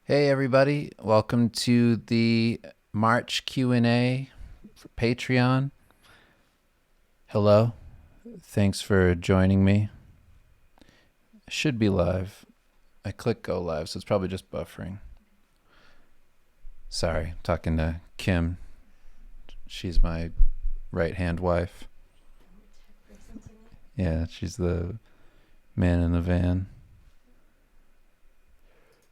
Hey everybody, welcome to the March Q&A for Patreon. Hello, thanks for joining me. I should be live. I click go live, so it's probably just buffering. Sorry, talking to Kim. She's my right-hand wife. Yeah, she's the man in the van.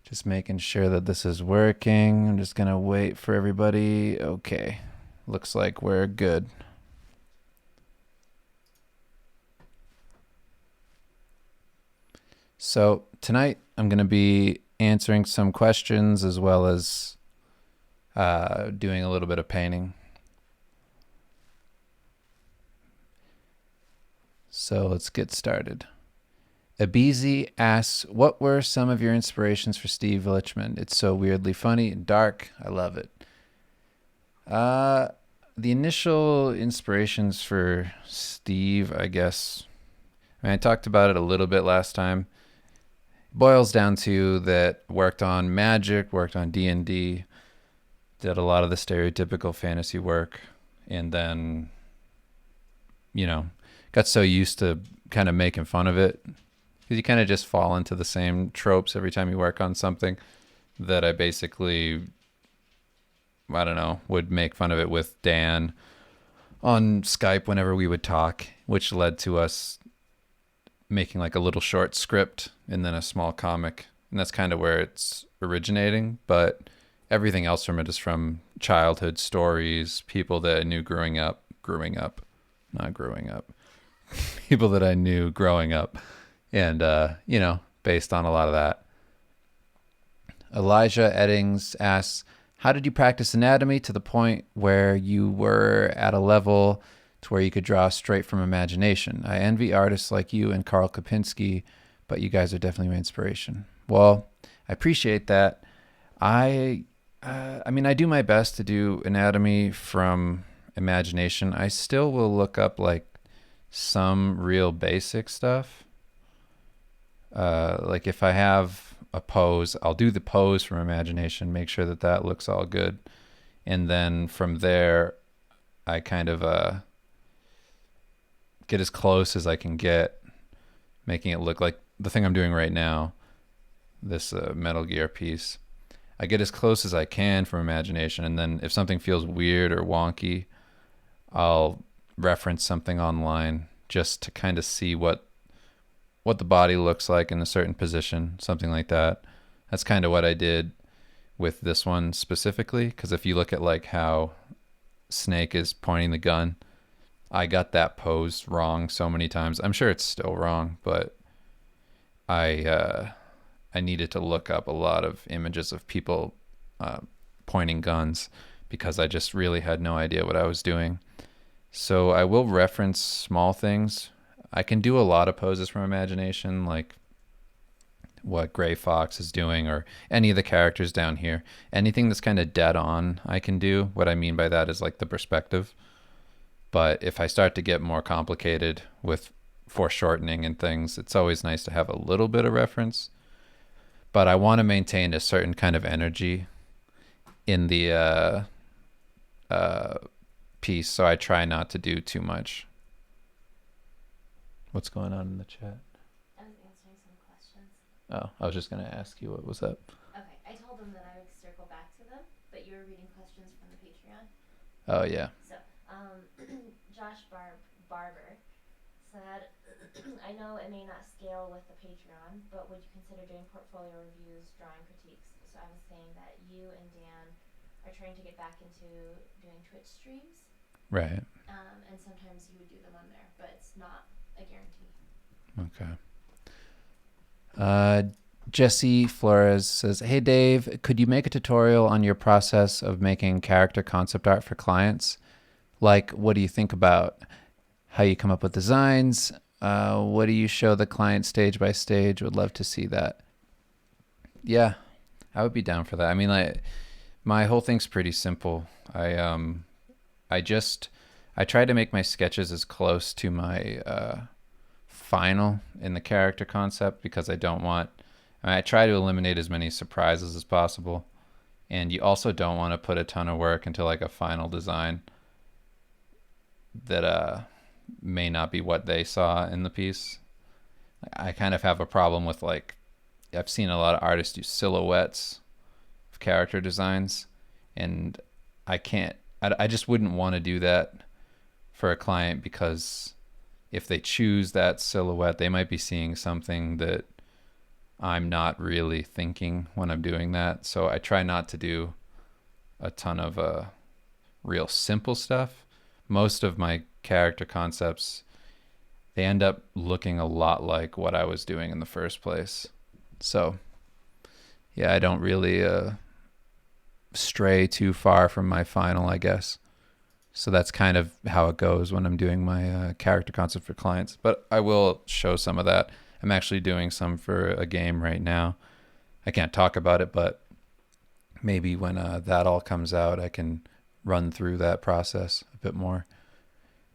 Just making sure that this is working. I'm just going to wait for everybody. Okay. Looks like we're good. So tonight I'm going to be answering some questions as well as doing a little bit of painting. So let's get started. Abizi asks, what were some of your inspirations for Steve Lichman? It's so weirdly funny and dark. I love it. The initial inspirations for Steve, I guess, I talked about it a little bit last time. It boils down to that worked on Magic, worked on D&D, did a lot of the stereotypical fantasy work, and then, got so used to kind of making fun of it because you kind of just fall into the same tropes every time you work on something that I basically, I don't know, would make fun of it with Dan on Skype whenever we would talk, which led to us making like a little short script and then a small comic. And that's kind of where it's originating. But everything else from it is from childhood stories, people that I knew people that I knew growing up. And, based on a lot of that. Elijah Eddings asks, how did you practice anatomy to the point where you were at a level to where you could draw straight from imagination? I envy artists like you and Karl Kapinski, but you guys are definitely my inspiration. Well, I appreciate that. I do my best to do anatomy from imagination. I still will look up like some real basic stuff. Like if I have a pose, I'll do the pose from imagination, make sure that that looks all good. And then from there, I kind of get as close as I can get, making it look like the thing I'm doing right now, this Metal Gear piece. I get as close as I can from imagination, and then if something feels weird or wonky, I'll reference something online just to kind of see what the body looks like in a certain position, something like that. That's kind of what I did with this one specifically, because if you look at like how Snake is pointing the gun, I got that pose wrong so many times. I'm sure it's still wrong, but I needed to look up a lot of images of people pointing guns because I just really had no idea what I was doing. So I will reference small things. I can do a lot of poses from imagination, like what Gray Fox is doing or any of the characters down here. Anything that's kind of dead on, I can do. What I mean by that is like the perspective. But if I start to get more complicated with foreshortening and things, it's always nice to have a little bit of reference. But I want to maintain a certain kind of energy in the piece, so I try not to do too much. What's going on in the chat? I was answering some questions. Oh, I was just going to ask you what was up. Okay, I told them that I would circle back to them, but you were reading questions from the Patreon. Oh, yeah. So, Josh Barber said, I know it may not scale with the Patreon, but would you consider doing portfolio reviews, drawing critiques? So I was saying that you and Dan are trying to get back into doing Twitch streams. Right. And sometimes you would do them on there, but it's not a guarantee. Okay. Jesse Flores says, hey, Dave, could you make a tutorial on your process of making character concept art for clients? Like, what do you think about how you come up with designs? What do you show the client stage by stage? Would love to see that. Yeah, I would be down for that. I mean, like, my whole thing's pretty simple. I try to make my sketches as close to my final in the character concept because I don't want I try to eliminate as many surprises as possible. And you also don't want to put a ton of work into like a final design that may not be what they saw in the piece. I kind of have a problem with like I've seen a lot of artists do silhouettes of character designs, and I can't. I just wouldn't want to do that for a client because if they choose that silhouette, they might be seeing something that I'm not really thinking when I'm doing that. So I try not to do a ton of real simple stuff. Most of my character concepts, they end up looking a lot like what I was doing in the first place. So yeah, I don't really stray too far from my final, I guess. So that's kind of how it goes when I'm doing my character concept for clients. But I will show some of that. I'm actually doing some for a game right now. I can't talk about it, but maybe when that all comes out, I can run through that process a bit more.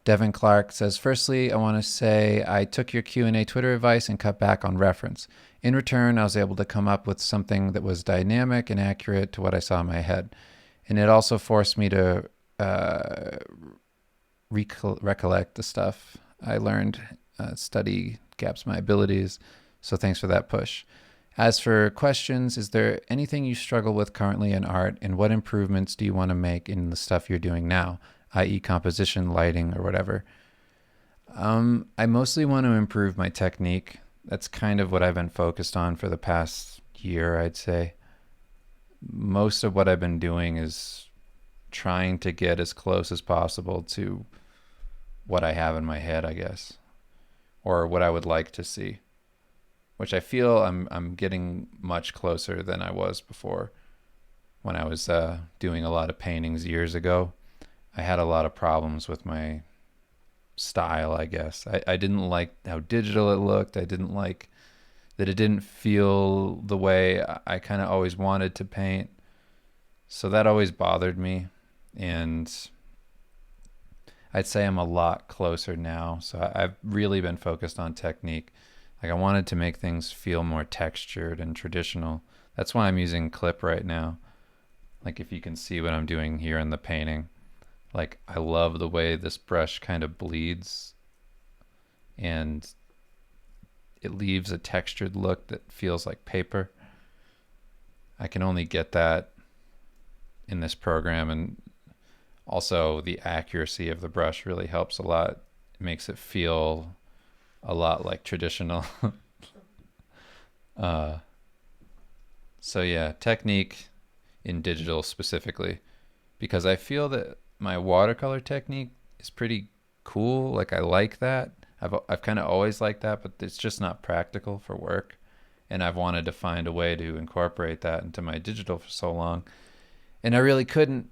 Devin Clark says, firstly, I want to say I took your Q&A Twitter advice and cut back on reference. In return, I was able to come up with something that was dynamic and accurate to what I saw in my head. And it also forced me to recollect the stuff I learned, study gaps my abilities. So thanks for that push. As for questions, is there anything you struggle with currently in art, and what improvements do you want to make in the stuff you're doing now, i.e. composition, lighting, or whatever? I mostly want to improve my technique. That's kind of what I've been focused on for the past year, I'd say. Most of what I've been doing is trying to get as close as possible to what I have in my head, I guess, or what I would like to see, which I feel I'm getting much closer than I was before. When I was doing a lot of paintings years ago, I had a lot of problems with my style, I guess. I didn't like how digital it looked. I didn't like that it didn't feel the way I kind of always wanted to paint. So that always bothered me. And I'd say I'm a lot closer now. So I've really been focused on technique. Like I wanted to make things feel more textured and traditional. That's why I'm using clip right now. Like if you can see what I'm doing here in the painting. Like I love the way this brush kind of bleeds and it leaves a textured look that feels like paper. I can only get that in this program, and also the accuracy of the brush really helps a lot. It makes it feel a lot like traditional. So yeah, technique in digital specifically, because I feel that my watercolor technique is pretty cool. Like I like that. I've kind of always liked that, but it's just not practical for work. And I've wanted to find a way to incorporate that into my digital for so long. And I really couldn't.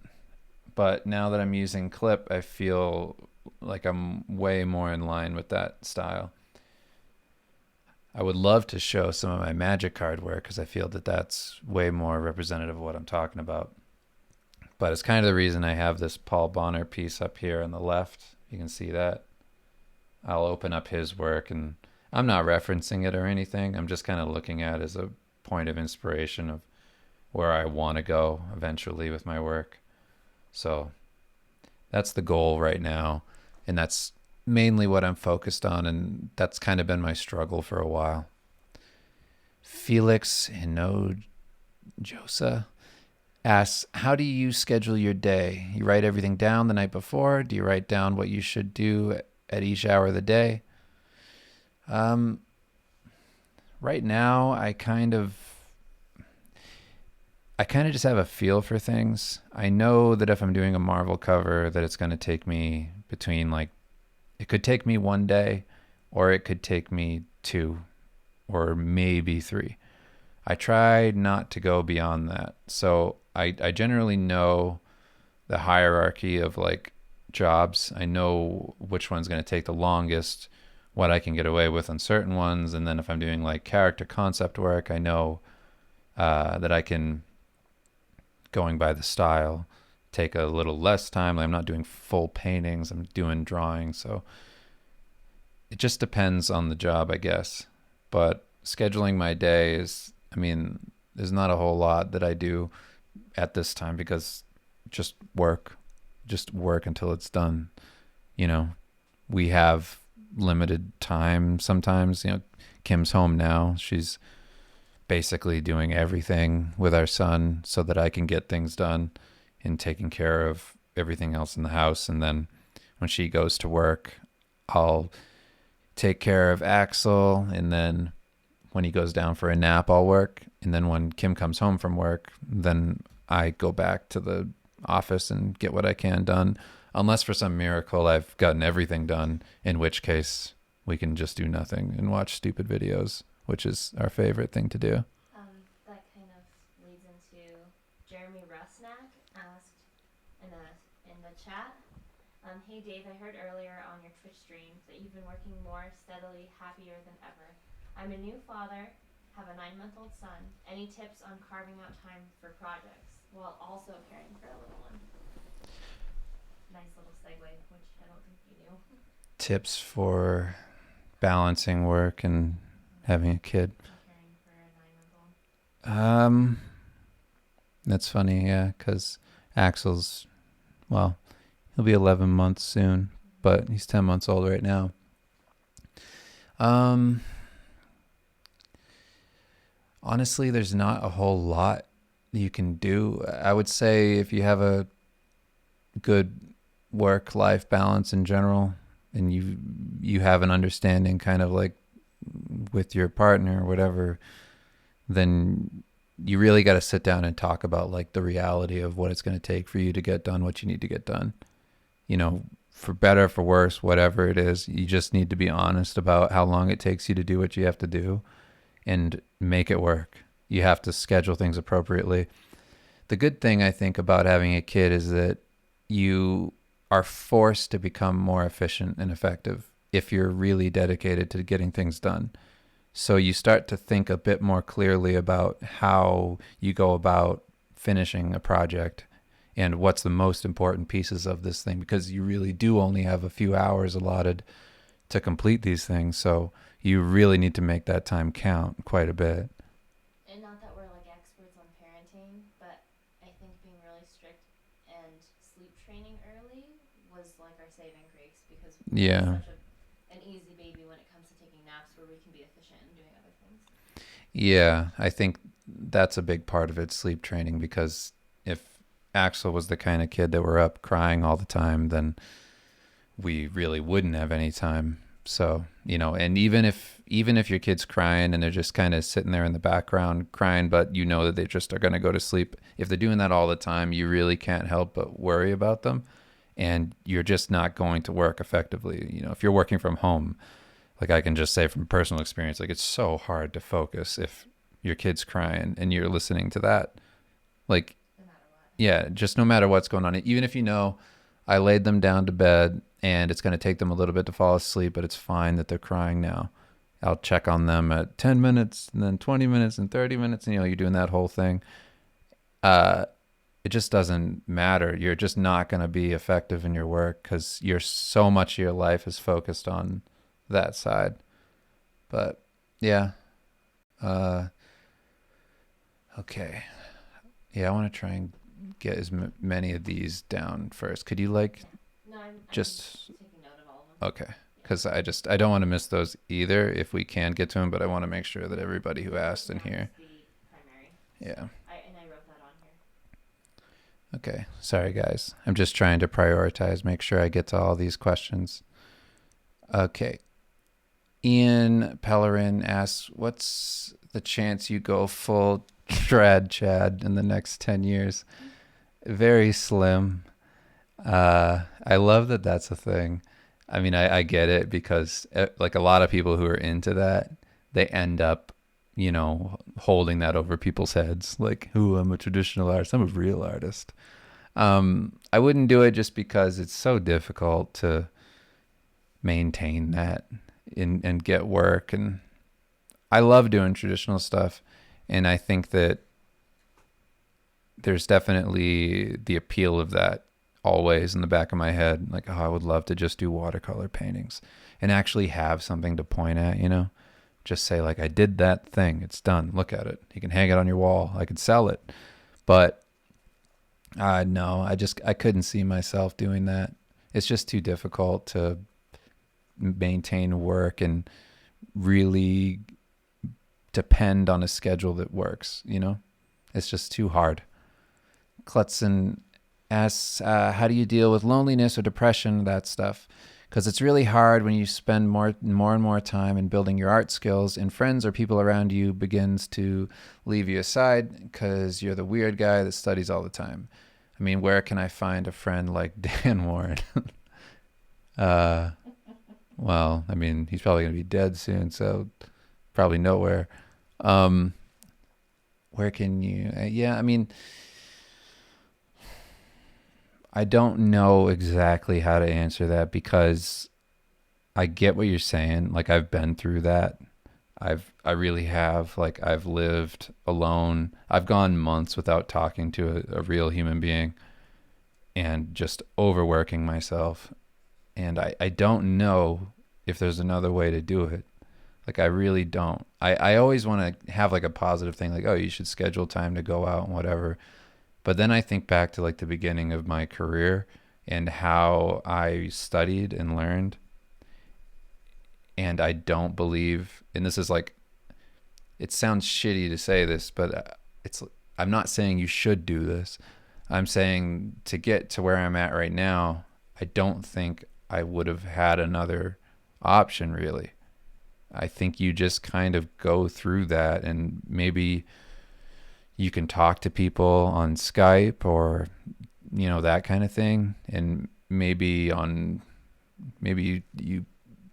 But now that I'm using clip, I feel like I'm way more in line with that style. I would love to show some of my magic card work because I feel that that's way more representative of what I'm talking about. But it's kind of the reason I have this Paul Bonner piece up here on the left. You can see that. I'll open up his work, and I'm not referencing it or anything. I'm just kind of looking at it as a point of inspiration of where I want to go eventually with my work. So that's the goal right now. And that's mainly what I'm focused on. And that's kind of been my struggle for a while. Felix Hinojosa asks, how do you schedule your day? You write everything down the night before? Do you write down what you should do at each hour of the day? Right now, I kind of just have a feel for things. I know that if I'm doing a Marvel cover, that it's going to take me between it could take me 1 day, or it could take me 2, or maybe 3. I try not to go beyond that. So I generally know the hierarchy of jobs. I know which one's going to take the longest, what I can get away with on certain ones. And then if I'm doing character concept work, I know that I can, going by the style, take a little less time. I'm not doing full paintings, I'm doing drawing. So it just depends on the job, I guess. But scheduling my day is I mean, there's not a whole lot that I do at this time because just work, just work until it's done. You know, we have limited time sometimes. Kim's home now. She's basically doing everything with our son so that I can get things done and taking care of everything else in the house. And then when she goes to work, I'll take care of Axel. And then when he goes down for a nap, I'll work. And then when Kim comes home from work, then I go back to the office and get what I can done. Unless for some miracle I've gotten everything done, in which case we can just do nothing and watch stupid videos, which is our favorite thing to do. That kind of leads into Jeremy Rusnak asked in the chat. Hey Dave, I heard earlier on your Twitch stream that you've been working more steadily, happier than ever. I'm a new father, have a 9-month-old son. Any tips on carving out time for projects while also caring for a little one? Nice little segue, which I don't think you knew. Tips for balancing work and having a kid. Caring for a 9-month-old. That's funny, yeah, because Axel's, well, he'll be 11 months soon, but he's 10 months old right now. Honestly, there's not a whole lot you can do. I would say if you have a good work-life balance in general, and you have an understanding kind of like with your partner or whatever, then you really got to sit down and talk about like the reality of what it's going to take for you to get done what you need to get done. For better, for worse, whatever it is, you just need to be honest about how long it takes you to do what you have to do and make it work. You have to schedule things appropriately. The good thing I think about having a kid is that you are forced to become more efficient and effective if you're really dedicated to getting things done. So you start to think a bit more clearly about how you go about finishing a project and what's the most important pieces of this thing, because you really do only have a few hours allotted to complete these things. So you really need to make that time count quite a bit. And not that we're like experts on parenting, but I think being really strict and sleep training early was like our saving grace, because Yeah. such an easy baby when it comes to taking naps where we can be efficient and doing other things. Yeah, I think that's a big part of it, sleep training, because if Axel was the kind of kid that were up crying all the time, then we really wouldn't have any time. So, and even if your kid's crying and they're just kind of sitting there in the background crying, but you know that they just are going to go to sleep, if they're doing that all the time, you really can't help but worry about them, and you're just not going to work effectively. If you're working from home, like I can just say from personal experience, like it's so hard to focus if your kid's crying and you're listening to that. Like, No matter what. yeah, just no matter what's going on, even if I laid them down to bed and it's going to take them a little bit to fall asleep, but it's fine that they're crying now. I'll check on them at 10 minutes and then 20 minutes and 30 minutes. And, you're doing that whole thing. It just doesn't matter. You're just not going to be effective in your work because so much of your life is focused on that side. But yeah. Okay. Yeah, I want to try and get as many of these down first. Could you No, I'm just taking note of all of them. okay? Because I don't want to miss those either if we can get to them, but I want to make sure that everybody who asked in here. The primary. Yeah. I wrote that on here. Okay. Sorry, guys. I'm just trying to prioritize, make sure I get to all these questions. Okay. Ian Pellerin asks, what's the chance you go full trad Chad in the next 10 years? Very slim. I love that that's a thing. I mean, I get it because like a lot of people who are into that, they end up, holding that over people's heads. Like, ooh, I'm a traditional artist. I'm a real artist. I wouldn't do it just because it's so difficult to maintain that and get work. And I love doing traditional stuff. And I think that there's definitely the appeal of that always in the back of my head. Like, oh, I would love to just do watercolor paintings and actually have something to point at, Just say like, I did that thing. It's done. Look at it. You can hang it on your wall. I could sell it. But no, I couldn't see myself doing that. It's just too difficult to maintain work and really depend on a schedule that works, you know? It's just too hard. Klutzen asks, how do you deal with loneliness or depression, that stuff? Because it's really hard when you spend more and more time in building your art skills and friends or people around you begins to leave you aside because you're the weird guy that studies all the time. I mean, where can I find a friend like Dan Warren? uh, well, I mean, he's probably going to be dead soon, so probably nowhere. Um, where can you, yeah, I mean, I don't know exactly how to answer that because I get what you're saying. Like I've been through that. I really have. Like I've lived alone. I've gone months without talking to a real human being and just overworking myself. And I don't know if there's another way to do it. Like I really don't. I always want to have like a positive thing, like, oh, you should schedule time to go out and whatever. But then I think back to like the beginning of my career and how I studied and learned. And I don't believe, and this is like, it sounds shitty to say this, but I'm not saying you should do this. I'm saying to get to where I'm at right now, I don't think I would have had another option really. I think you just kind of go through that and maybe you can talk to people on Skype or, you know, that kind of thing. And maybe you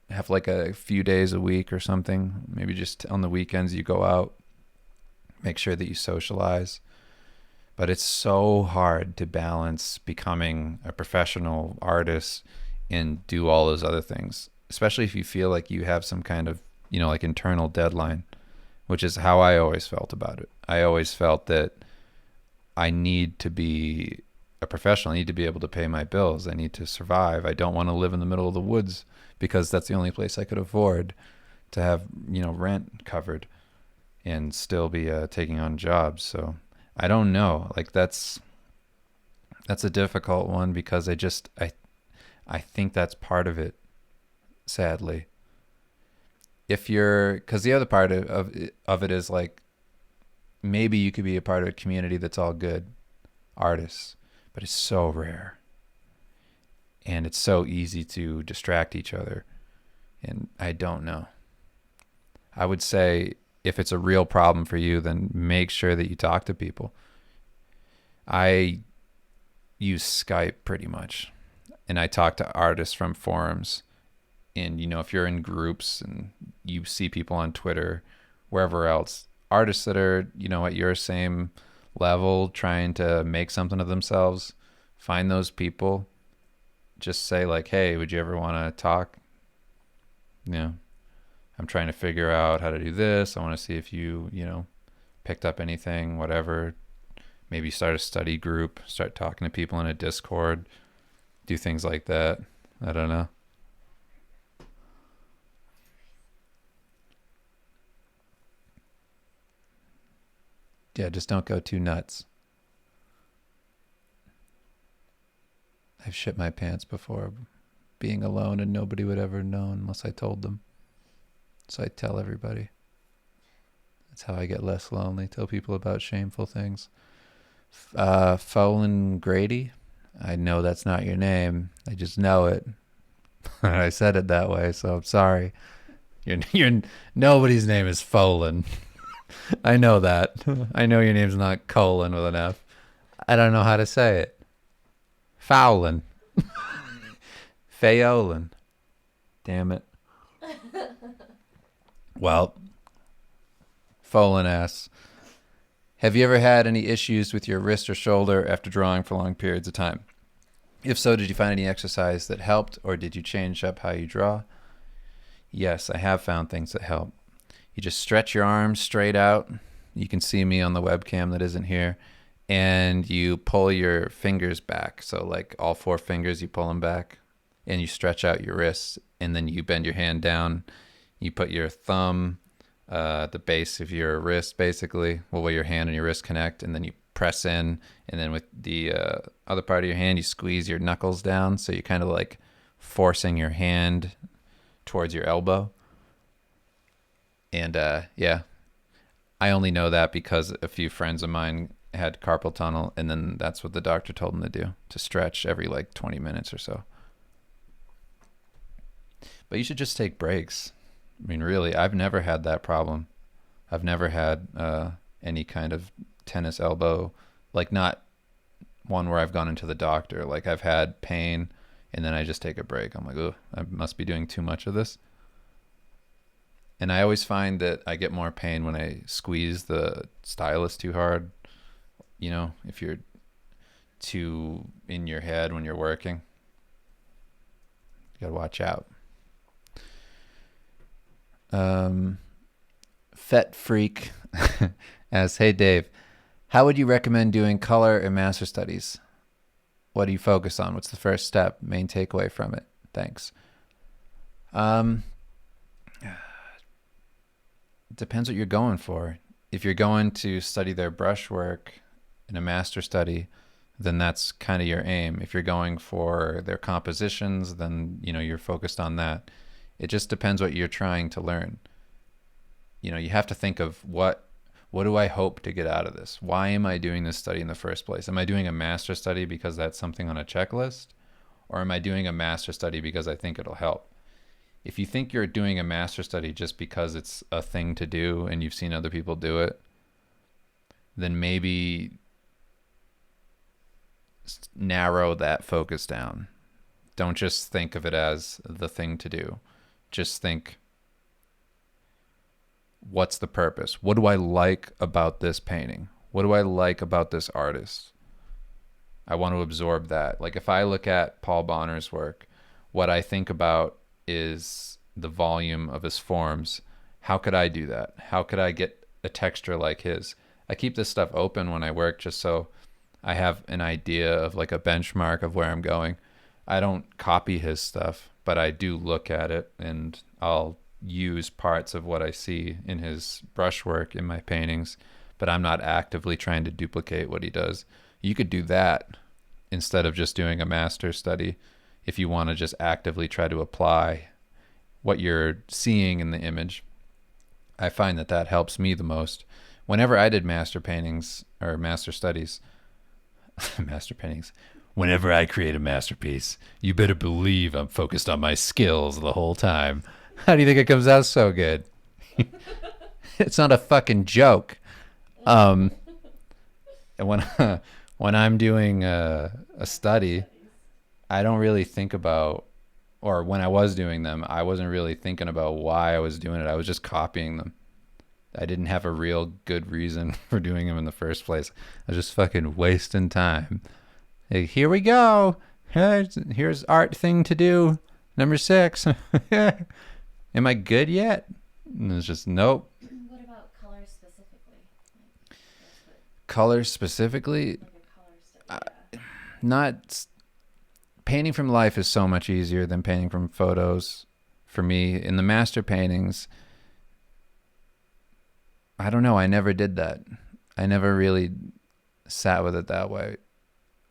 have like a few days a week or something. Maybe just on the weekends you go out, make sure that you socialize. But it's so hard to balance becoming a professional artist and do all those other things, especially if you feel like you have some kind of, you know, like internal deadline, which is how I always felt about it. I always felt that I need to be a professional. I need to be able to pay my bills. I need to survive. I don't want to live in the middle of the woods because that's the only place I could afford to have, you know, rent covered and still be taking on jobs. So I don't know. Like that's a difficult one because I think that's part of it, sadly. If you're, because the other part of it is like maybe you could be a part of a community that's all good artists, but it's so rare and it's so easy to distract each other. And I don't know. I would say if it's a real problem for you, then make sure that you talk to people. I use Skype pretty much, and I talk to artists from forums. And, you know, if you're in groups and you see people on Twitter, wherever else, artists that are, you know, at your same level trying to make something of themselves, find those people. Just say like, hey, would you ever want to talk? You know, I'm trying to figure out how to do this. I want to see if you know, picked up anything, whatever. Maybe start a study group, start talking to people in a Discord, do things like that. I don't know. Yeah, just don't go too nuts. I've shit my pants before being alone and nobody would ever know unless I told them. So I tell everybody. That's how I get less lonely. Tell people about shameful things. Folan Grady. I know that's not your name. I just know it. I said it that way, so I'm sorry. You're nobody's name is Folan. I know that. I know your name's not Colon with an F. I don't know how to say it. Fowlin. Faolin. Damn it. Well, Folan asks, have you ever had any issues with your wrist or shoulder after drawing for long periods of time? If so, did you find any exercise that helped, or did you change up how you draw? Yes, I have found things that help. You just stretch your arms straight out. You can see me on the webcam that isn't here. And you pull your fingers back. So like all four fingers, you pull them back. And you stretch out your wrists. And then you bend your hand down. You put your thumb the base of your wrist, basically, well, where your hand and your wrist connect, and then you press in, and then with the other part of your hand, you squeeze your knuckles down, so you're kind of like forcing your hand towards your elbow. And yeah, I only know that because a few friends of mine had carpal tunnel, and then that's what the doctor told them to do, to stretch every like 20 minutes or so. But you should just take breaks. I mean, really, I've never had that problem. I've never had any kind of tennis elbow, like not one where I've gone into the doctor. Like I've had pain, and then I just take a break. I'm like, oh, I must be doing too much of this. And I always find that I get more pain when I squeeze the stylus too hard. You know, if you're too in your head when you're working, you gotta watch out. Fet Freak asks, hey Dave, how would you recommend doing color in master studies? What do you focus on? What's the first step? Main takeaway from it? Thanks. Depends what you're going for. If you're going to study their brushwork in a master study, then that's kind of your aim. If you're going for their compositions, then you're focused on that. It just depends what you're trying to learn. You have to think of what do I hope to get out of this? Why am I doing this study in the first place? Am I doing a master study because that's something on a checklist? Or am I doing a master study because I think it'll help? If you think you're doing a master study just because it's a thing to do and you've seen other people do it, then maybe narrow that focus down. Don't just think of it as the thing to do. Just think, what's the purpose? What do I like about this painting? What do I like about this artist? I want to absorb that. Like if I look at Paul Bonner's work, what I think about is the volume of his forms. How could I do that? How could I get a texture like his? I keep this stuff open when I work just so I have an idea of like a benchmark of where I'm going. I don't copy his stuff, but I do look at it and I'll use parts of what I see in his brushwork in my paintings, but I'm not actively trying to duplicate what he does. You could do that instead of just doing a master study if you want to just actively try to apply what you're seeing in the image. I find that that helps me the most. Whenever I did master paintings or master studies, master paintings, whenever I create a masterpiece, you better believe I'm focused on my skills the whole time. How do you think it comes out so good? It's not a fucking joke. And when I'm doing a study, I don't really think about, or when I was doing them, I wasn't really thinking about why I was doing it. I was just copying them. I didn't have a real good reason for doing them in the first place. I was just fucking wasting time. Hey, here we go. Here's art thing to do. Number 6. Am I good yet? And it's just nope. What about colors specifically? Colors specifically? Like a color study, yeah. Not. Painting from life is so much easier than painting from photos for me. In the master paintings, I don't know. I never did that. I never really sat with it that way.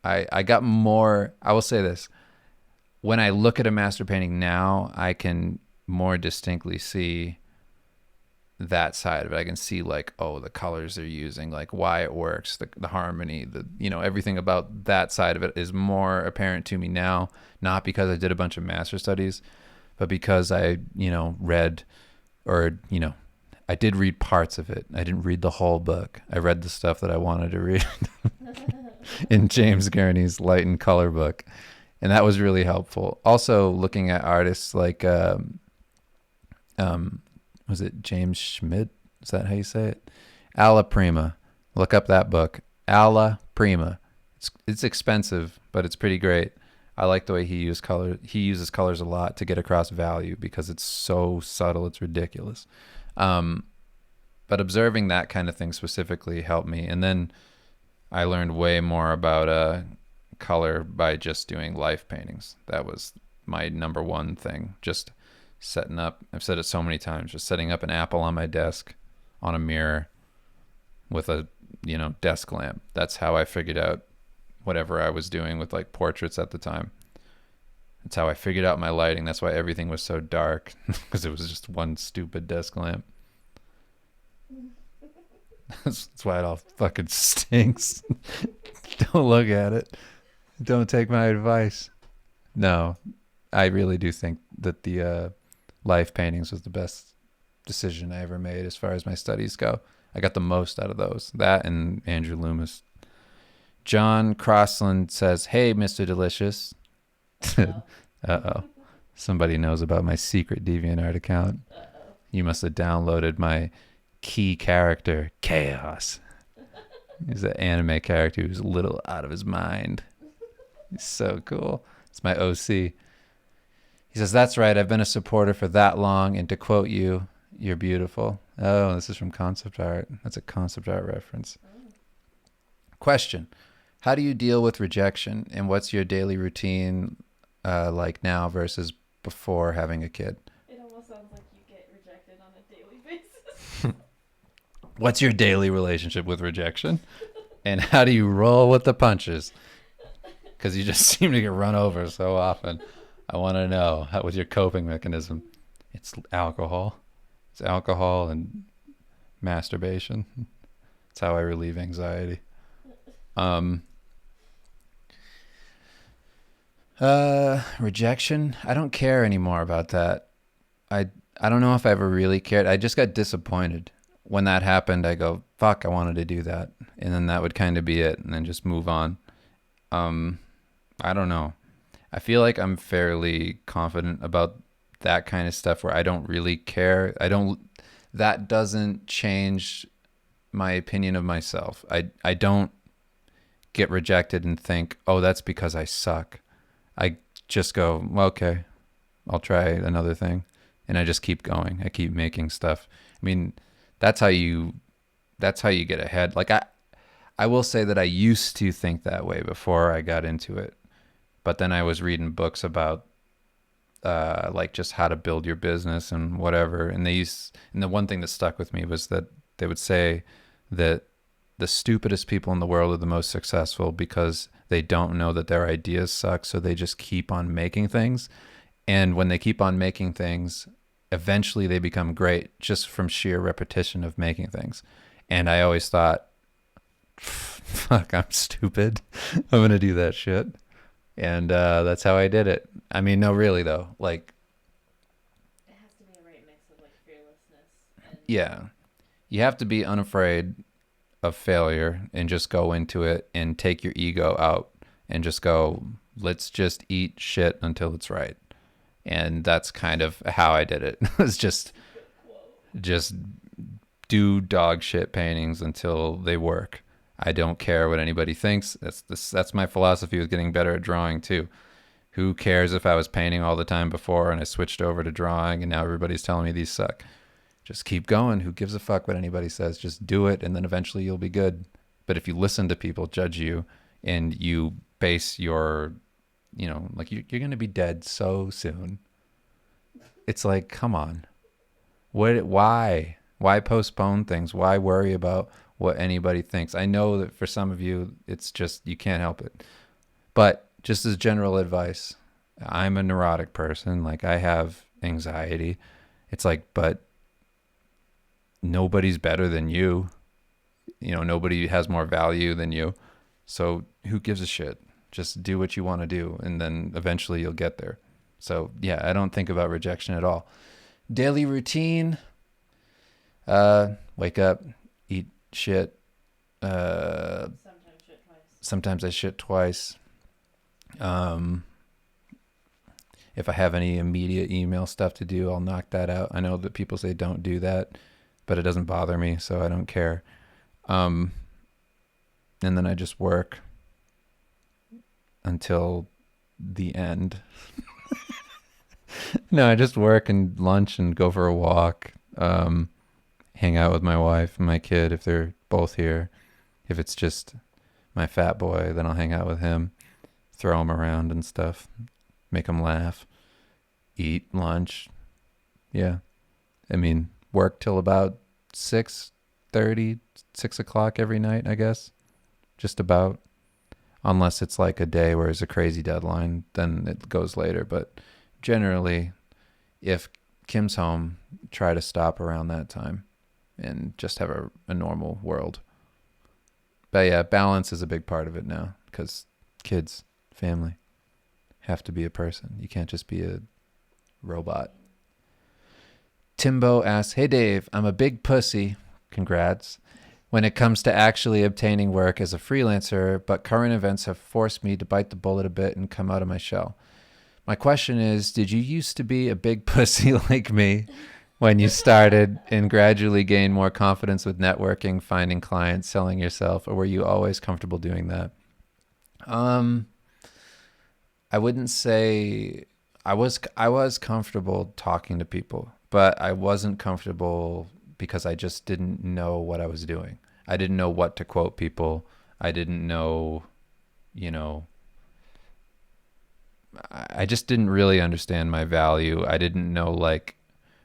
I got more, I will say this. When I look at a master painting now, I can more distinctly see that side of it. I can see like, oh, the colors they're using, like why it works, the harmony, everything about that side of it is more apparent to me now, not because I did a bunch of master studies, but because I, read or, I did read parts of it. I didn't read the whole book. I read the stuff that I wanted to read in James Gurney's Light and Color book. And that was really helpful. Also looking at artists like, was it James Schmidt? Is that how you say it? Alla Prima. Look up that book. Alla Prima. It's expensive, but it's pretty great. I like the way he uses color. He uses colors a lot to get across value because it's so subtle. It's ridiculous. But observing that kind of thing specifically helped me. And then I learned way more about color by just doing life paintings. That was my number one thing. Just setting up. I've said it so many times. Just setting up an apple on my desk, on a mirror, with a desk lamp. That's how I figured out whatever I was doing with like portraits at the time. That's how I figured out my lighting. That's why everything was so dark, because it was just one stupid desk lamp. That's why it all fucking stinks. Don't look at it. Don't take my advice. No, I really do think that the life paintings was the best decision I ever made as far as my studies go. I got the most out of those. That and Andrew Loomis. John Crossland says, "Hey, Mr. Delicious." Uh-oh. Somebody knows about my secret DeviantArt account. You must have downloaded my key character, Chaos. He's an anime character who's a little out of his mind. He's so cool. It's my OC. He says, "That's right. I've been a supporter for that long. And to quote you, you're beautiful." Oh, this is from Concept Art. That's a Concept Art reference. Question. How do you deal with rejection? And what's your daily routine like now versus before having a kid? It almost sounds like you get rejected on a daily basis. What's your daily relationship with rejection? And how do you roll with the punches? Because you just seem to get run over so often. I want to know, what's your coping mechanism? It's alcohol. It's alcohol and masturbation. That's how I relieve anxiety. Rejection. I don't care anymore about that. I don't know if I ever really cared. I just got disappointed. When that happened, I go, fuck, I wanted to do that. And then that would kind of be it, and then just move on. I don't know. I feel like I'm fairly confident about that kind of stuff where I don't really care. That doesn't change my opinion of myself. I don't get rejected and think, oh, that's because I suck. I just go, well, okay, I'll try another thing. And I just keep going. I keep making stuff. I mean, that's how you get ahead. Like I will say that I used to think that way before I got into it. But then I was reading books about like just how to build your business and whatever. And the one thing that stuck with me was that they would say that the stupidest people in the world are the most successful because they don't know that their ideas suck, so they just keep on making things. And when they keep on making things, eventually they become great just from sheer repetition of making things. And I always thought, fuck, I'm stupid. I'm going to do that shit. And that's how I did it. I mean, no, really, though. Like, it has to be a right mix of like fearlessness and yeah, you have to be unafraid of failure and just go into it and take your ego out and just go, let's just eat shit until it's right. And that's kind of how I did it. It's just do dog shit paintings until they work. I don't care what anybody thinks. That's my philosophy with getting better at drawing too. Who cares if I was painting all the time before and I switched over to drawing and now everybody's telling me these suck? Just keep going. Who gives a fuck what anybody says? Just do it, and then eventually you'll be good. But if you listen to people judge you and you base your, like you're going to be dead so soon. It's like, come on. Why postpone things? Why worry about what anybody thinks? I know that for some of you, it's just, you can't help it. But just as general advice, I'm a neurotic person. Like, I have anxiety. It's like, but nobody's better than you. Nobody has more value than you. So who gives a shit? Just do what you want to do, and then eventually you'll get there. So yeah, I don't think about rejection at all. Daily routine, wake up, eat shit. Sometimes I shit twice. If I have any immediate email stuff to do, I'll knock that out. I know that people say don't do that, but it doesn't bother me, so I don't care. And then I just work until the end. No, I just work and lunch and go for a walk, hang out with my wife and my kid if they're both here. If it's just my fat boy, then I'll hang out with him, throw him around and stuff, make him laugh, eat lunch, Yeah. I mean, work till about 6:30, 6 o'clock every night, I guess. Just about. Unless it's like a day where it's a crazy deadline, then it goes later. But generally, if Kim's home, try to stop around that time and just have a normal world. But yeah, balance is a big part of it now because kids, family, have to be a person. You can't just be a robot. Timbo asks, "Hey Dave, I'm a big pussy. Congrats. When it comes to actually obtaining work as a freelancer, but current events have forced me to bite the bullet a bit and come out of my shell. My question is, did you used to be a big pussy like me when you started and gradually gained more confidence with networking, finding clients, selling yourself, or were you always comfortable doing that?" Um, I wouldn't say I was comfortable talking to people, but I wasn't comfortable because I just didn't know what I was doing. I didn't know what to quote people. I didn't know, you know, I just didn't really understand my value. I didn't know like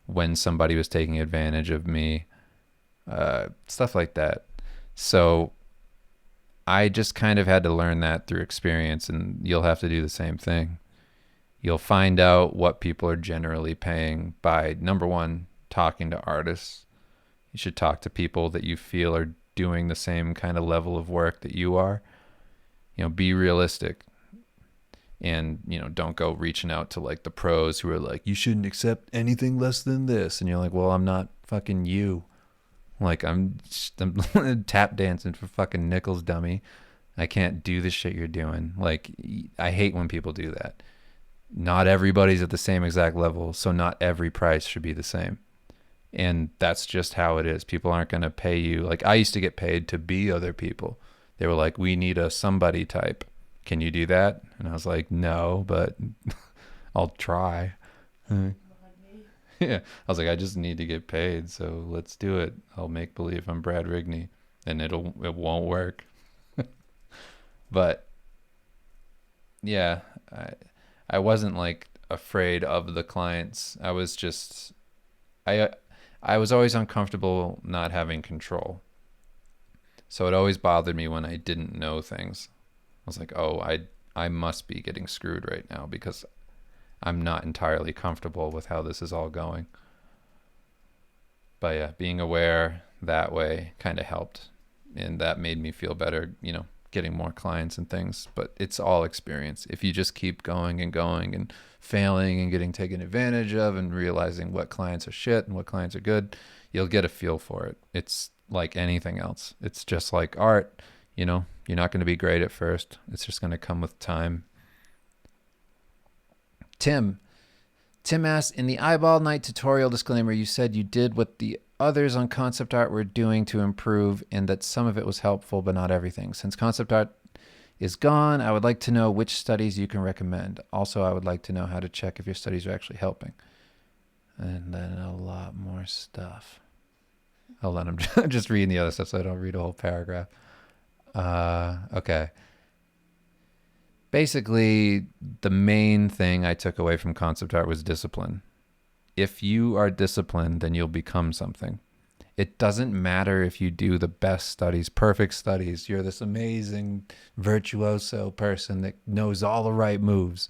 when somebody was taking advantage of me, stuff like that. So I just kind of had to learn that through experience, and you'll have to do the same thing. You'll find out what people are generally paying by, number one, talking to artists. You should talk to people that you feel are doing the same kind of level of work that you are. Be realistic, and don't go reaching out to like the pros who are like, you shouldn't accept anything less than this, and you're like, well, I'm not fucking you. Like I'm tap dancing for fucking nickels, dummy. I can't do the shit you're doing. Like, I hate when people do that. Not everybody's at the same exact level, so not every price should be the same. And that's just how it is. People aren't going to pay you. Like, I used to get paid to be other people. They were like, we need a somebody type. Can you do that? And I was like, no, but I'll try. Yeah. I was like, I just need to get paid, so let's do it. I'll make believe I'm Brad Rigney, and it won't work. But yeah, I wasn't like afraid of the clients. I I was always uncomfortable not having control. So it always bothered me when I didn't know things. I was like, "Oh, I must be getting screwed right now because I'm not entirely comfortable with how this is all going." But yeah, being aware that way kind of helped, and that made me feel better, getting more clients and things. But it's all experience. If you just keep going and going and failing and getting taken advantage of and realizing what clients are shit and what clients are good, you'll get a feel for it. It's like anything else. It's just like art, you're not going to be great at first. It's just going to come with time. Tim, Tim asks, in the eyeball night tutorial disclaimer, you said you did what the others on concept art were doing to improve and that some of it was helpful, but not everything. Since concept art is gone, I would like to know which studies you can recommend. Also, I would like to know how to check if your studies are actually helping. And then a lot more stuff. Hold on, I'm just reading the other stuff so I don't read a whole paragraph. Okay. Basically, the main thing I took away from concept art was discipline. If you are disciplined, then you'll become something. It doesn't matter if you do the best studies, perfect studies. You're this amazing virtuoso person that knows all the right moves.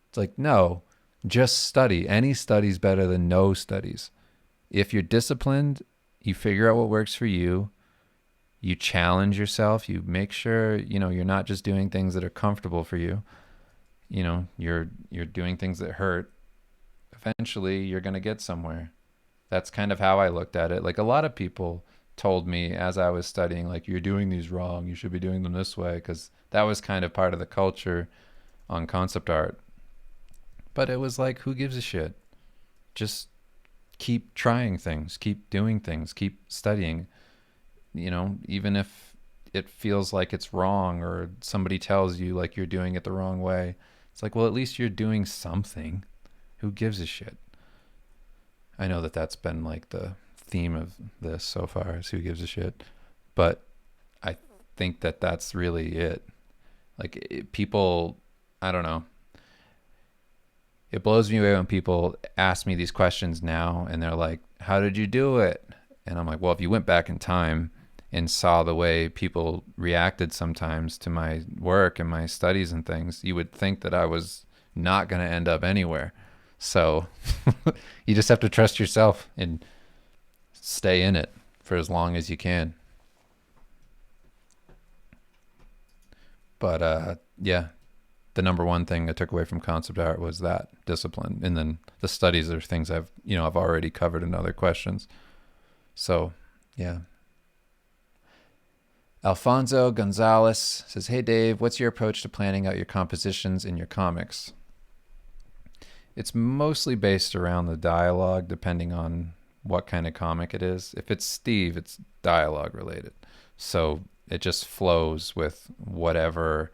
It's like, no, just study. Any study's better than no studies. If you're disciplined, you figure out what works for you. You challenge yourself. You make sure, you're not just doing things that are comfortable for you. You're doing things that hurt. Eventually, you're going to get somewhere. That's kind of how I looked at it. Like, a lot of people told me as I was studying, like, you're doing these wrong. You should be doing them this way, because that was kind of part of the culture on concept art. But it was like, who gives a shit? Just keep trying things, keep doing things, keep studying. Even if it feels like it's wrong or somebody tells you like you're doing it the wrong way, it's like, well, at least you're doing something. Who gives a shit? I know that that's been like the theme of this so far, is who gives a shit. But I think that that's really it. Like, people, I don't know. it blows me away when people ask me these questions now and they're like, how did you do it? And I'm like, well, if you went back in time and saw the way people reacted sometimes to my work and my studies and things, you would think that I was not going to end up anywhere. So you just have to trust yourself and stay in it for as long as you can. But yeah, the number one thing I took away from concept art was that discipline, and then the studies are things I've already covered in other questions. So yeah. Alfonso Gonzalez says, "Hey Dave, what's your approach to planning out your compositions in your comics?" It's mostly based around the dialogue, depending on what kind of comic it is. If it's Steve, it's dialogue related, so it just flows with whatever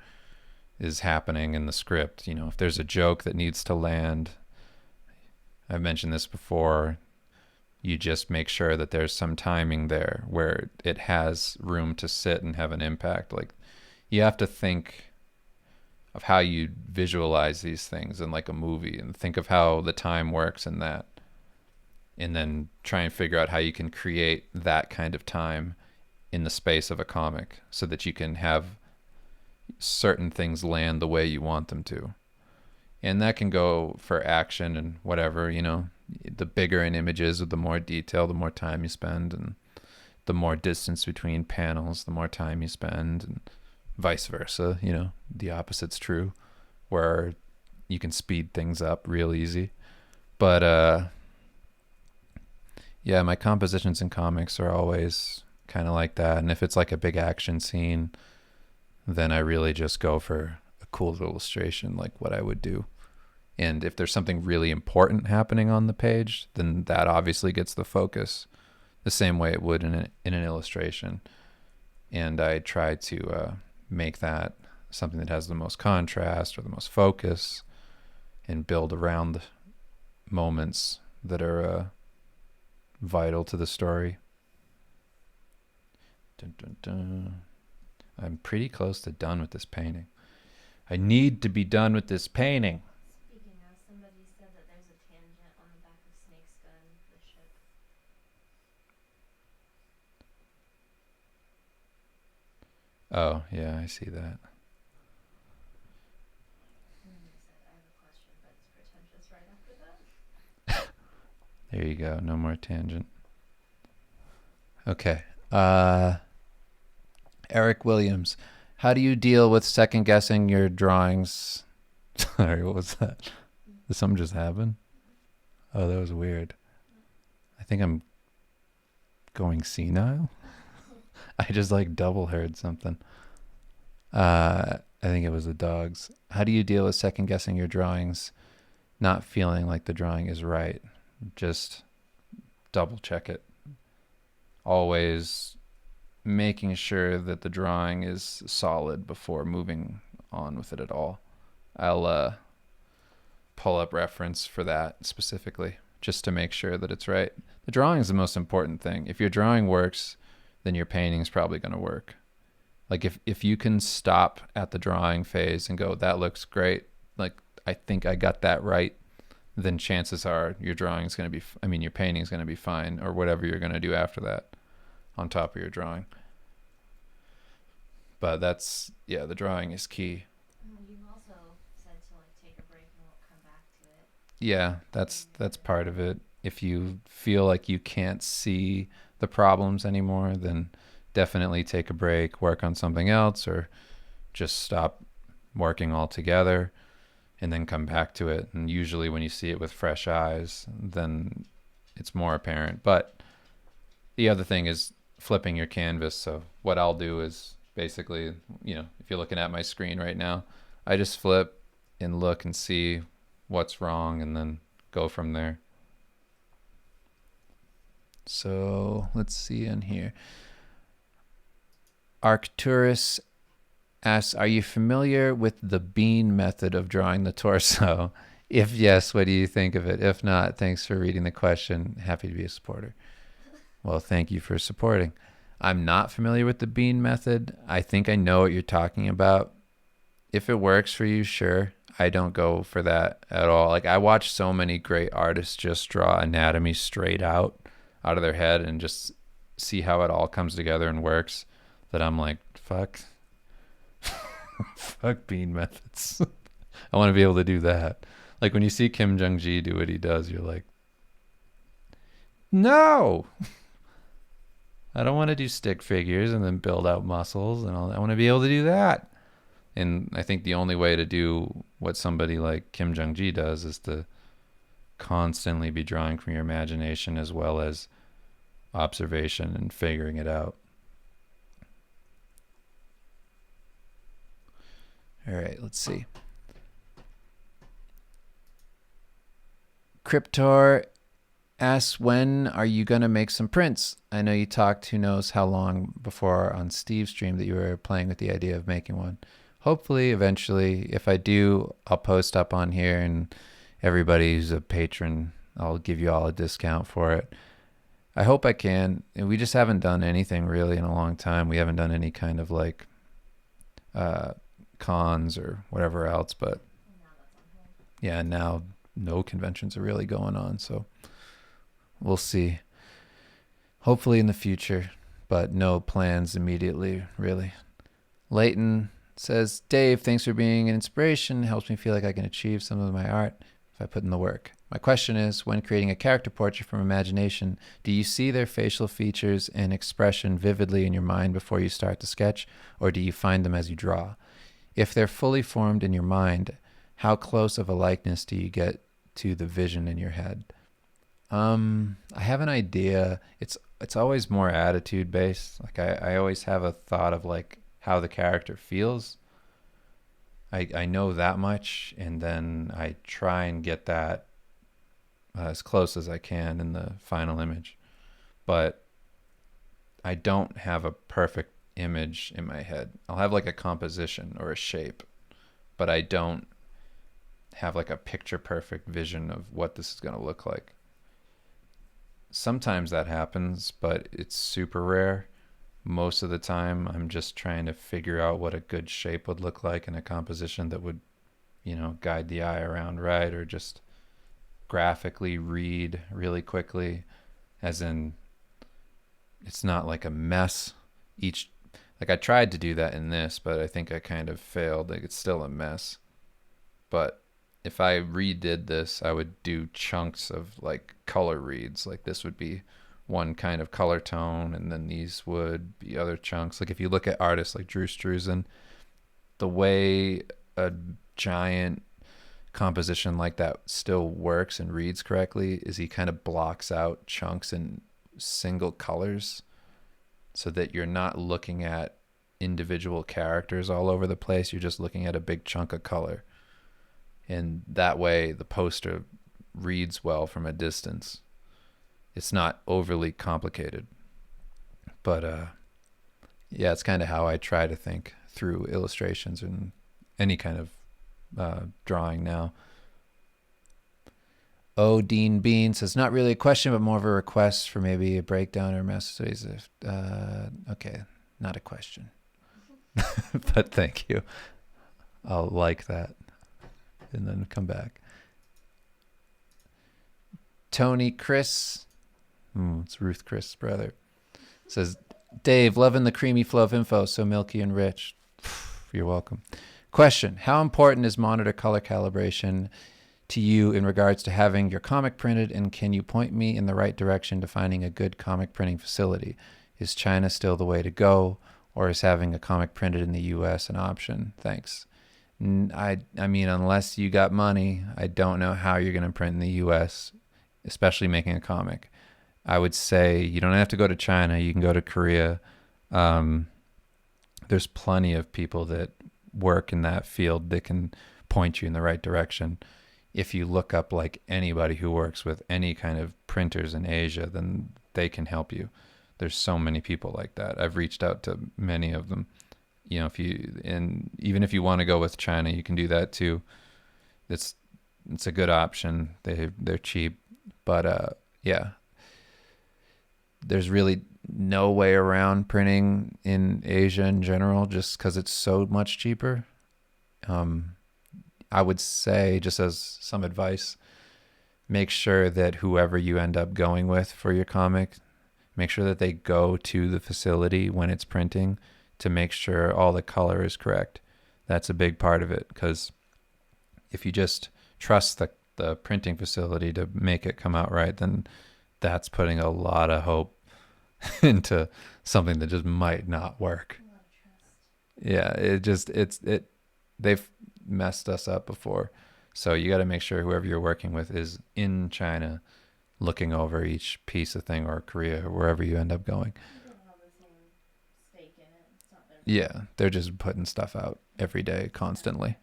is happening in the script. If there's a joke that needs to land, I've mentioned this before, you just make sure that there's some timing there where it has room to sit and have an impact. Like, you have to think of how you visualize these things in like a movie, and think of how the time works in that, and then try and figure out how you can create that kind of time in the space of a comic so that you can have certain things land the way you want them to. And that can go for action and whatever. The bigger an image is, with the more detail, the more time you spend, and the more distance between panels, the more time you spend, and vice versa. The opposite's true, where you can speed things up real easy. But yeah, my compositions in comics are always kind of like that. And if it's like a big action scene, then I really just go for a cool illustration, like what I would do. And if there's something really important happening on the page, then that obviously gets the focus the same way it would in an illustration. And I try to make that something that has the most contrast or the most focus, and build around moments that are vital to the story. Dun, dun, dun. I'm pretty close to done with this painting. I need to be done with this painting. Speaking of, somebody said that there's a tangent on the back of Snake's gun, the ship. Oh, yeah, I see that. And then they said, I have a question, but it's pretentious right after that. There you go. No more tangent. Okay. Eric Williams, how do you deal with second guessing your drawings? Sorry, what was that? Did something just happen? Oh, that was weird. I think I'm going senile. I just like double heard something. I think it was the dogs. How do you deal with second guessing your drawings, not feeling like the drawing is right? Just double check it. Always making sure that the drawing is solid before moving on with it at all. I'll pull up reference for that specifically, just to make sure that it's right. The drawing is the most important thing. If your drawing works, then your painting is probably going to work. Like, if you can stop at the drawing phase and go, that looks great, like, I think I got that right, then chances are your drawing's going to be, your painting's going to be fine, or whatever you're going to do after that on top of your drawing. But the drawing is key. You've also said to take a break and we'll come back to it. Yeah, that's part of it. If you feel like you can't see the problems anymore, then definitely take a break, work on something else, or just stop working altogether and then come back to it. And usually when you see it with fresh eyes, then it's more apparent. But the other thing is flipping your canvas. So what I'll do is basically, if you're looking at my screen right now, I just flip and look and see what's wrong and then go from there. So let's see in here. Arcturus asks, are you familiar with the bean method of drawing the torso? If yes, what do you think of it? If not, thanks for reading the question. Happy to be a supporter. Well, thank you for supporting. I'm not familiar with the bean method. I think I know what you're talking about. If it works for you, sure. I don't go for that at all. Like I watch so many great artists just draw anatomy straight out of their head and just see how it all comes together and works that I'm like, fuck, fuck bean methods. I want to be able to do that. Like when you see Kim Jong-ji do what he does, you're like, no, I don't want to do stick figures and then build out muscles, and I want to be able to do that. And I think the only way to do what somebody like Kim Jong-ji does is to constantly be drawing from your imagination as well as observation and figuring it out. All right, let's see. Cryptor asks, when are you going to make some prints? I know you talked who knows how long before on Steve's stream that you were playing with the idea of making one. Hopefully, eventually, if I do, I'll post up on here, and everybody who's a patron, I'll give you all a discount for it. I hope I can. We just haven't done anything really in a long time. We haven't done any kind of like cons or whatever else, but yeah, now no conventions are really going on, so we'll see. Hopefully in the future, but no plans immediately, really. Leighton says, Dave, thanks for being an inspiration. It helps me feel like I can achieve some of my art if I put in the work. My question is, when creating a character portrait from imagination, do you see their facial features and expression vividly in your mind before you start to sketch, or do you find them as you draw? If they're fully formed in your mind, how close of a likeness do you get to the vision in your head? I have an idea. It's always more attitude based. Like I always have a thought of like how the character feels. I know that much, and then I try and get that as close as I can in the final image. But I don't have a perfect image in my head. I'll have like a composition or a shape, but I don't have like a picture perfect vision of what this is going to look like. Sometimes that happens, but it's super rare. Most of the time, I'm just trying to figure out what a good shape would look like in a composition that would, guide the eye around right, or just graphically read really quickly, as in it's not like a mess. Like I tried to do that in this, but I think I kind of failed. Like it's still a mess. But if I redid this, I would do chunks of like color reads. Like this would be one kind of color tone, and then these would be other chunks. Like if you look at artists like Drew Struzan, the way a giant composition like that still works and reads correctly is he kind of blocks out chunks in single colors so that you're not looking at individual characters all over the place. You're just looking at a big chunk of color. And that way the poster reads well from a distance. It's not overly complicated. But yeah, it's kind of how I try to think through illustrations and any kind of drawing now. Dean Bean says, not really a question, but more of a request for maybe a breakdown or masterpiece. Okay, not a question. But thank you. I'll like that and then come back. Tony Chris, it's Ruth Chris' brother, says, Dave, loving the creamy flow of info, so milky and rich. You're welcome. Question, how important is monitor color calibration to you in regards to having your comic printed, and can you point me in the right direction to finding a good comic printing facility? Is China still the way to go, or is having a comic printed in the U.S. an option? Thanks. I mean, unless you got money, I don't know how you're going to print in the U.S., especially making a comic. I would say you don't have to go to China. You can go to Korea. There's plenty of people that work in that field that can point you in the right direction. If you look up like anybody who works with any kind of printers in Asia, then they can help you. There's so many people like that. I've reached out to many of them. Even if you want to go with China, you can do that too. It's a good option. They're cheap, but yeah, there's really no way around printing in Asia in general, just because it's so much cheaper. I would say, just as some advice, make sure that whoever you end up going with for your comic, make sure that they go to the facility when it's printing to make sure all the color is correct. That's a big part of it, because if you just trust the printing facility to make it come out right, then that's putting a lot of hope into something that just might not work. A lot of trust. Yeah, they've messed us up before. So you got to make sure whoever you're working with is in China looking over each piece of thing, or Korea, or wherever you end up going. They don't have the same stake in it. It's not their Yeah, they're just putting stuff out every day, constantly. action.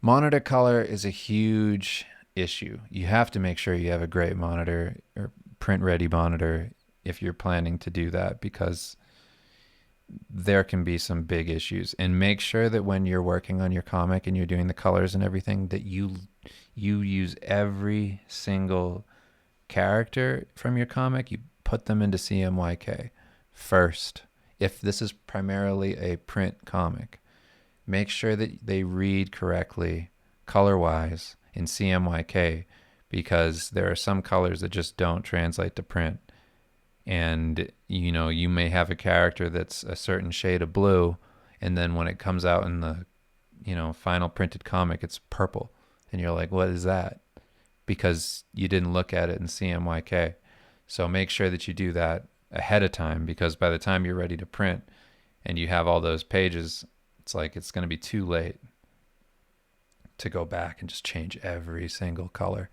Monitor color is a huge issue. You have to make sure you have a great monitor or print ready monitor if you're planning to do that, because there can be some big issues. And make sure that when you're working on your comic and you're doing the colors and everything, that you use every single character from your comic, you put them into CMYK first. If this is primarily a print comic, make sure that they read correctly color wise in CMYK, because there are some colors that just don't translate to print. And you may have a character that's a certain shade of blue, and then when it comes out in the final printed comic, it's purple, and you're like, what is that? Because you didn't look at it in CMYK. So make sure that you do that ahead of time, because by the time you're ready to print and you have all those pages, it's going to be too late to go back and just change every single color.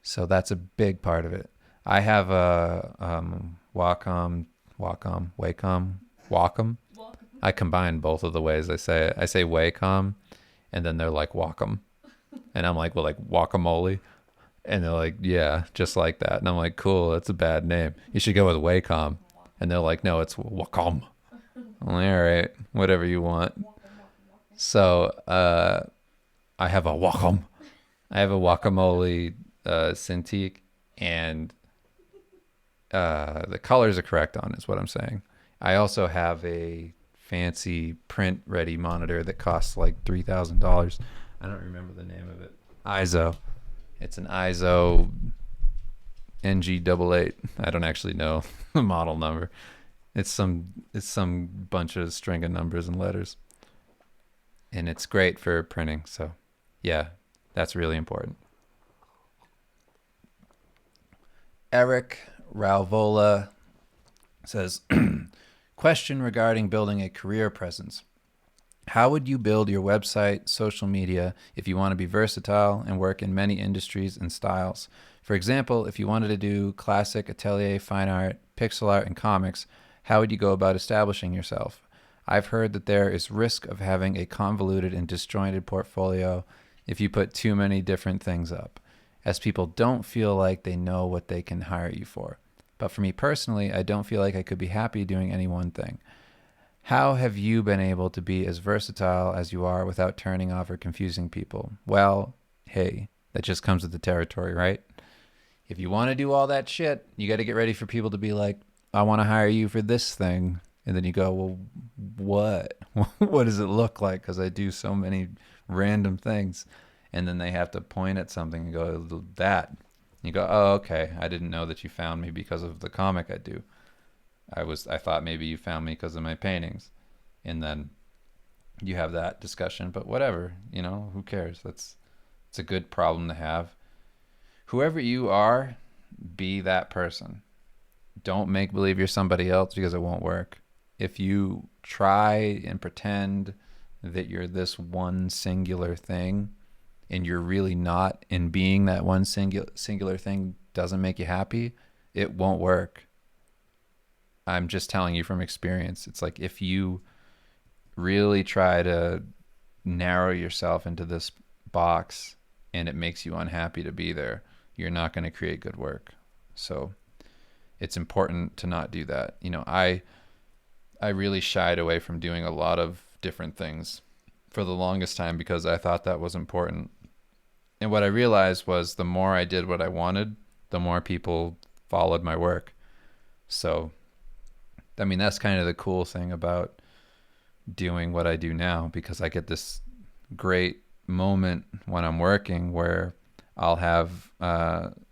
So that's a big part of it. I have a Wacom. I combine both of the ways I say it. I say Wacom, and then they're like Wacom, and I'm like, well, like guacamole, and they're like, yeah, just like that, and I'm like, cool, that's a bad name. You should go with Wacom, and they're like, no, it's Wacom. I'm like, all right, whatever you want. So I have a Wacom. I have a guacamole Cintiq, and the colors are correct on is what I'm saying. I also have a fancy print ready monitor that costs like $3,000. I don't remember the name of it. ISO. It's an ISO NG88. I don't actually know the model number. It's some bunch of string of numbers and letters. And it's great for printing. So yeah, that's really important. Eric Rauvola says, question regarding building a career presence. How would you build your website, social media, if you want to be versatile and work in many industries and styles? For example, if you wanted to do classic, atelier, fine art, pixel art, and comics, how would you go about establishing yourself? I've heard that there is risk of having a convoluted and disjointed portfolio if you put too many different things up, as people don't feel like they know what they can hire you for. But for me personally, I don't feel like I could be happy doing any one thing. How have you been able to be as versatile as you are without turning off or confusing people? Well, hey, that just comes with the territory, right? If you want to do all that shit, you got to get ready for people to be like, I want to hire you for this thing. And then you go, well, what? What does it look like? Because I do so many random things. And then they have to point at something and go, that. You go, oh, okay. I didn't know that you found me because of the comic I do. I thought maybe you found me because of my paintings. And then you have that discussion, but whatever, who cares? It's a good problem to have. Whoever you are, be that person. Don't make believe you're somebody else, because it won't work. If you try and pretend that you're this one singular thing and you're really not, and being that one singular thing doesn't make you happy, it won't work. I'm just telling you from experience. It's like, if you really try to narrow yourself into this box and it makes you unhappy to be there, you're not going to create good work. So it's important to not do that. I really shied away from doing a lot of different things for the longest time because I thought that was important. And what I realized was, the more I did what I wanted, the more people followed my work. So, I mean, that's kind of the cool thing about doing what I do now, because I get this great moment when I'm working where I'll have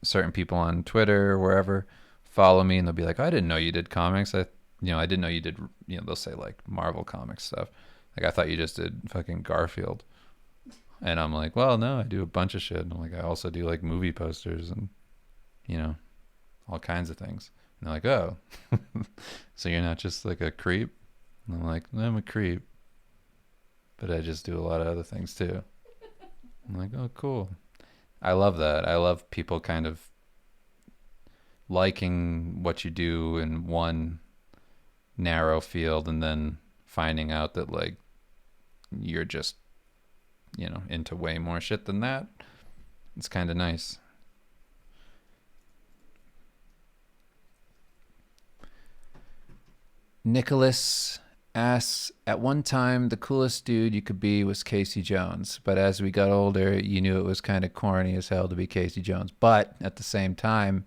certain people on Twitter or wherever follow me, and they'll be like, "I didn't know you did comics. I didn't know you did." They'll say like Marvel comics stuff. Like, I thought you just did fucking Garfield. And I'm like, well, no, I do a bunch of shit. And I'm like, I also do like movie posters and you know all kinds of things. And they're like, oh, so you're not just like a creep? And I'm like, no, I'm a creep, but I just do a lot of other things too. I'm like, oh, cool. I love that. I love people kind of liking what you do in one narrow field and then finding out that like you're just, into way more shit than that. It's kind of nice. Nicholas asks, at one time, the coolest dude you could be was Casey Jones, but as we got older, you knew it was kind of corny as hell to be Casey Jones. But at the same time,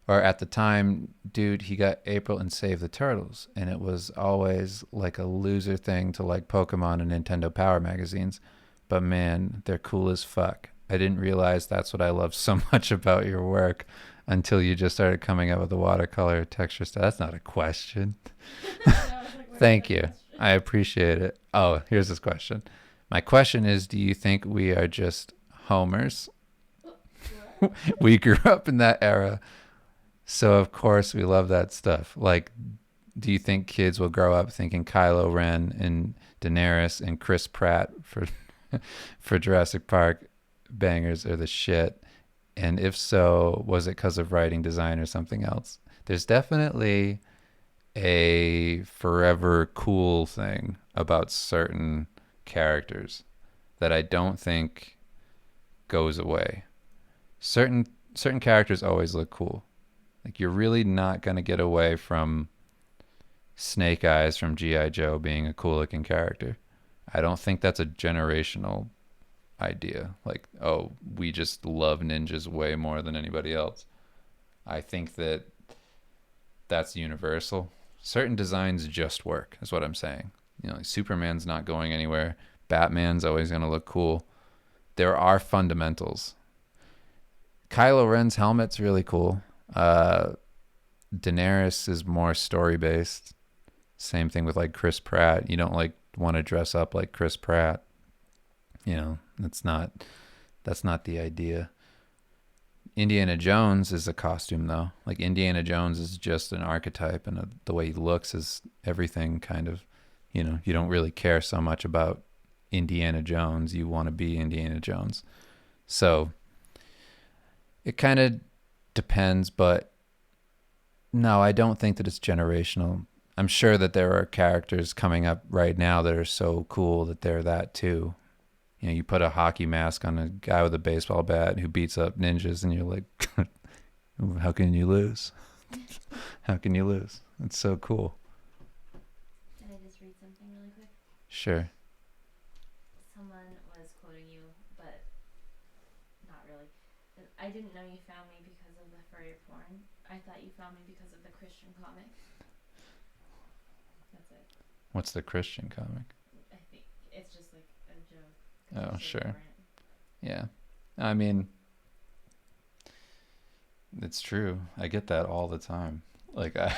or at the time, dude, he got April and Save the Turtles, and it was always like a loser thing to like Pokemon and Nintendo Power magazines. But man, they're cool as fuck. I didn't realize that's what I love so much about your work until you just started coming up with the watercolor texture stuff. That's not a question. Thank you. I appreciate it. Oh, here's this question. My question is, do you think we are just homers? We grew up in that era, so of course we love that stuff. Like, do you think kids will grow up thinking Kylo Ren and Daenerys and Chris Pratt for for Jurassic Park bangers are the shit? And if so, was it because of writing, design, or something else? There's definitely a forever cool thing about certain characters that I don't think goes away. Certain characters always look cool. Like, you're really not going to get away from Snake Eyes from G.I. Joe being a cool looking character. I don't think that's a generational idea. Like, oh, we just love ninjas way more than anybody else. I think that that's universal. Certain designs just work, is what I'm saying. Like Superman's not going anywhere. Batman's always going to look cool. There are fundamentals. Kylo Ren's helmet's really cool. Daenerys is more story based. Same thing with like Chris Pratt. You don't like want to dress up like Chris Pratt. That's not the idea. Indiana Jones is a costume though. Like Indiana Jones is just an archetype, and the way he looks is everything kind of. You don't really care so much about Indiana Jones. You want to be Indiana Jones. So it kind of depends, but no, I don't think that it's generational. I'm sure that there are characters coming up right now that are so cool that they're that too. You put a hockey mask on a guy with a baseball bat who beats up ninjas, and you're like, how can you lose? How can you lose? It's so cool. Can I just read something really quick? Sure. Someone was quoting you, but not really. I didn't know you found me because of the furry porn. I thought you found me because of the Christian comic. That's it. What's the Christian comic? I think it's just like a joke. Oh, sure. Yeah. I mean, it's true. I get that all the time. Like, I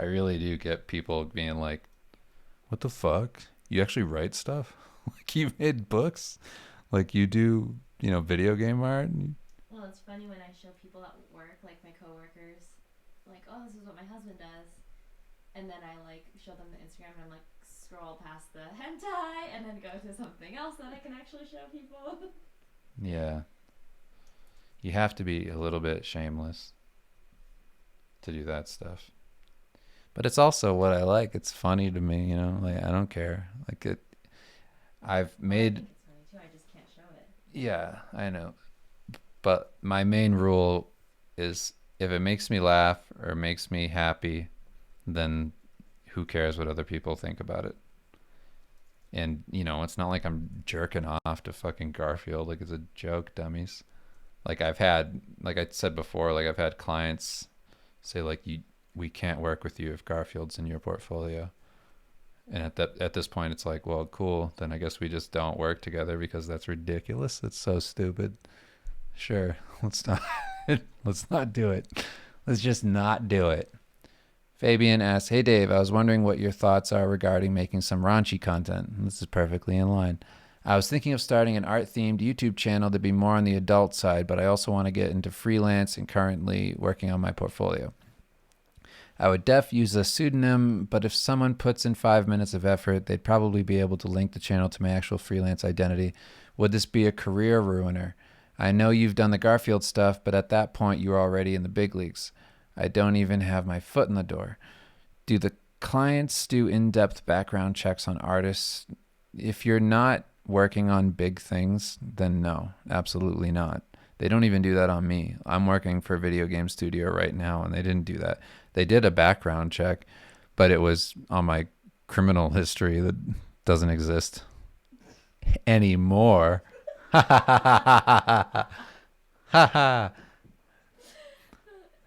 really do get people being like, what the fuck? You actually write stuff? Like, you made books? Like, you do, video game art? Well, it's funny when I show people at work, like my coworkers, like, oh, this is what my husband does. And then I like show them the Instagram, and I'm like, scroll past the hentai and then go to something else that I can actually show people. Yeah. You have to be a little bit shameless to do that stuff. But it's also what I like. It's funny to me, like I don't care. Like I've made. I think it's funny too. I just can't show it. Yeah, I know. But my main rule is if it makes me laugh or makes me happy, then who cares what other people think about it? And, it's not like I'm jerking off to fucking Garfield. Like, it's a joke, dummies. Like, like I said before, like, I've had clients say, like, we can't work with you if Garfield's in your portfolio. And at this point, it's like, well, cool. Then I guess we just don't work together because that's ridiculous. It's so stupid. Sure, let's not let's not do it. Let's just not do it. Fabian asks, "Hey Dave, I was wondering what your thoughts are regarding making some raunchy content." This is perfectly in line. I was thinking of starting an art-themed YouTube channel to be more on the adult side, but I also want to get into freelance and currently working on my portfolio. I would use a pseudonym, but if someone puts in 5 minutes of effort, they'd probably be able to link the channel to my actual freelance identity. Would this be a career ruiner? I know you've done the Garfield stuff, but at that point you were already in the big leagues. I don't even have my foot in the door. Do the clients do in-depth background checks on artists? If you're not working on big things, then no, absolutely not. They don't even do that on me. I'm working for a video game studio right now, and they didn't do that. They did a background check, but it was on my criminal history that doesn't exist anymore. Ha ha ha ha ha ha.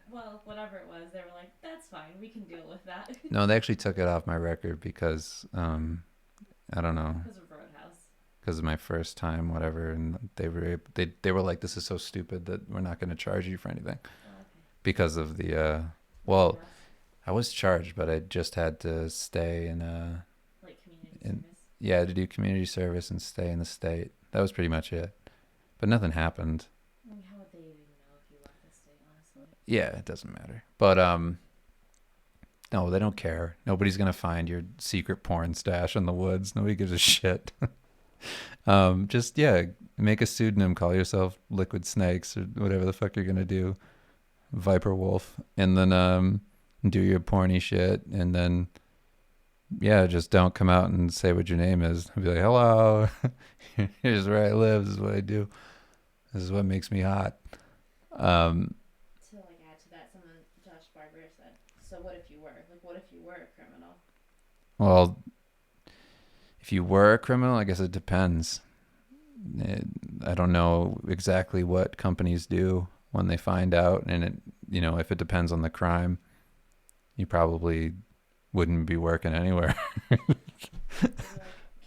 Well, whatever it was, they were like, "That's fine. We can deal with that." No, they actually took it off my record because I don't know, Because of Roadhouse. because of my first time, whatever, and they were like, "This is so stupid that we're not going to charge you for anything," Oh, okay. because of the well, I was charged, but I just had to stay Like community in service. yeah, to do community service and stay in the state. That was pretty much it. But nothing happened. I mean, how would they even know if you left the state, honestly? Yeah, it doesn't matter. But no, they don't care. Nobody's gonna find your secret porn stash in the woods. Nobody gives a shit. Just yeah, make a pseudonym, call yourself Liquid Snakes or whatever the fuck you're gonna do, Viper Wolf, and then do your porny shit, and then yeah, just don't come out and say what your name is. Be like, hello, here's where I live. This is what I do. This is what makes me hot. Um, To like add to that, someone Josh Barber said, "So what if you were like, what if you were a criminal?" well, if you were a criminal, I guess it depends. I don't know exactly what companies do when they find out, and if it depends on the crime, you probably wouldn't be working anywhere. They're like,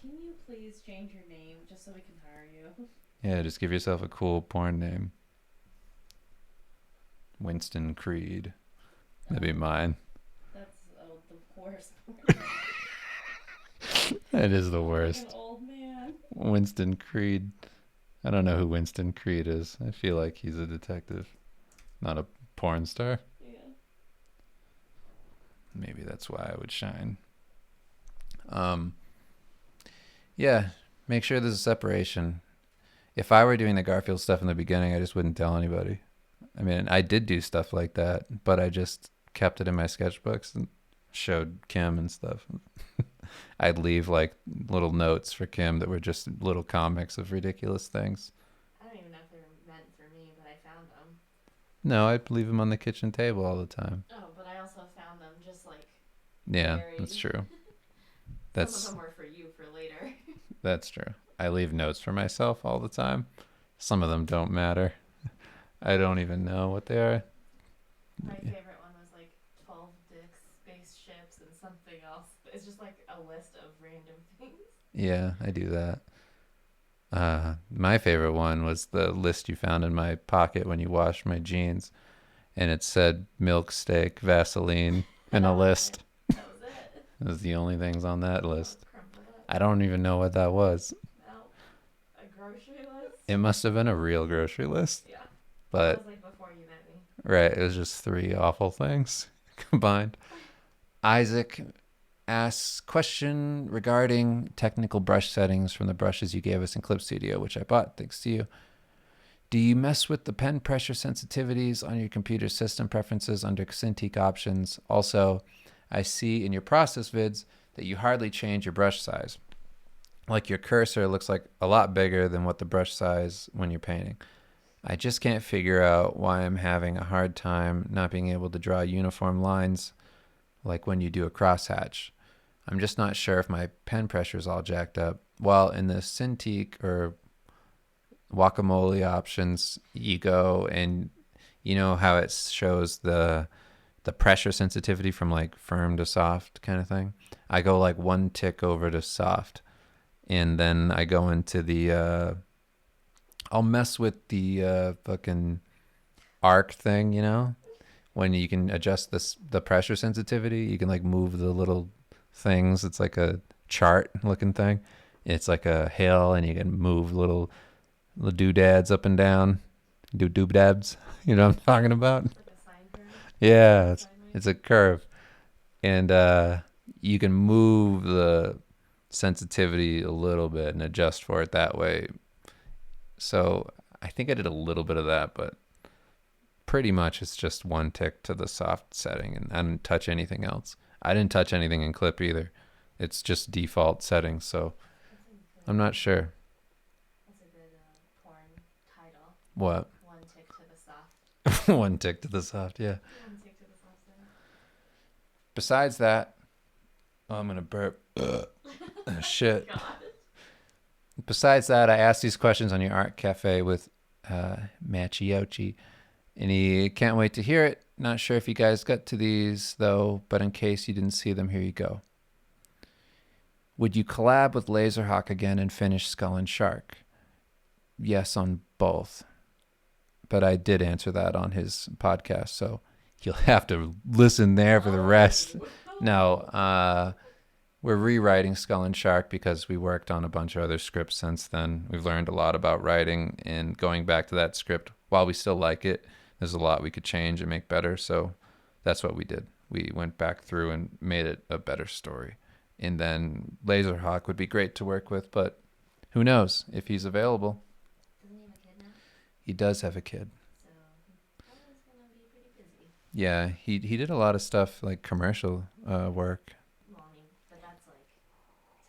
"Can you please change your name just so we can hire you?" Yeah, just give yourself a cool porn name. Winston Creed. That'd be mine. That's the worst part. That is the Like worst. an old man. Winston Creed. I don't know who Winston Creed is. I feel like he's a detective, not a porn star. Yeah. Maybe that's why I would shine. Yeah, make sure there's a separation. If I were doing the Garfield stuff in the beginning, I just wouldn't tell anybody. I mean, I did do stuff like that, but I just kept it in my sketchbooks and showed Kim and stuff. I'd leave like little notes for Kim that were just little comics of ridiculous things. I don't even know if they were meant for me, but I found them. No, I'd leave them on the kitchen table all the time. Oh, but I also found them just like Yeah, buried. that's true. Some That's of them were for you for later. that's true. I leave notes for myself all the time. Some of them don't matter. I don't even know what they are. My favorite one was like 12 dicks, spaceships, and something else. It's just like a list of random things. Yeah, I do that. My favorite one was the list you found in my pocket when you washed my jeans, and it said milk, steak, Vaseline, and a list. That was it. It was the only things on that list. Crumpled up. I don't even know what that was. No. A grocery list? It must have been a real grocery list, Yeah. but That was like before you met me. right, it was just three awful things combined. Isaac asks question regarding technical brush settings from the brushes you gave us in Clip Studio, which I bought thanks to you. Do you mess with the pen pressure sensitivities on your computer system preferences under Cintiq options? Also, I see in your process vids that you hardly change your brush size. Like your cursor looks like a lot bigger than what the brush size when you're painting. I just can't figure out why I'm having a hard time not being able to draw uniform lines like when you do a crosshatch. I'm just not sure if my pen pressure is all jacked up. While in the Cintiq or guacamole options, you go and you know how it shows the the pressure sensitivity from like firm to soft kind of thing. I go like one tick over to soft, and then I go into the I'll mess with the fucking arc thing, you know, when you can adjust the pressure sensitivity. You can like move the little things. It's like a chart looking thing. It's like a hill, and you can move little doodads up and down, doobdabs. You know what I'm talking about? Like a sine curve, Yeah, sideways. it's a curve, and you can move the sensitivity a little bit and adjust for it that way. So I think I did a little bit of that, but pretty much it's just one tick to the soft setting, and I didn't touch anything else. I didn't touch anything in clip either. It's just default settings, so That's a I'm good. not sure That's a good porn title. what. One tick to the soft. One tick to the soft, yeah. One tick to the soft setting. Besides that, oh, I'm gonna burp. Shit. God. Besides that, I asked these questions on your art cafe with Machiochi, and he can't wait to hear it. Not sure if you guys got to these though, but in case you didn't see them, here you go. Would you collab with Laserhawk again and finish Skull and Shark? Yes, on both. But I did answer that on his podcast, so you'll have to listen there for the rest. No, we're rewriting Skull and Shark because we worked on a bunch of other scripts since then. We've learned a lot about writing, and going back to that script, while we still like it, there's a lot we could change and make better. So that's what we did. We went back through and made it a better story. And then Laserhawk would be great to work with, but who knows if he's available. Doesn't he have a kid now? He does have a kid. So he probably is gonna be pretty busy. Yeah, he did a lot of stuff like commercial work. Well, I mean, but that's like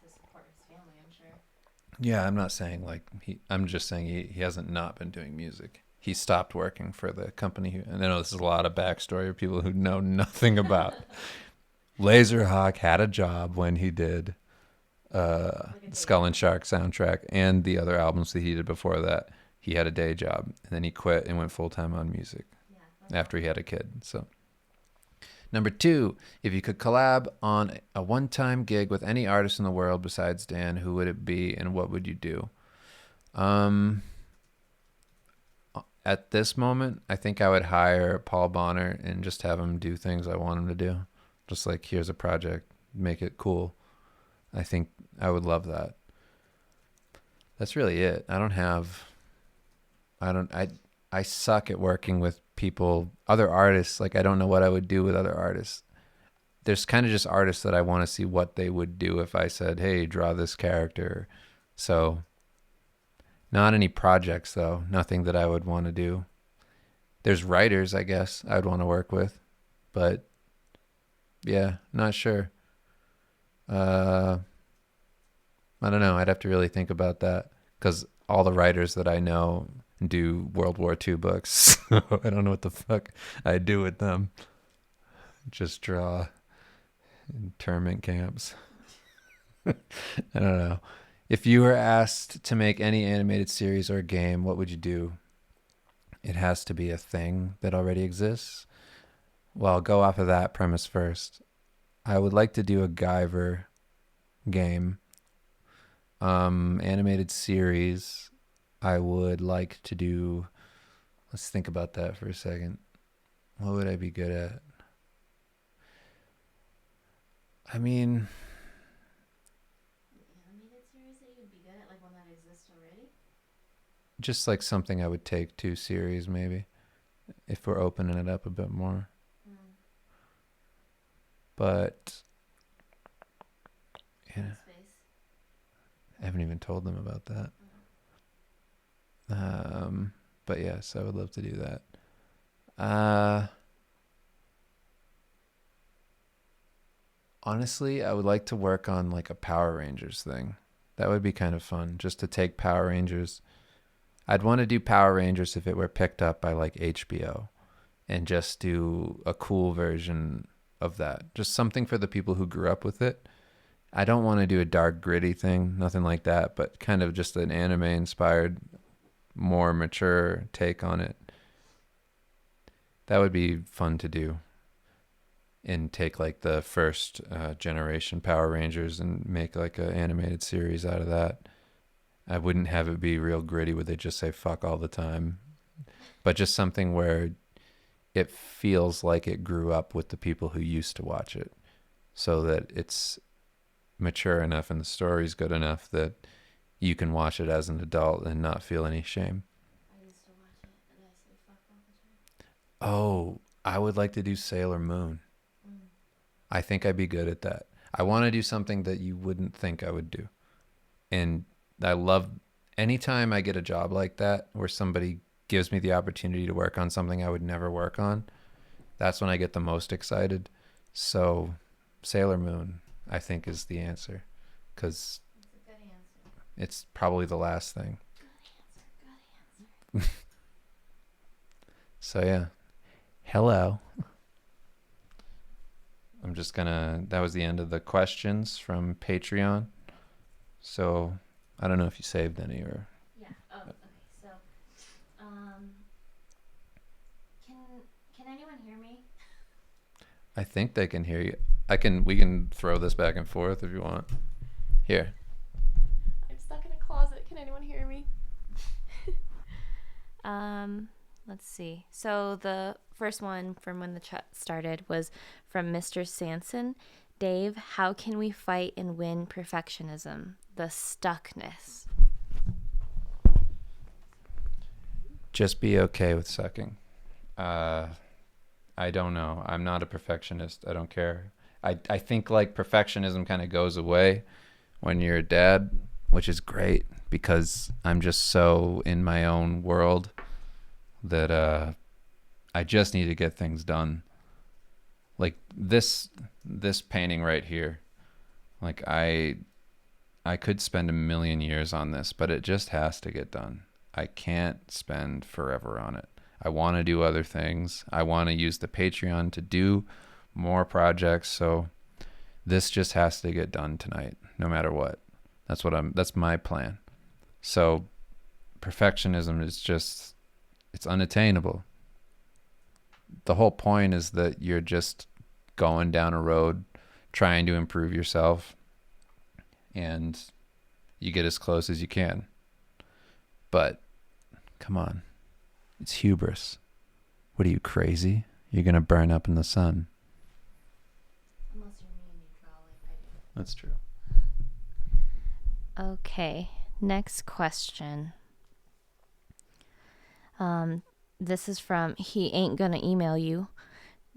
to support his family, I'm sure. Yeah, I'm not saying like I'm just saying he hasn't not been doing music. He stopped working for the company who, and I know this is a lot of backstory of people who know nothing about. Laserhawk had a job when he did Like a day Skull and job. Shark soundtrack and the other albums that he did before that. He had a day job, and then he quit and went full time on music Yeah, that's after he awesome. had a kid. So number two, if you could collab on a one-time gig with any artist in the world besides Dan, who would it be and what would you do? Um, at this moment, I think I would hire Paul Bonner and just have him do things I want him to do. Just like, here's a project, make it cool. I think I would love that. That's really it. I don't, I suck at working with people, other artists. Like, I don't know what I would do with other artists. There's kind of just artists that I want to see what they would do if I said, hey, draw this character. So, not any projects, though. Nothing that I would want to do. There's writers, I guess, I would want to work with. But, yeah, not sure. Uh, I don't know. I'd have to really think about that because all the writers that I know do World War II books. So I don't know what the fuck I do with them. Just draw internment camps. I don't know. If you were asked to make any animated series or game, what would you do? It has to be a thing that already exists. Well, I'll go off of that premise first. I would like to do a Guyver game. Animated series. I would like to do. Let's think about that for a second. What would I be good at? I mean, An animated series that you'd be good at, like one that exists already? just like something I would take too serious, maybe, if we're opening it up a bit more. Mm. But Dead yeah, Space. I haven't even told them about that. But yes, I would love to do that. Honestly, I would like to work on like a Power Rangers thing. That would be kind of fun, just to take Power Rangers. I'd want to do Power Rangers if it were picked up by like HBO and just do a cool version of that. Just something for the people who grew up with it. I don't want to do a dark, gritty thing, nothing like that, but kind of just an anime inspired, more mature take on it. That would be fun to do. and take like the first generation Power Rangers and make like an animated series out of that. I wouldn't have it be real gritty where they just say fuck all the time, but just something where it feels like it grew up with the people who used to watch it, so that it's mature enough and the story's good enough that you can watch it as an adult and not feel any shame. I used to watch it and I say fuck all the time. Oh, I would like to do Sailor Moon. Mm. I think I'd be good at that. I want to do something that you wouldn't think I would do. And I love anytime I get a job like that where somebody gives me the opportunity to work on something I would never work on. That's when I get the most excited. So Sailor Moon, I think, is the answer, because That's a good answer. it's probably the last thing. Good answer. So yeah, hello. I'm just gonna, that was the end of the questions from Patreon. So I don't know if you saved any or. Yeah. Oh, okay. So, can anyone hear me? I think they can hear you. We can throw this back and forth if you want. Here. I'm stuck in a closet. Can anyone hear me? Let's see. So the first one from when the chat started was from Mr. Sanson. Dave, how can we fight and win perfectionism? The stuckness. Just be okay with sucking. I don't know. I'm not a perfectionist. I don't care. I think like perfectionism kind of goes away when you're a dad, which is great because I'm just so in my own world that I just need to get things done. Like this painting right here. Like I could spend a million years on this, but it just has to get done. I can't spend forever on it. I want to do other things. I want to use the Patreon to do more projects. So this just has to get done tonight, no matter what. That's my plan. So perfectionism is just, it's unattainable. The whole point is that you're just going down a road trying to improve yourself, and you get as close as you can. But come on, it's hubris. What are you, crazy? You're gonna burn up in the sun. Unless you're me and you draw like I do. That's true. Okay, next question. This is from He Ain't Gonna Email You.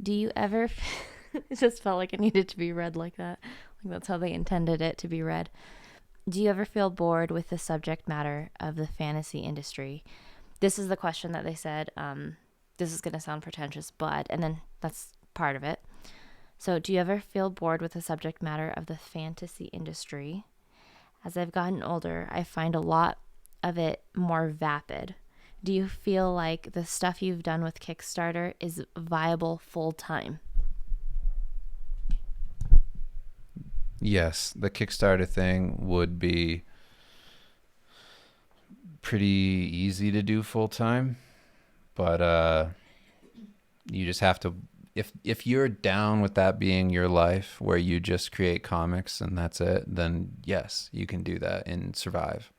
Do you ever... It just felt like it needed to be read like that. Like that's how they intended it to be read. Do you ever feel bored with the subject matter of the fantasy industry? This is the question that they said. This is going to sound pretentious, but... And then that's part of it. So, do you ever feel bored with the subject matter of the fantasy industry? As I've gotten older, I find a lot of it more vapid. Do you feel like the stuff you've done with Kickstarter is viable full time? Yes, the Kickstarter thing would be pretty easy to do full time, but you just have to, if you're down with that being your life where you just create comics and that's it, then yes, you can do that and survive.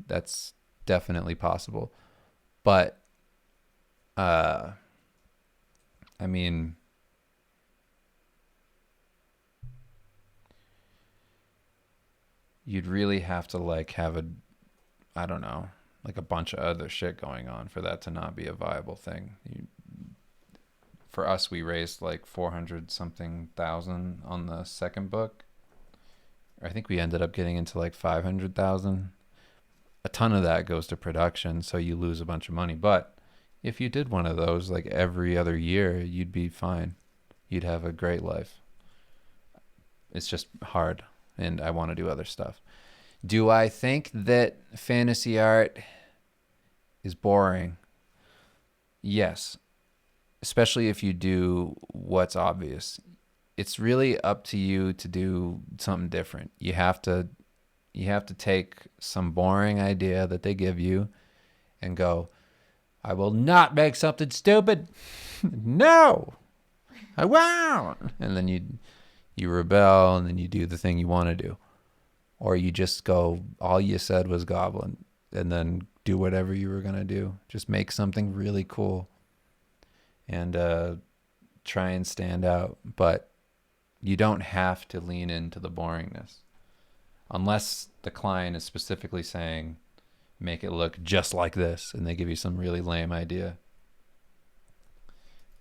That's definitely possible. But I mean, you'd really have to like have I don't know, like a bunch of other shit going on for that to not be a viable thing. For us, we raised like 400 something thousand on the second book. I think we ended up getting into like 500,000. A ton of that goes to production, so you lose a bunch of money. But if you did one of those like every other year, you'd be fine. You'd have a great life. It's just hard, and I want to do other stuff. Do I think that fantasy art is boring? Yes, especially if you do what's obvious. It's really up to you to do something different. You have to take some boring idea that they give you and go, I will not make something stupid. No. Wow, and then you rebel, and then you do the thing you want to do, or you just go. All you said was goblin, and then do whatever you were gonna do. Just make something really cool, and try and stand out. But you don't have to lean into the boringness, unless the client is specifically saying, make it look just like this, and they give you some really lame idea.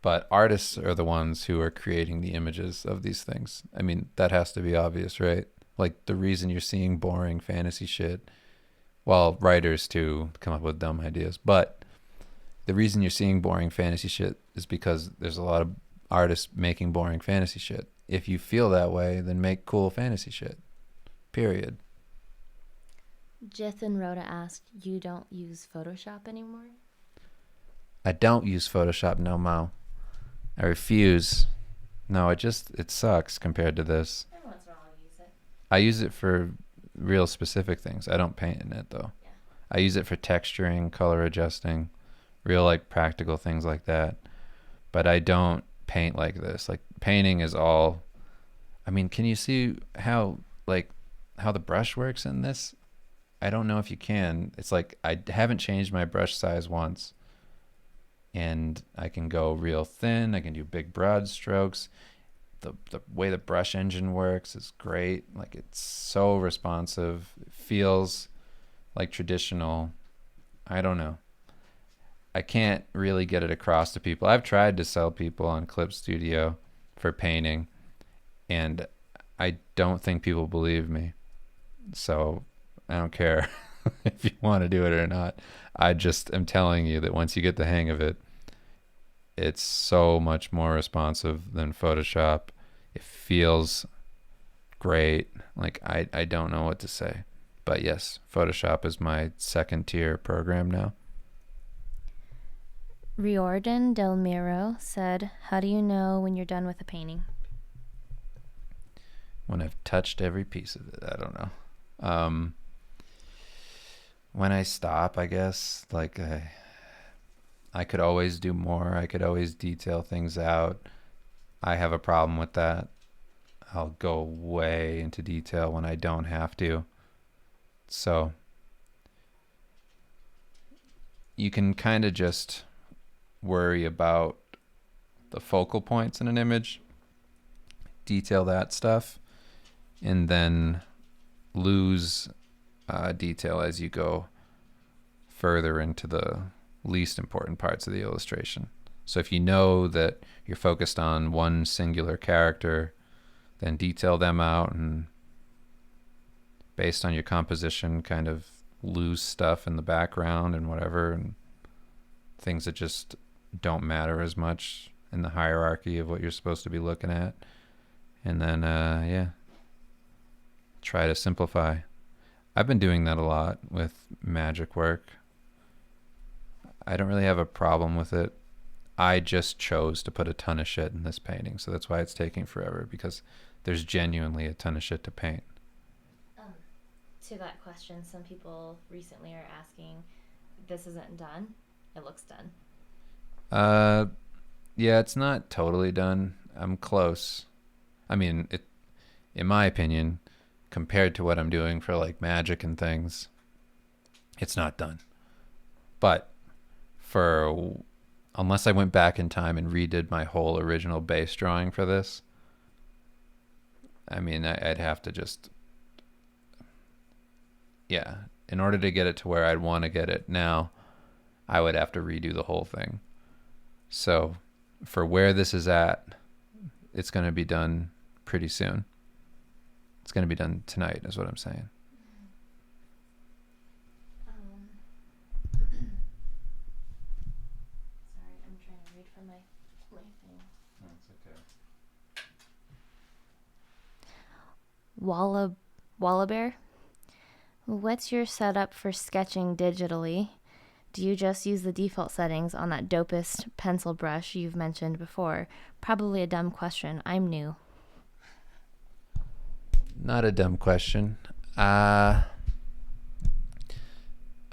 But artists are the ones who are creating the images of these things. I mean, that has to be obvious, right? Like the reason you're seeing boring fantasy shit, well, writers too come up with dumb ideas, but the reason you're seeing boring fantasy shit is because there's a lot of artists making boring fantasy shit. If you feel that way, then make cool fantasy shit. Period. Jith and Rhoda asked, you don't use Photoshop anymore? I don't use Photoshop no more. I refuse. No, it sucks compared to this. Every once in a while I use it. I use it for real specific things. I don't paint in it though. Yeah. I use it for texturing, color adjusting, real like practical things like that. But I don't paint like this. Like painting is all, I mean, can you see how the brush works in this? I don't know if you can. It's like I haven't changed my brush size once. And I can go real thin. I can do big broad strokes. The way the brush engine works is great. Like it's so responsive. It feels like traditional. I don't know. I can't really get it across to people. I've tried to sell people on Clip Studio for painting, and I don't think people believe me. So I don't care if you want to do it or not. I just am telling you that once you get the hang of it, it's so much more responsive than Photoshop. It feels great. Like I don't know what to say. But yes, Photoshop is my second tier program now. Riordan Del Miro said, how do you know when you're done with a painting? When I've touched every piece of it. I don't know. When I stop, I guess, like I could always do more. I could always detail things out. I have a problem with that. I'll go way into detail when I don't have to. So you can kind of just worry about the focal points in an image, detail that stuff, and then lose detail as you go further into the least important parts of the illustration. So if you know that you're focused on one singular character, then detail them out, and based on your composition, kind of lose stuff in the background and whatever, and things that just don't matter as much in the hierarchy of what you're supposed to be looking at. And then, try to simplify. I've been doing that a lot with magic work. I don't really have a problem with it. I just chose to put a ton of shit in this painting, so that's why it's taking forever, because there's genuinely a ton of shit to paint. To that question, some people recently are asking, this isn't done? It looks done. Yeah, it's not totally done. I'm close. I mean, in my opinion, compared to what I'm doing for like magic and things, it's not done. But unless I went back in time and redid my whole original base drawing for this, I mean, I'd have to just, in order to get it to where I'd want to get it now, I would have to redo the whole thing. So for where this is at, it's going to be done pretty soon. It's going to be done tonight is what I'm saying. Sorry, I'm trying to read from my thing. That's okay. Wallabear, what's your setup for sketching digitally? Do you just use the default settings on that dopest pencil brush you've mentioned before? Probably a dumb question. I'm new. Not a dumb question. I'm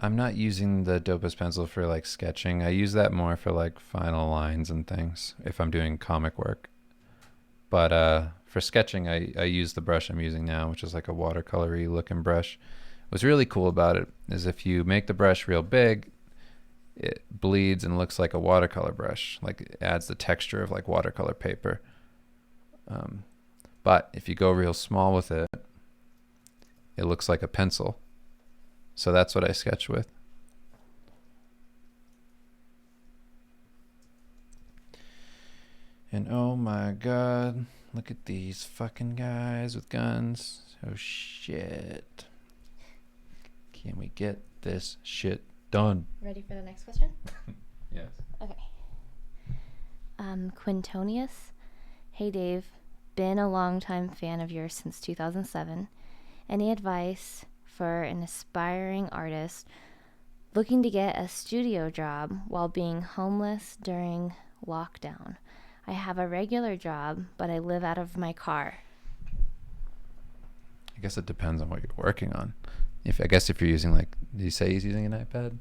not using the dopest pencil for like sketching. I use that more for like final lines and things if I'm doing comic work. But for sketching, I use the brush I'm using now, which is like a watercolory looking brush. What's really cool about it is if you make the brush real big, it bleeds and looks like a watercolor brush. Like it adds the texture of like watercolor paper. But if you go real small with it, it looks like a pencil. So that's what I sketch with. And oh my god, look at these fucking guys with guns. Oh shit. Can we get this shit done? Ready for the next question? Yes. Okay. Quintonius. Hey Dave, been a longtime fan of yours since 2007. Any advice for an aspiring artist looking to get a studio job while being homeless during lockdown? I have a regular job, but I live out of my car. I guess it depends on what you're working on. I guess if you're using did you say he's using an iPad?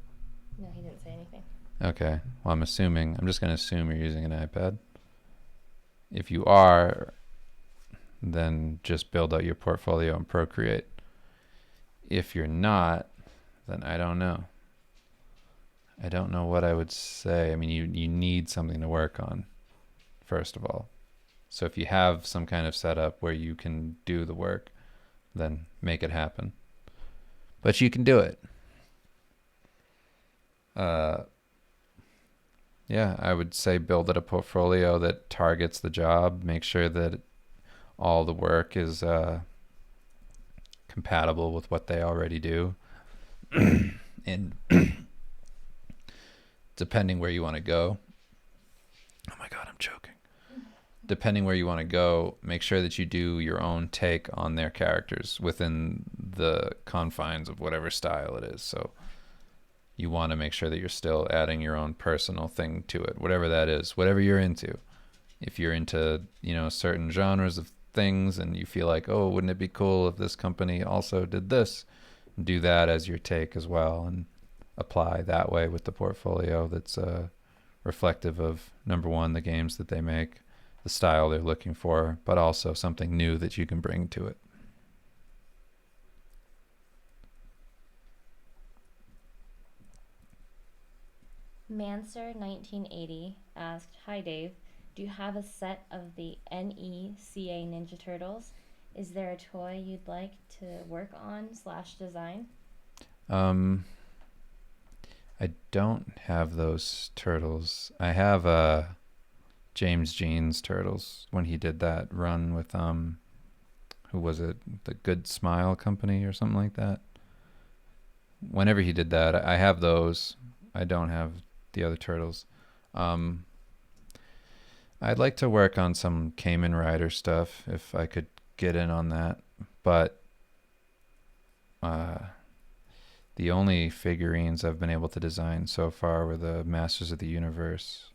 No, he didn't say anything. Okay. Well, I'm just going to assume you're using an iPad. If you are, then just build out your portfolio and Procreate. If you're not, then I don't know. I don't know what I would say. I mean, you need something to work on, first of all. So if you have some kind of setup where you can do the work, then make it happen. But you can do it. Yeah, I would say build a portfolio that targets the job. Make sure that all the work is compatible with what they already do. And depending where you want to go. Oh my God, I'm choking. Depending where you want to go, make sure that you do your own take on their characters within the confines of whatever style it is. So you want to make sure that you're still adding your own personal thing to it, whatever that is, whatever you're into. If you're into, certain genres of things and you feel like, oh, wouldn't it be cool if this company also did this? Do that as your take as well and apply that way with the portfolio that's reflective of, number one, the games that they make, the style they're looking for, but also something new that you can bring to it. Manser 1980 asked, "Hi Dave, do you have a set of the NECA Ninja Turtles? Is there a toy you'd like to work on / design?" I don't have those turtles. I have James Jean's turtles when he did that run with who was it? The Good Smile Company or something like that. Whenever he did that, I have those. I don't have the other turtles. I'd like to work on some Kamen Rider stuff if I could get in on that, but the only figurines I've been able to design so far were the Masters of the Universe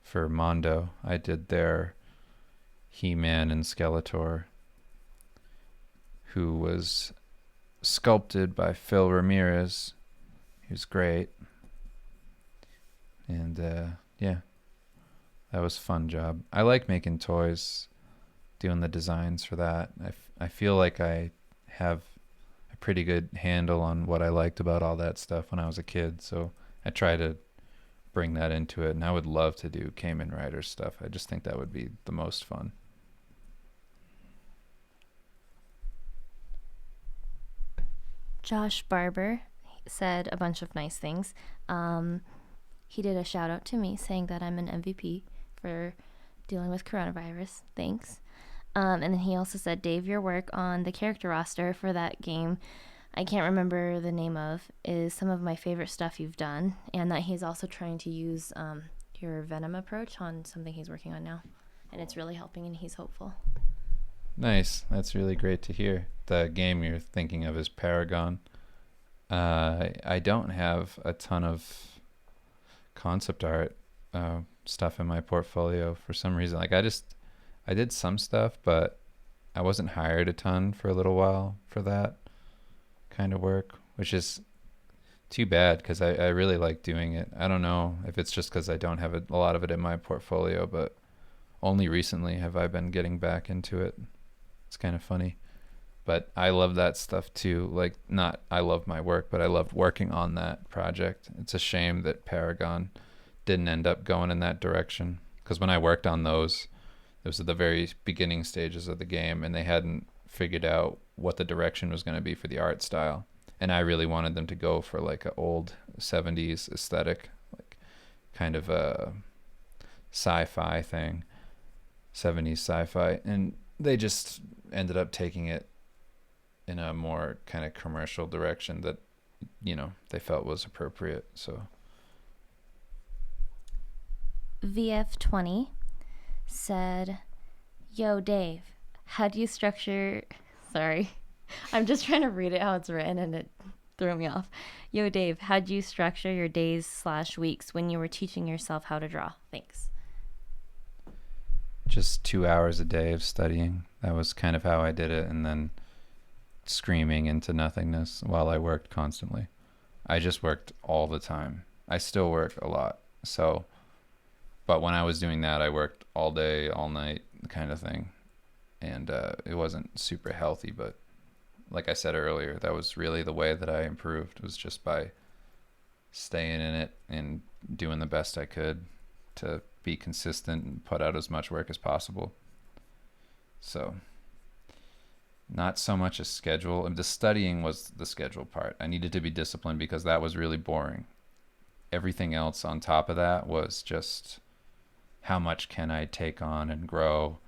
for Mondo. I did their He-Man and Skeletor, who was sculpted by Phil Ramirez. He was great. And yeah, that was a fun job. I like making toys, doing the designs for that. I feel like I have a pretty good handle on what I liked about all that stuff when I was a kid. So I try to bring that into it. And I would love to do Kamen Rider stuff. I just think that would be the most fun. Josh Barber said a bunch of nice things. He did a shout out to me saying that I'm an MVP for dealing with coronavirus. Thanks. And then he also said, "Dave, your work on the character roster for that game, I can't remember the name of, is some of my favorite stuff you've done." And that he's also trying to use your Venom approach on something he's working on now. And it's really helping and he's hopeful. Nice. That's really great to hear. The game you're thinking of is Paragon. I don't have a ton of concept art stuff in my portfolio for some reason. I did some stuff, but I wasn't hired a ton for a little while for that kind of work, which is too bad because I really like doing it. I don't know if it's just because I don't have a lot of it in my portfolio, but Only recently have I been getting back into it. It's kind of funny. But I love that stuff too. Like, not I love my work, but I loved working on that project. It's a shame that Paragon didn't end up going in that direction. Because when I worked on those, it was at the very beginning stages of the game, and they hadn't figured out what the direction was going to be for the art style. And I really wanted them to go for like an old 70s aesthetic, like kind of a sci-fi thing, 70s sci-fi. And they just ended up taking it in a more kind of commercial direction that, they felt was appropriate. So VF20 said, "Yo, Dave, how do you structure?" Sorry, I'm just trying to read it how it's written, and it threw me off. "Yo, Dave, how do you structure your days/weeks when you were teaching yourself how to draw? Thanks." just 2 hours a day of studying. That was kind of how I did it. And then screaming into nothingness while I worked constantly. I just worked all the time. I still work a lot. So, but when I was doing that, I worked all day, all night, kind of thing. And it wasn't super healthy, but like I said earlier, that was really the way that I improved, was just by staying in it and doing the best I could to be consistent and put out as much work as possible. So, not so much a schedule. The studying was the schedule part. I needed to be disciplined because that was really boring. Everything else on top of that was just how much can I take on and grow.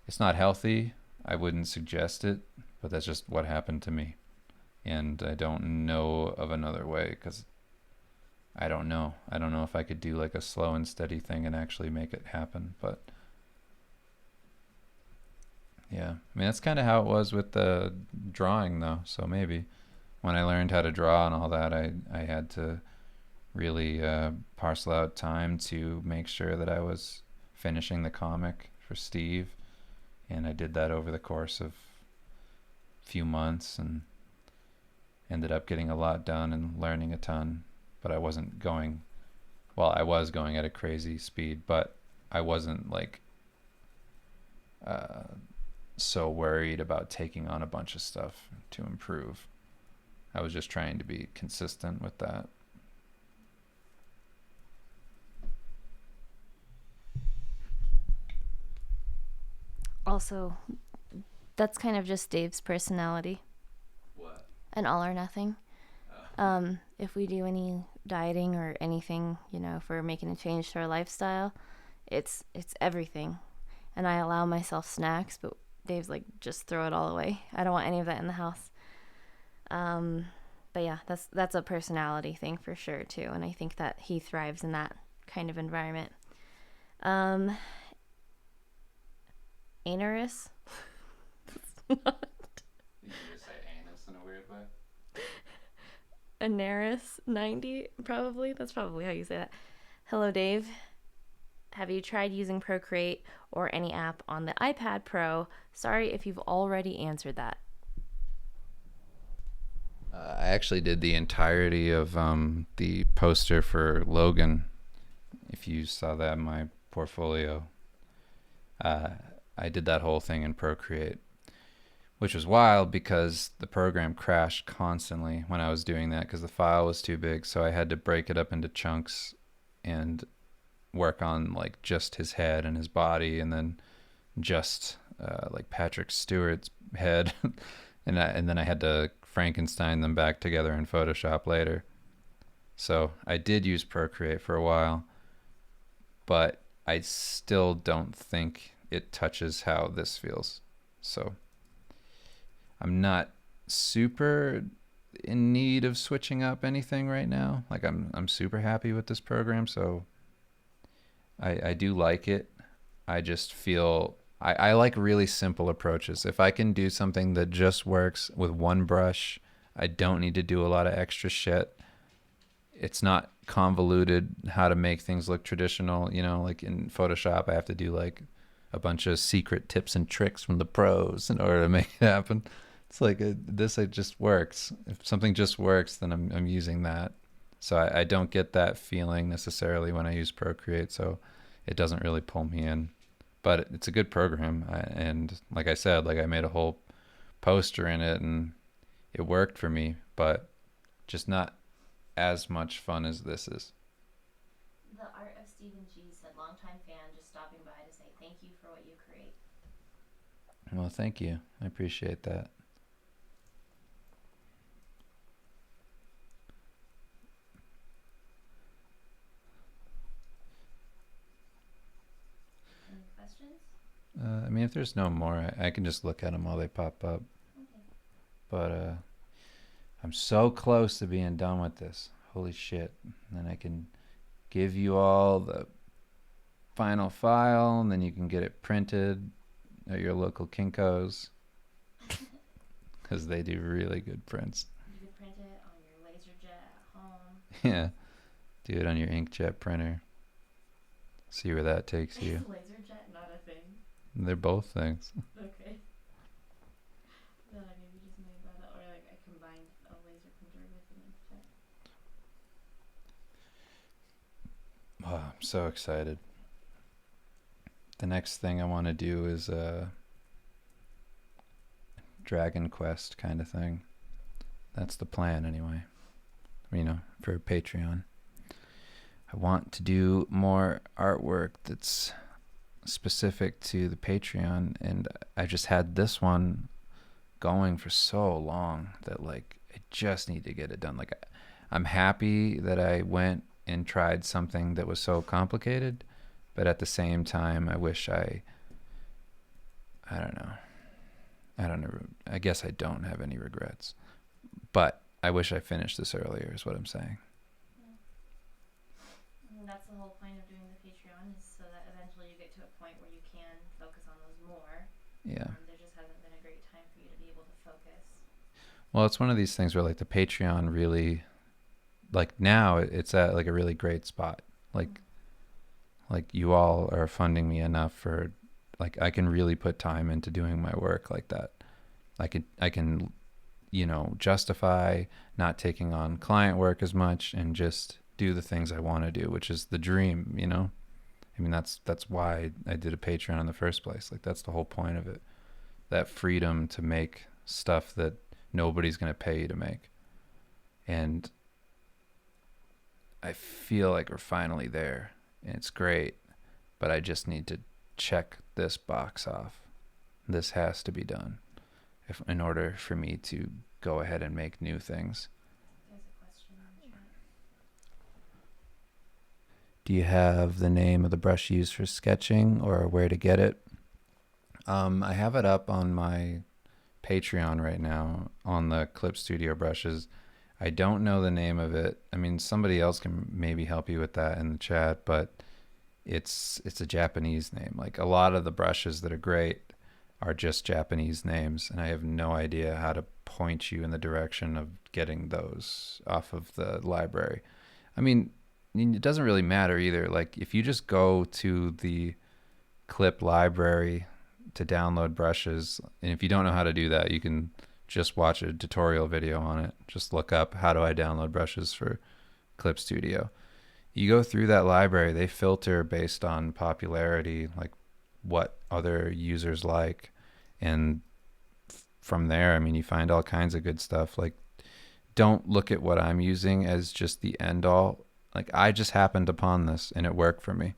It's not healthy. I wouldn't suggest it, but that's just what happened to me. And I don't know of another way because I don't know. I don't know if I could do like a slow and steady thing and actually make it happen. But yeah, I mean, that's kind of how it was with the drawing though. So maybe when I learned how to draw and all that, I had to really parcel out time to make sure that I was finishing the comic for Steve. And I did that over the course of a few months and ended up getting a lot done and learning a ton. But I wasn't going, well, I was going at a crazy speed, but I wasn't like so worried about taking on a bunch of stuff to improve. I was just trying to be consistent with that. Also, that's kind of just Dave's personality. What? An all or nothing. If we do any dieting or anything, if we're making a change to our lifestyle, it's everything. And I allow myself snacks, but Dave's like, just throw it all away. I don't want any of that in the house. But yeah, that's a personality thing for sure too, and I think that he thrives in that kind of environment. Anorus. You just say anus in a weird way? Anaris 90, probably. That's probably how you say that. "Hello, Dave. Have you tried using Procreate or any app on the iPad Pro? Sorry if you've already answered that." I actually did the entirety of the poster for Logan. If you saw that in my portfolio, I did that whole thing in Procreate, which was wild because the program crashed constantly when I was doing that because the file was too big. So I had to break it up into chunks and work on like just his head and his body, and then just like Patrick Stewart's head, and then I had to Frankenstein them back together in Photoshop later. So I did use Procreate for a while, but I still don't think it touches how this feels. So I'm not super in need of switching up anything right now. Like I'm super happy with this program, so I do like it. I just feel I like really simple approaches. If I can do something that just works with one brush, I don't need to do a lot of extra shit. It's not convoluted how to make things look traditional. Like in Photoshop, I have to do like a bunch of secret tips and tricks from the pros in order to make it happen. It's like this, it just works. If something just works, then I'm using that. So I don't get that feeling necessarily when I use Procreate. So it doesn't really pull me in. but it's a good program. And like I said, like I made a whole poster in it and it worked for me, but just not as much fun as this is. The Art of Stephen G said, longtime fan, just stopping by to say thank you for what you create. Well, thank you. I appreciate that. Any questions? I mean, if there's no more, I can just look at them while they pop up. Okay. But I'm so close to being done with this. Holy shit. And then I can give you all the final file, and then you can get it printed at your local Kinko's because they do really good prints. You could print it on your LaserJet at home. Yeah, do it on your inkjet printer. See where that takes Is you. LaserJet not a thing? They're both things. Okay. Then I maybe just made that up, or like I combined a laser printer with an inkjet. Oh, I'm so excited. The next thing I want to do is a Dragon Quest kind of thing. That's the plan anyway. You know, for Patreon. I want to do more artwork that's specific to the Patreon, and I just had this one going for so long that like I just need to get it done. Like I'm happy that I went and tried something that was so complicated, but at the same time I wish I don't know. I don't know. I guess I don't have any regrets. But I wish I finished this earlier is what I'm saying. Yeah. And that's the whole point of doing the Patreon, is so that eventually you get to a point where you can focus on those more. Yeah. There just hasn't been a great time for you to be able to focus. Well, it's one of these things where like the Patreon really, like now it's at like a really great spot. Like you all are funding me enough for like I can really put time into doing my work like that. I can justify not taking on client work as much and just do the things I want to do, which is the dream. I mean that's why I did a Patreon in the first place. Like that's the whole point of it. That freedom to make stuff that nobody's going to pay you to make. And I feel like we're finally there and it's great, but I just need to check this box off. This has to be done in order for me to go ahead and make new things. There's a question in the chat. Do you have the name of the brush used for sketching or where to get it? I have it up on my Patreon right now on the Clip Studio brushes. I don't know the name of it. I mean, somebody else can maybe help you with that in the chat, but it's a Japanese name. Like a lot of the brushes that are great are just Japanese names, and I have no idea how to point you in the direction of getting those off of the library. I mean, it doesn't really matter either. Like if you just go to the clip library to download brushes, and if you don't know how to do that, you can just watch a tutorial video on it. Just look up how do I download brushes for Clip Studio. You go through that library, they filter based on popularity, like what other users like, and from there, I mean, you find all kinds of good stuff. Like don't look at what I'm using as just the end all. Like I just happened upon this and it worked for me.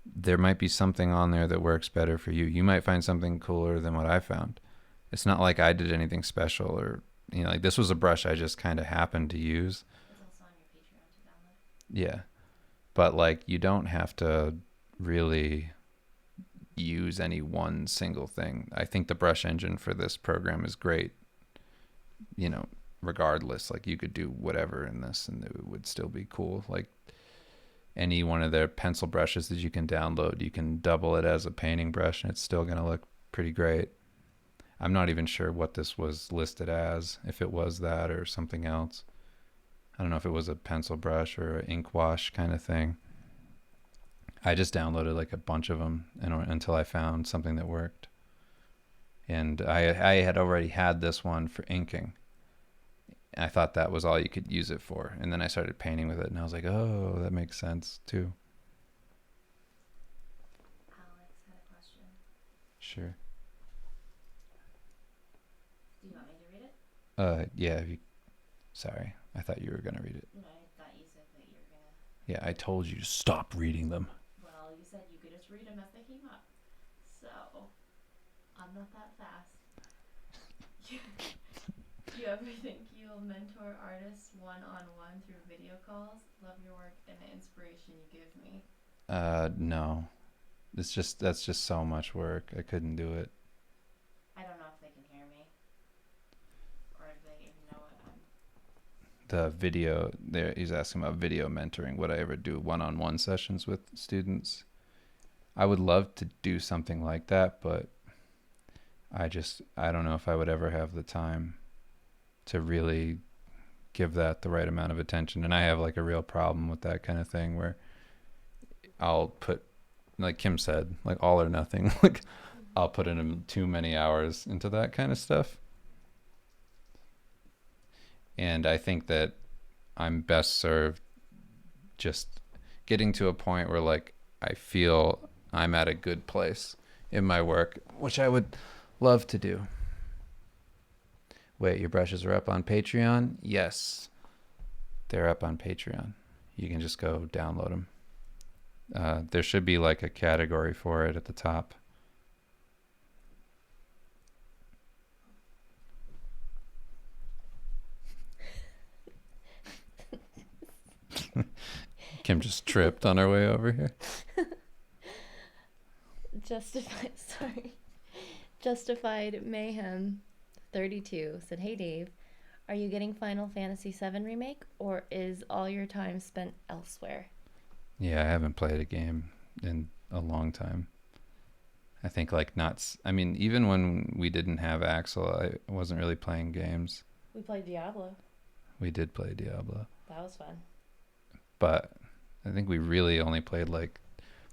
There might be something on there that works better for you. You might find something cooler than what I found. It's not like I did anything special or like this was a brush I just kind of happened to use. It's also on your Patreon to download. Yeah. But like you don't have to really use any one single thing. I think the brush engine for this program is great. Regardless, like you could do whatever in this and it would still be cool. Like any one of their pencil brushes that you can download, you can double it as a painting brush and it's still going to look pretty great. I'm not even sure what this was listed as, if it was that or something else. I don't know if it was a pencil brush or an ink wash kind of thing. I just downloaded like a bunch of them until I found something that worked. And I had already had this one for inking. I thought that was all you could use it for. And then I started painting with it and I was like, oh, that makes sense too. Alex had a Sure. Do you want me to read it? Yeah. Sorry, I thought you were gonna read it. No, I thought you said that you were gonna. Yeah, I told you to stop reading them. Well, you said you could just read them as they came up. So, I'm not that fast. Do you ever think you'll mentor artists one-on-one through video calls? Love your work and the inspiration you give me. No. That's just so much work. I couldn't do it. I don't know if they can hear me. Or if they even know what I'm... The video there, he's asking about video mentoring. Would I ever do one-on-one sessions with students? I would love to do something like that, but I don't know if I would ever have the time to really give that the right amount of attention. And I have like a real problem with that kind of thing where I'll put, like Kim said, like all or nothing. Like I'll put in too many hours into that kind of stuff. And I think that I'm best served just getting to a point where like I feel I'm at a good place in my work, which I would love to do. Wait, your brushes are up on Patreon? Yes, they're up on Patreon. You can just go download them. There should be like a category for it at the top. Kim just tripped on her way over here. Justified Mayhem 32 said, "Hey Dave, are you getting Final Fantasy VII Remake or is all your time spent elsewhere?" Yeah, I haven't played a game in a long time. I think like I mean, even when we didn't have Axel, I wasn't really playing games. We played Diablo. We did play Diablo. That was fun. But I think we really only played like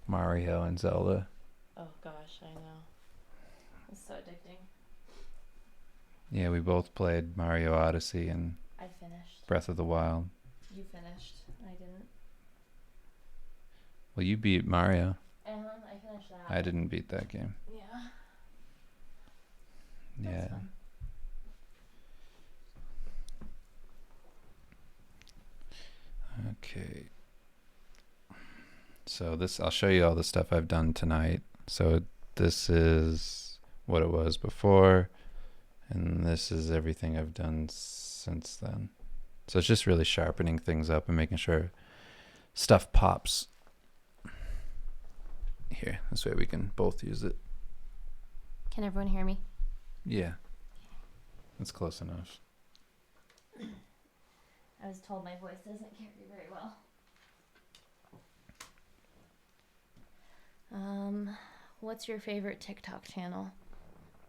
Mario and Zelda. Oh gosh, I know. It's so addicting. Yeah, we both played Mario Odyssey and I finished. Breath of the Wild. You finished. I didn't. Well, you beat Mario. I finished that. I didn't beat that game. Yeah. Yeah. Fun. Okay. So I'll show you all the stuff I've done tonight. So this is what it was before, and this is everything I've done since then. So it's just really sharpening things up and making sure stuff pops. Here, this way we can both use it. Can everyone hear me? Yeah. That's close enough. I was told my voice doesn't carry very well. What's your favorite TikTok channel?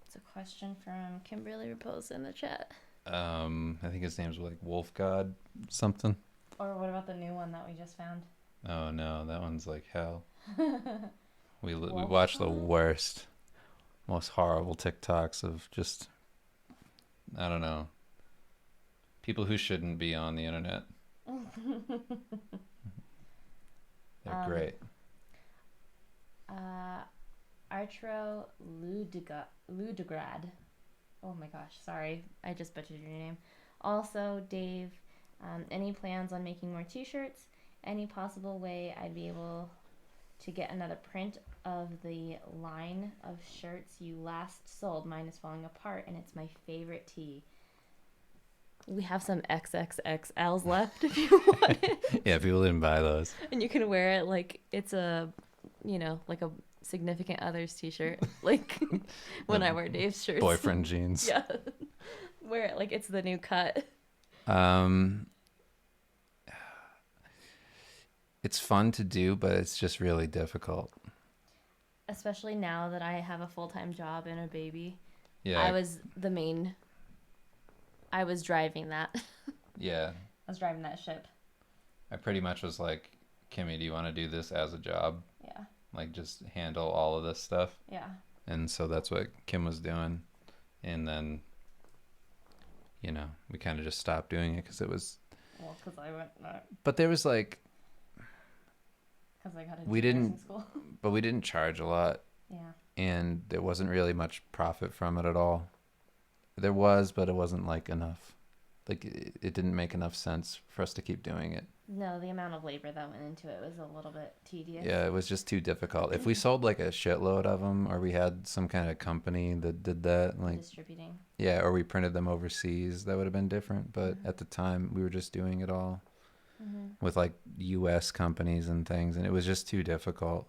It's a question from Kimberly Repose in the chat. I think his name's like Wolf God something. Or what about the new one that we just found? Oh no, that one's like hell. We watch the worst, most horrible TikToks of just, I don't know, people who shouldn't be on the internet. They're great. Arturo Ludegrad. Oh my gosh, sorry. I just butchered your name. Also, Dave, any plans on making more t-shirts? Any possible way I'd be able to get another print of the line of shirts you last sold? Mine is falling apart and it's my favorite tee. We have some XXXLs left if you want it. Yeah, people didn't buy those. And you can wear it like it's a, like a significant other's t-shirt. Like when I wear Dave's shirts. Boyfriend jeans. Yeah. Wear it like it's the new cut. It's fun to do, but it's just really difficult. Especially now that I have a full-time job and a baby. Yeah. I was driving that. Yeah. I was driving that ship. I pretty much was like, Kimmy, do you want to do this as a job? Yeah. Like just handle all of this stuff? Yeah. And so that's what Kim was doing. And then, we kind of just stopped doing it because it was... Well, because I went... But there was like... Because I got into we didn't nursing school. But we didn't charge a lot. Yeah. and there wasn't really much profit from it at all. There was, but it wasn't like enough. Like it didn't make enough sense for us to keep doing it. No, the amount of labor that went into it was a little bit tedious. Yeah, it was just too difficult. If we sold like a shitload of them, or we had some kind of company that did that, like Distributing. yeah, or we printed them overseas, that would have been different. But at the time, we were just doing it all with like U.S. companies and things, and it was just too difficult.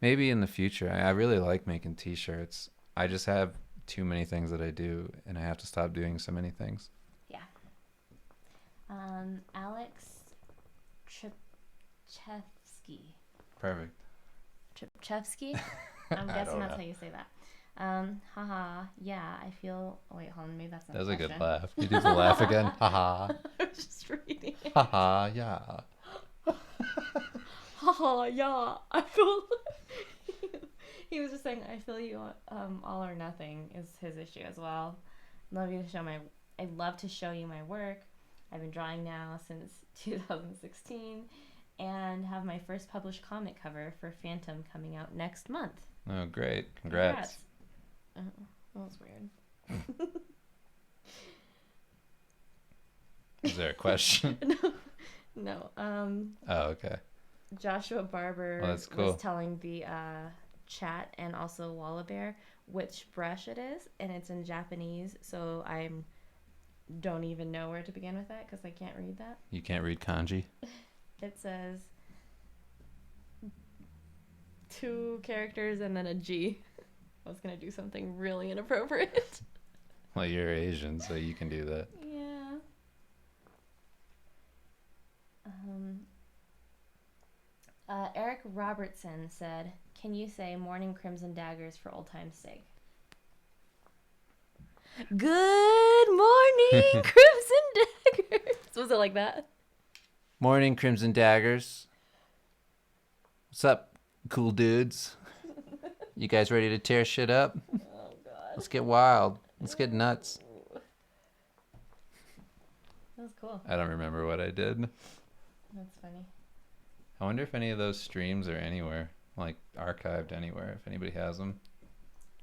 Maybe in the future, I really like making T-shirts. I just have too many things that I do, and I have to stop doing so many things. Yeah. Alex Tripchevsky. Perfect. Tripchevsky? I'm I guessing don't that's know. how you say that. Haha, yeah, I feel. Oh, wait, hold on, maybe that's not That was a a good question. laugh. You do the laugh again? Haha. I was just reading it. Haha, yeah. Haha, yeah, I feel. He was just saying, I feel you. All or nothing is his issue as well. I'd love to show you my work. I've been drawing now since 2016, and have my first published comic cover for Phantom coming out next month. Oh, great. Congrats. Oh, that was weird. Is there a question? No. Oh, okay. Joshua Barber Well, that's cool. was telling the chat and also Wallabear which brush it is, and it's in Japanese, so I don't even know where to begin with that because I can't read that. You can't read kanji? It says 2 characters and then a G. I was gonna do something really inappropriate. Well, you're Asian, so you can do that. Yeah. Eric Robertson said, "Can you say Morning Crimson Daggers for old time's sake?" Good morning, Crimson Daggers. Was it like that? Morning, Crimson Daggers. What's up, cool dudes? You guys ready to tear shit up? Oh, God. Let's get wild. Let's get nuts. That was cool. I don't remember what I did. That's funny. I wonder if any of those streams are anywhere, like archived anywhere, if anybody has them.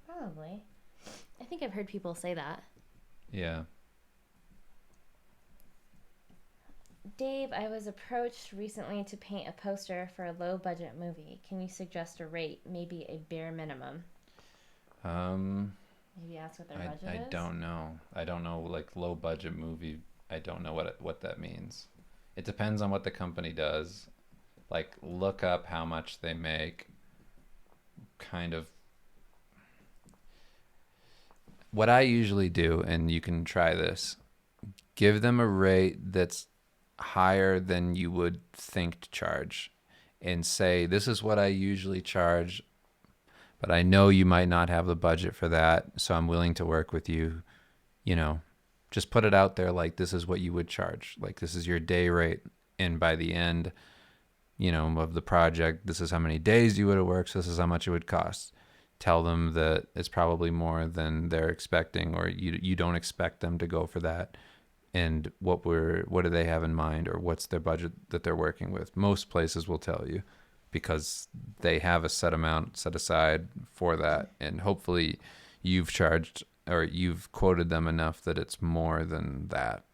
Probably. I think I've heard people say that. Yeah. Dave, I was approached recently to paint a poster for a low-budget movie. Can you suggest a rate, maybe a bare minimum? Maybe ask what their budget is? I don't know. I don't know, like low-budget movie. I don't know what that means. It depends on what the company does. Like, look up how much they make. Kind of. What I usually do, and you can try this, give them a rate that's higher than you would think to charge, and say, this is what I usually charge, but I know you might not have the budget for that, so I'm willing to work with you. You know, just put it out there like this is what you would charge. Like, this is your day rate, and by the end, you know, of the project, this is how many days you would have worked, so this is how much it would cost. Tell them that it's probably more than they're expecting, or you don't expect them to go for that. And what do they have in mind, or what's their budget that they're working with? Most places will tell you because they have a set amount set aside for that, and hopefully you've charged or you've quoted them enough that it's more than that.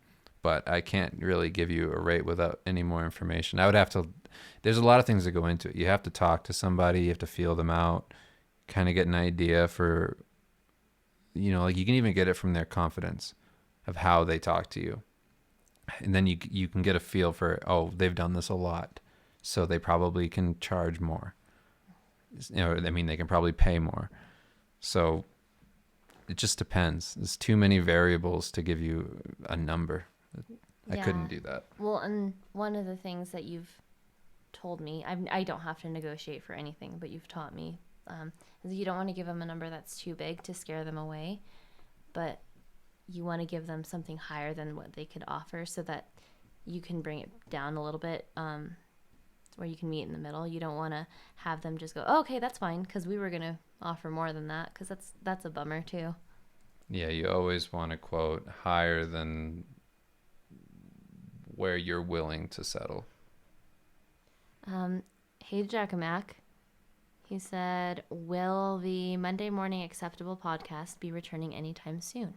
But I can't really give you a rate without any more information. I would have to. There's a lot of things that go into it. You have to talk to somebody. You have to feel them out. Kind of get an idea for, you know, like you can even get it from their confidence of how they talk to you. And then you can get a feel for, oh, they've done this a lot, so they probably can charge more. You know, I mean, they can probably pay more. So it just depends. There's too many variables to give you a number. I couldn't do that. Well, and one of the things that you've told me, I don't have to negotiate for anything, but you've taught me, is you don't want to give them a number that's too big to scare them away, but you want to give them something higher than what they could offer so that you can bring it down a little bit, where you can meet in the middle. You don't want to have them just go, oh, okay, that's fine, because we were going to offer more than that, because that's a bummer too. Yeah, you always want to quote higher than where you're willing to settle. Hey, Jack Mac. He said, "Will the Monday Morning Acceptable podcast be returning anytime soon?"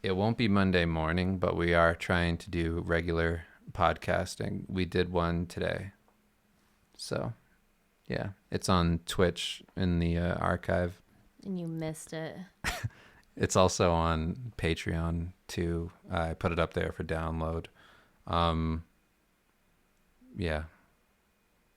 It won't be Monday morning, but we are trying to do regular podcasting. We did one today. So, yeah, it's on Twitch in the archive. And you missed it. It's also on Patreon too. I put it up there for download. Yeah.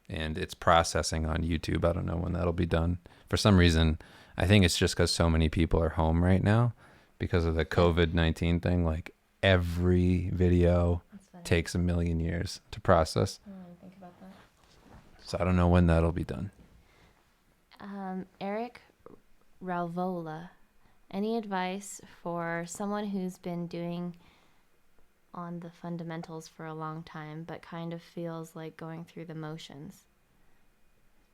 And it's processing on YouTube. I don't know when that'll be done. For some reason, I think it's just because so many people are home right now because of the COVID-19 thing. Like every video takes 1,000,000 years to process. I didn't even think about that. So I don't know when that'll be done. Eric Ralvola, any advice for someone who's been doing on the fundamentals for a long time, but kind of feels like going through the motions?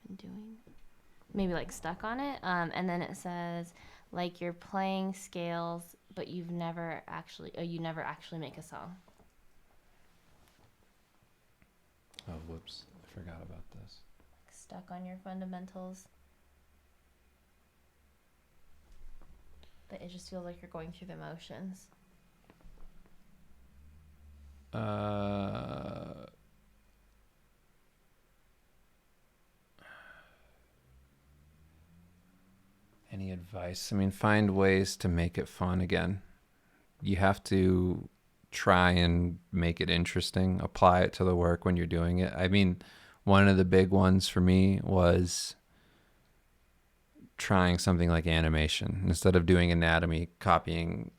Been doing maybe like stuck on it. And then it says like you're playing scales, but you never actually make a song. Oh, whoops. I forgot about this. Stuck on your fundamentals. But it just feels like you're going through the motions. Any advice? I mean, find ways to make it fun again. You have to try and make it interesting, apply it to the work when you're doing it. I mean, one of the big ones for me was trying something like animation. Instead of doing anatomy, copying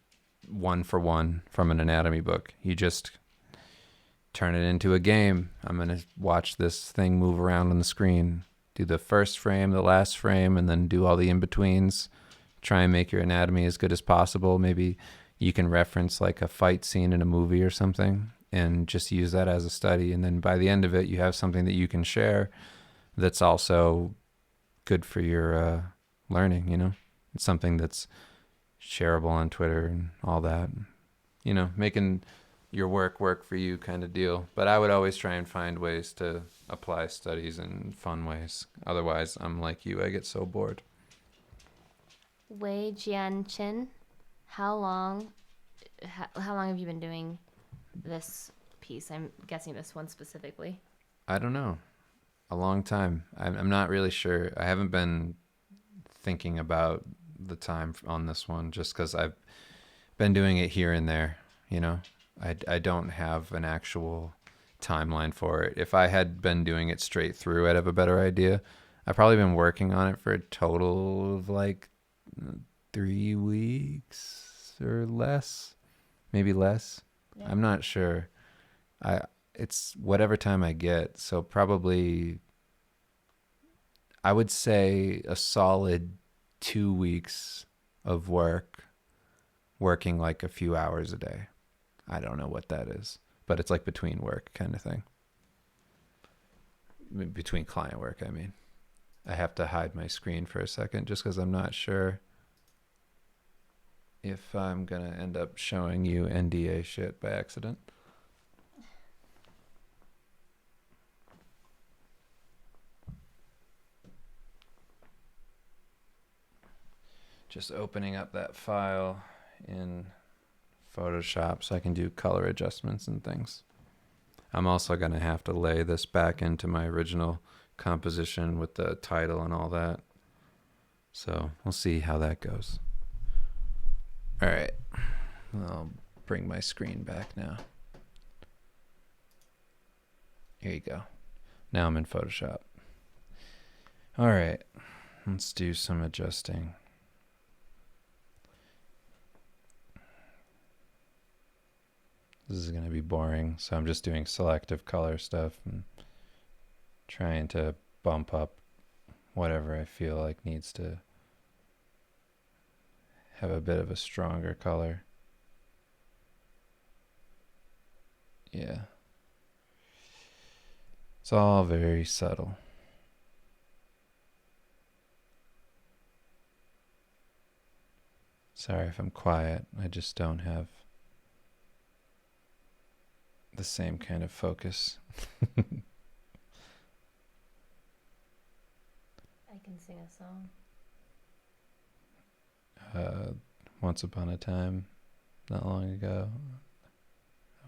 one for one from an anatomy book, you just turn it into a game. I'm going to watch this thing move around on the screen, do the first frame, the last frame, and then do all the in-betweens. Try and make your anatomy as good as possible. Maybe you can reference like a fight scene in a movie or something and just use that as a study. And then by the end of it, you have something that you can share that's also good for your learning, you know? It's something that's shareable on Twitter and all that. You know, making your work for you kind of deal. But I would always try and find ways to apply studies in fun ways. Otherwise, I'm like you, I get so bored. Wei Jian-chin, how long have you been doing this piece? I'm guessing this one specifically. I don't know. A long time. I'm not really sure. I haven't been thinking about the time on this one just because I've been doing it here and there, you know? I don't have an actual timeline for it. If I had been doing it straight through, I'd have a better idea. I've probably been working on it for a total of like 3 weeks or less, maybe less. Yeah. I'm not sure. It's whatever time I get. So probably I would say a solid 2 weeks of working like a few hours a day. I don't know what that is, but it's like between work kind of thing. Between client work, I mean. I have to hide my screen for a second just because I'm not sure if I'm going to end up showing you NDA shit by accident. Just opening up that file in Photoshop so I can do color adjustments and things. I'm also going to have to lay this back into my original composition with the title and all that. So we'll see how that goes. All right. I'll bring my screen back now. Here you go. Now I'm in Photoshop. All right. Let's do some adjusting. This is going to be boring, so I'm just doing selective color stuff and trying to bump up whatever I feel like needs to have a bit of a stronger color. Yeah. It's all very subtle. Sorry if I'm quiet. I just don't have the same kind of focus. I can sing a song. Once upon a time, not long ago,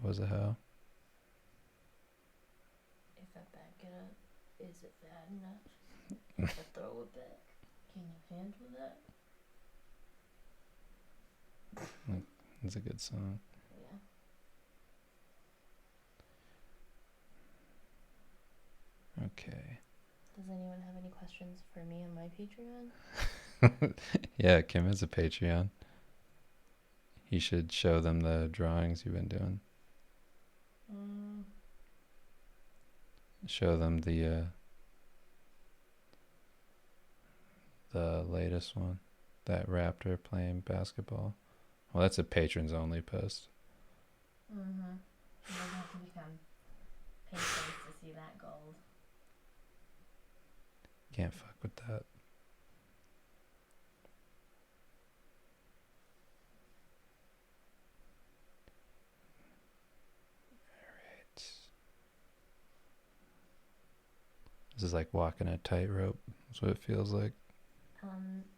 I was a hoe. If I back it up, is it bad enough? If I throw it back, can you handle that? It's a good song. Yeah. Okay. Does anyone have any questions for me on my Patreon? Yeah, Kim has a Patreon. You should show them the drawings you've been doing. Show them the latest one, that raptor playing basketball. Well, that's a patrons only post. Mm-hmm. You don't have to become patrons to see that gold. Can't fuck with that. Alright. This is like walking a tightrope. That's what it feels like.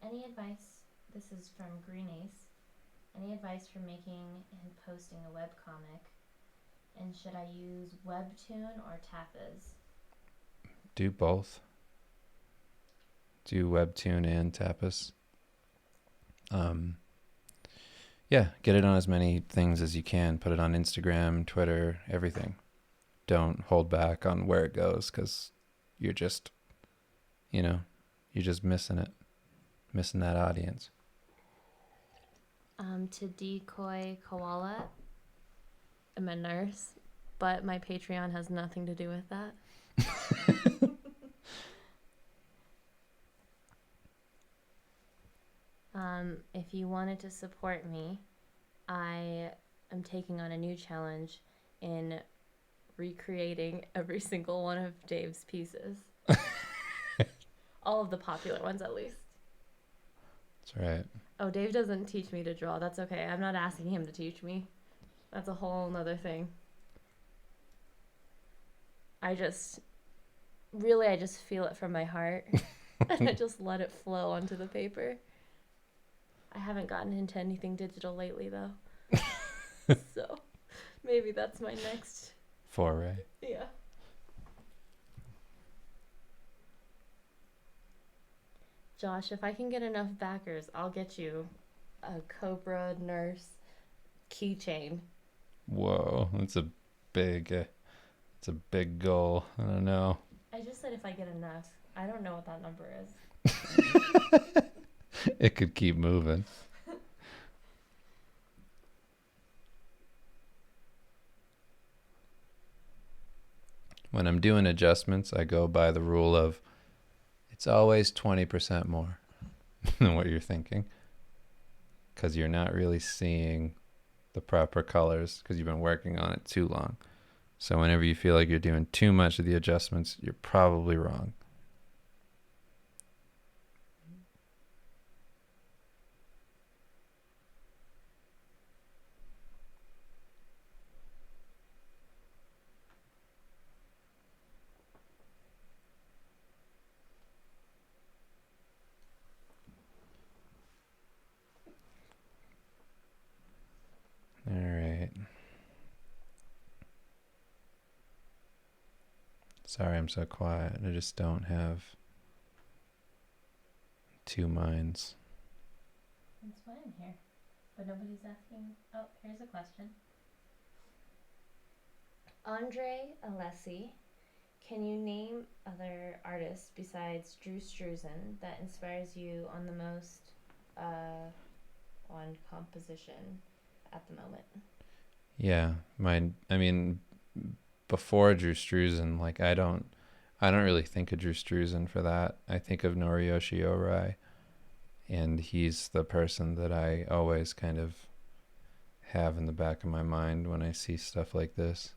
Any advice? This is from Green Ace. Any advice for making and posting a webcomic? And should I use Webtoon or Tapas? Do both. Do Webtoon and Tapas. Yeah, get it on as many things as you can. Put it on Instagram, Twitter, everything. Don't hold back on where it goes, because you're just, you're just missing it. Missing that audience. To decoy koala, I'm a nurse, but my Patreon has nothing to do with that. If you wanted to support me, I am taking on a new challenge in recreating every single one of Dave's pieces. All of the popular ones, at least. That's right. Oh, Dave doesn't teach me to draw. That's okay. I'm not asking him to teach me. That's a whole nother thing. I just feel it from my heart. And I just let it flow onto the paper. I haven't gotten into anything digital lately, though. So maybe that's my next foray. Yeah. Josh, if I can get enough backers, I'll get you a Cobra Nurse keychain. Whoa, that's a big goal. I don't know. I just said if I get enough. I don't know what that number is. It could keep moving. When I'm doing adjustments, I go by the rule of it's always 20% more than what you're thinking, because you're not really seeing the proper colors because you've been working on it too long. So whenever you feel like you're doing too much of the adjustments, you're probably wrong. All right. Sorry I'm so quiet. I just don't have two minds. That's why I'm here. But nobody's asking. Oh, here's a question. Andre Alessi, can you name other artists besides Drew Struzan that inspires you on the most on composition at the moment? Yeah, before Drew Struzan, like I don't really think of Drew Struzan for that. I think of Noriyoshi Orai, and he's the person that I always kind of have in the back of my mind when I see stuff like this.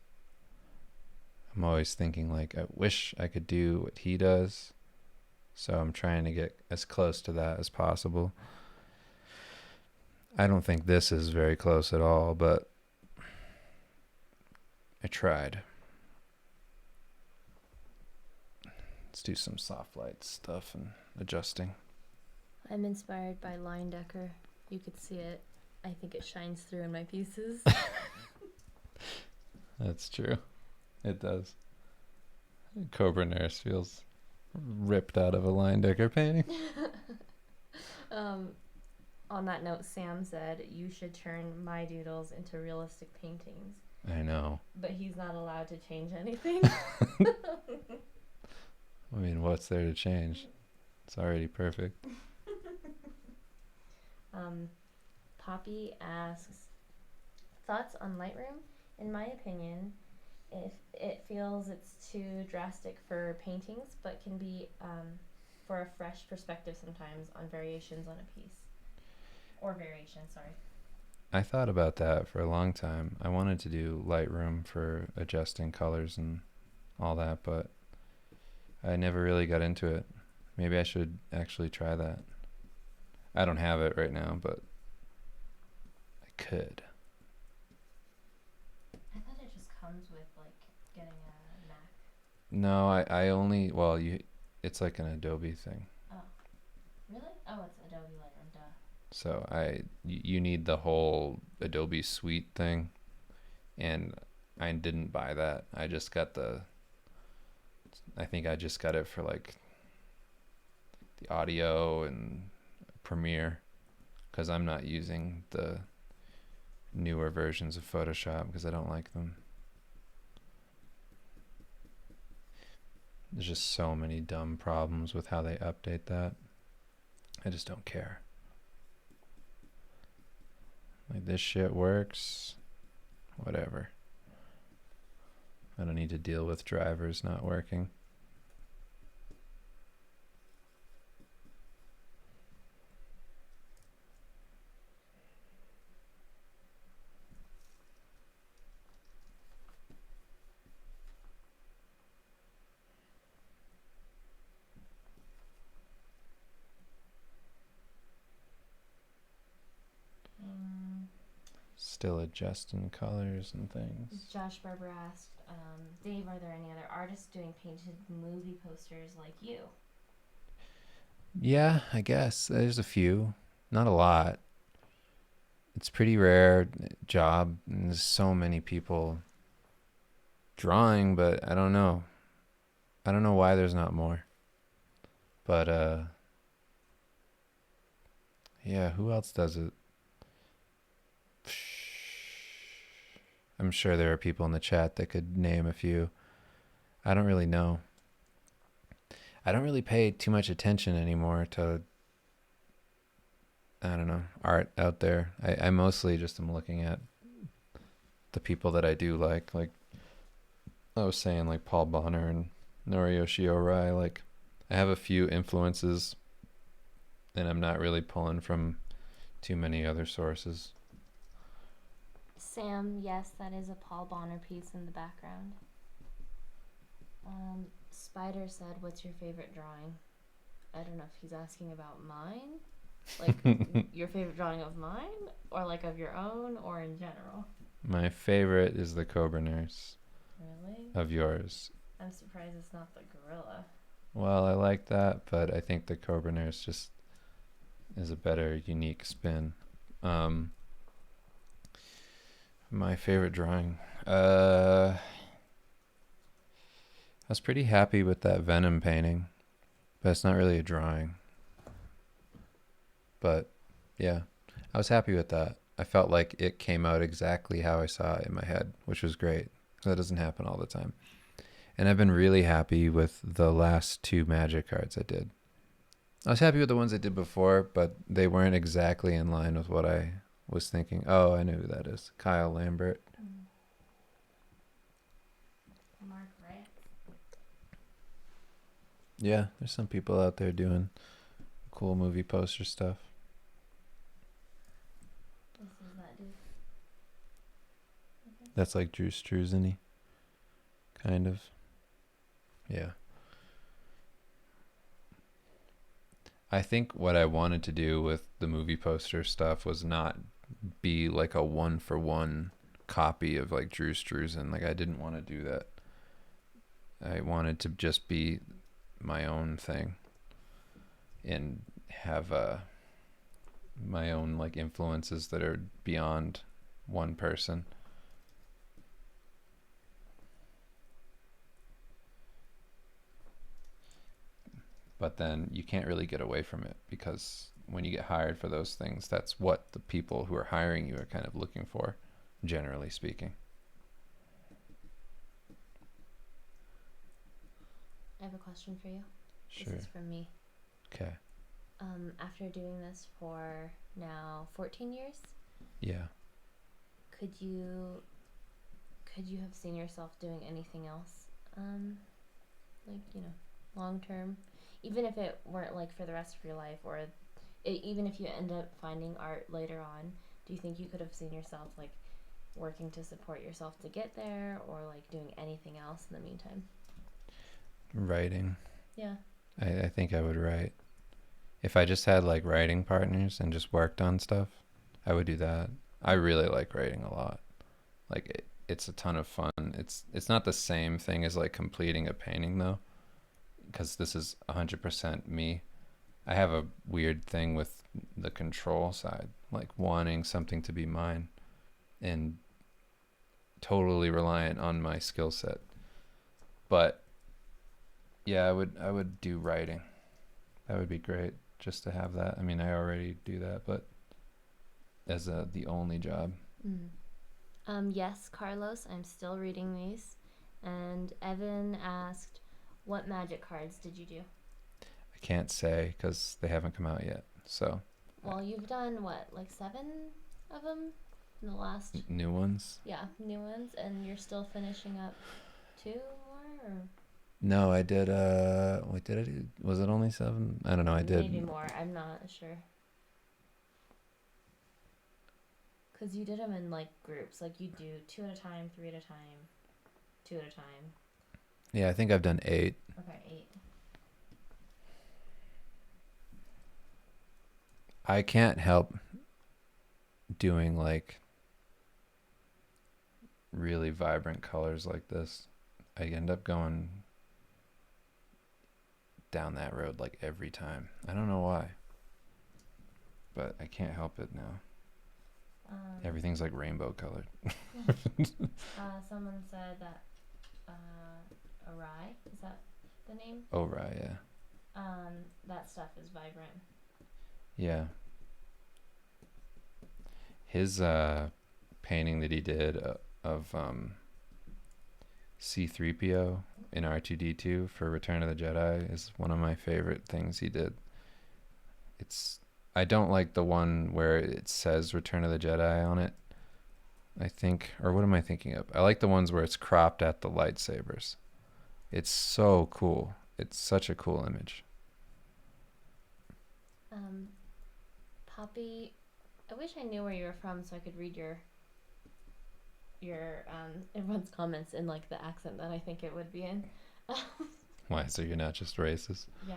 I'm always thinking like, I wish I could do what he does. So I'm trying to get as close to that as possible. I don't think this is very close at all, but I tried. Let's do some soft light stuff and adjusting. I'm inspired by line decker. You could see it. I think it shines through in my pieces. That's true. It does. Cobra Nurse feels ripped out of a line decker painting. On that note, Sam said you should turn my doodles into realistic paintings. I know. But he's not allowed to change anything. I mean, what's there to change? It's already perfect. Poppy asks, thoughts on Lightroom? In my opinion, if it feels it's too drastic for paintings, but can be for a fresh perspective sometimes on variations on a piece. Or variation, sorry. I thought about that for a long time. I wanted to do Lightroom for adjusting colors and all that, but I never really got into it. Maybe I should actually try that. I don't have it right now, but I could. I thought it just comes with like getting a Mac. No, I only, well, it's like an Adobe thing. Oh, really? Oh, it's Adobe Lightroom, duh. So you need the whole Adobe suite thing, and I didn't buy that. I just got I think I just got it for like the audio and Premiere, because I'm not using the newer versions of Photoshop because I don't like them. There's just so many dumb problems with how they update that. I just don't care. Like, this shit works, whatever. I don't need to deal with drivers not working. Still adjusting colors and things. Josh Barber asked, Dave, are there any other artists doing painted movie posters like you? Yeah, I guess there's a few, not a lot. It's pretty rare job, and there's so many people drawing, but I don't know why there's not more. But yeah, who else does it? I'm sure there are people in the chat that could name a few. I don't really know. I don't really pay too much attention anymore to, I don't know, art out there. I mostly just am looking at the people that I do like I was saying, like Paul Bonner and Noriyoshi Orai. Like, I have a few influences, and I'm not really pulling from too many other sources. Sam, yes, that is a Paul Bonner piece in the background. Spider said, what's your favorite drawing? I don't know if he's asking about mine. Like, your favorite drawing of mine? Or like of your own? Or in general? My favorite is the Cobra Nurse. Really? Of yours. I'm surprised it's not the gorilla. Well, I like that, but I think the Cobra Nurse just is a better, unique spin. My favorite drawing. I was pretty happy with that Venom painting, but it's not really a drawing. But yeah, I was happy with that. I felt like it came out exactly how I saw it in my head, which was great. That doesn't happen all the time. And I've been really happy with the last 2 magic cards I did. I was happy with the ones I did before, but they weren't exactly in line with what I was thinking. Oh, I know who that is. Kyle Lambert. Mark, right? Yeah, there's some people out there doing cool movie poster stuff. This is that dude. Okay. That's like Drew Struzany, kind of. Yeah. I think what I wanted to do with the movie poster stuff was not be like a 1-for-1 copy of like Drew Struzan. Like, I didn't want to do that. I wanted to just be my own thing and have my own like influences that are beyond one person. But then you can't really get away from it, because when you get hired for those things, that's what the people who are hiring you are kind of looking for, generally speaking. I have a question for you. Sure. This is from me. Okay. After doing this for now 14 years, Yeah. could you have seen yourself doing anything else, like, you know, long term, even if it weren't like for the rest of your life, or even if you end up finding art later on, do you think you could have seen yourself like working to support yourself to get there, or like doing anything else in the meantime? Writing. Yeah. I think I would write. If I just had like writing partners and just worked on stuff, I would do that. I really like writing a lot. Like it's a ton of fun. It's not the same thing as like completing a painting though, because this is 100% me. I have a weird thing with the control side, like wanting something to be mine and totally reliant on my skill set. But yeah, I would do writing. That would be great just to have that. I mean, I already do that, but as the only job. Yes, Carlos, I'm still reading these. And Evan asked, what magic cards did you do? I can't say because they haven't come out yet. So. Well, you've done what, like 7 of them in the last. New ones? Yeah, new ones, and you're still finishing up 2 more, or No, I did. Wait, did I do? Was it only 7? I don't know. I did. maybe more. I'm not sure. Cause you did them in like groups, like you do 2 at a time, 3 at a time, 2 at a time. Yeah, I think I've done 8. Okay, 8. I can't help doing like really vibrant colors like this. I end up going down that road like every time. I don't know why, but I can't help it now. Everything's like rainbow colored. Someone said that Arai, is that the name? Oh, right, yeah. That stuff is vibrant. Yeah. His painting that he did of C-3PO in R2-D2 for Return of the Jedi is one of my favorite things he did. I don't like the one where it says Return of the Jedi on it, I think. Or what am I thinking of? I like the ones where it's cropped at the lightsabers. It's so cool. It's such a cool image. Poppy, I wish I knew where you were from so I could read your everyone's comments in like the accent that I think it would be in. Why? So you're not just racist? Yeah,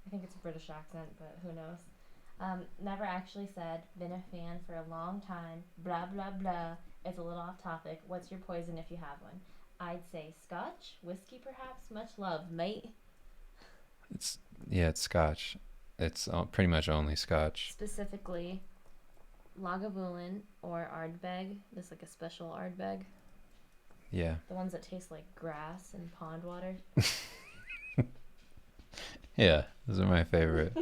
I think it's a British accent, but who knows? Never actually said, been a fan for a long time, blah blah blah. It's a little off topic. What's your poison if you have one? I'd say scotch, whiskey perhaps. Much love, mate. It's scotch. It's pretty much only scotch. Specifically, Lagavulin or Ardbeg. There's like a special Ardbeg. Yeah. The ones that taste like grass and pond water. Yeah, those are my favorite.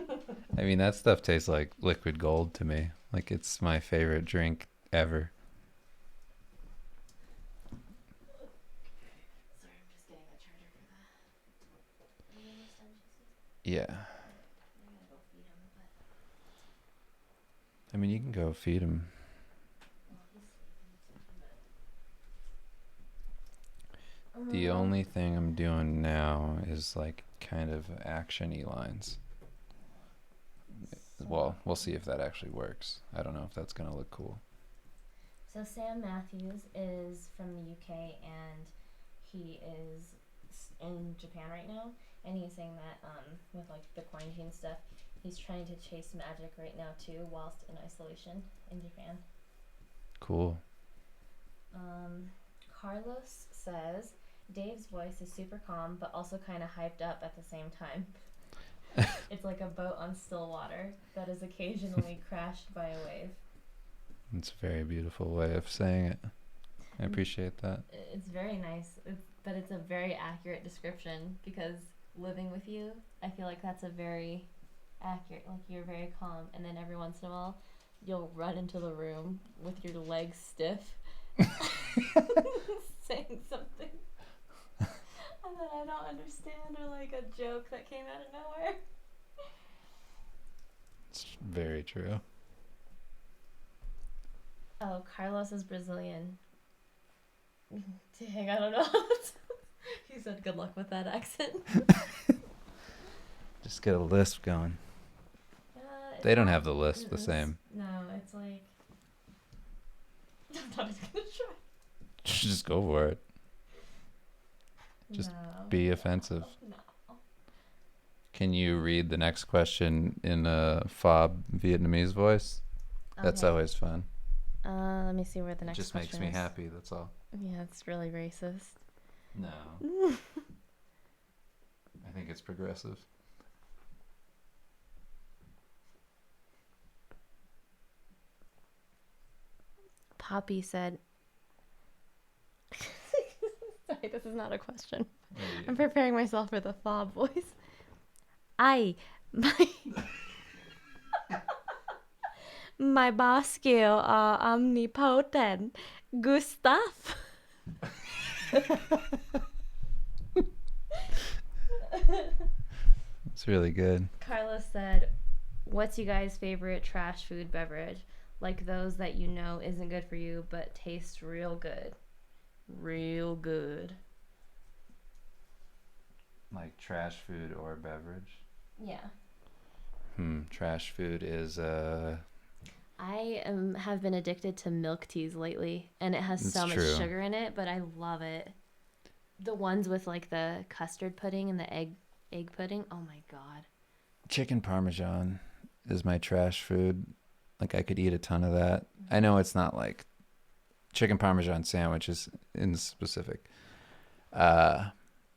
I mean, that stuff tastes like liquid gold to me. Like, it's my favorite drink ever. Sorry, I'm just getting a charger for that. Are you almost done, Jesse? Yeah. I'm gonna go feed him, but. I mean, you can go feed him. Well, he's sleeping. The only thing I'm doing now is like kind of action-y lines. Well, we'll see if that actually works. I don't know if that's going to look cool. So Sam Matthews is from the UK, and he is in Japan right now, and he's saying that with like the quarantine stuff, he's trying to chase magic right now too, whilst in isolation in Japan. Cool. Carlos says, Dave's voice is super calm, but also kind of hyped up at the same time. It's like a boat on still water that is occasionally crashed by a wave. It's a very beautiful way of saying it. I appreciate that. It's very nice, but it's a very accurate description because living with you, I feel like that's a very accurate, like you're very calm, and then every once in a while you'll run into the room with your legs stiff saying something that I don't understand, or like a joke that came out of nowhere. It's very true. Oh, Carlos is Brazilian. Dang, I don't know. He said good luck with that accent. Just get a lisp going. They don't have the lisp the same. No, it's like... I'm not even gonna try. Just go for it. Just be offensive. No. Can you read the next question in a fob Vietnamese voice? That's Okay. always fun. Let me see where the next Just question makes me is. happy, that's all. Yeah, it's really racist. No. I think it's progressive. Poppy said... Sorry, this is not a question. I'm preparing myself for the fob voice. My boss skill are omnipotent. Good stuff. It's really good. Carlos said, what's you guys' favorite trash food beverage? Like those that you know isn't good for you, but tastes real good. Real good. Like trash food or beverage? Yeah. Trash food is I have been addicted to milk teas lately, and it has so much sugar in it, but I love it. The ones with like the custard pudding and the egg pudding. Oh my god. chicken parmesan is my trash food. Like I could eat a ton of that. I know it's not like chicken parmesan sandwiches in specific.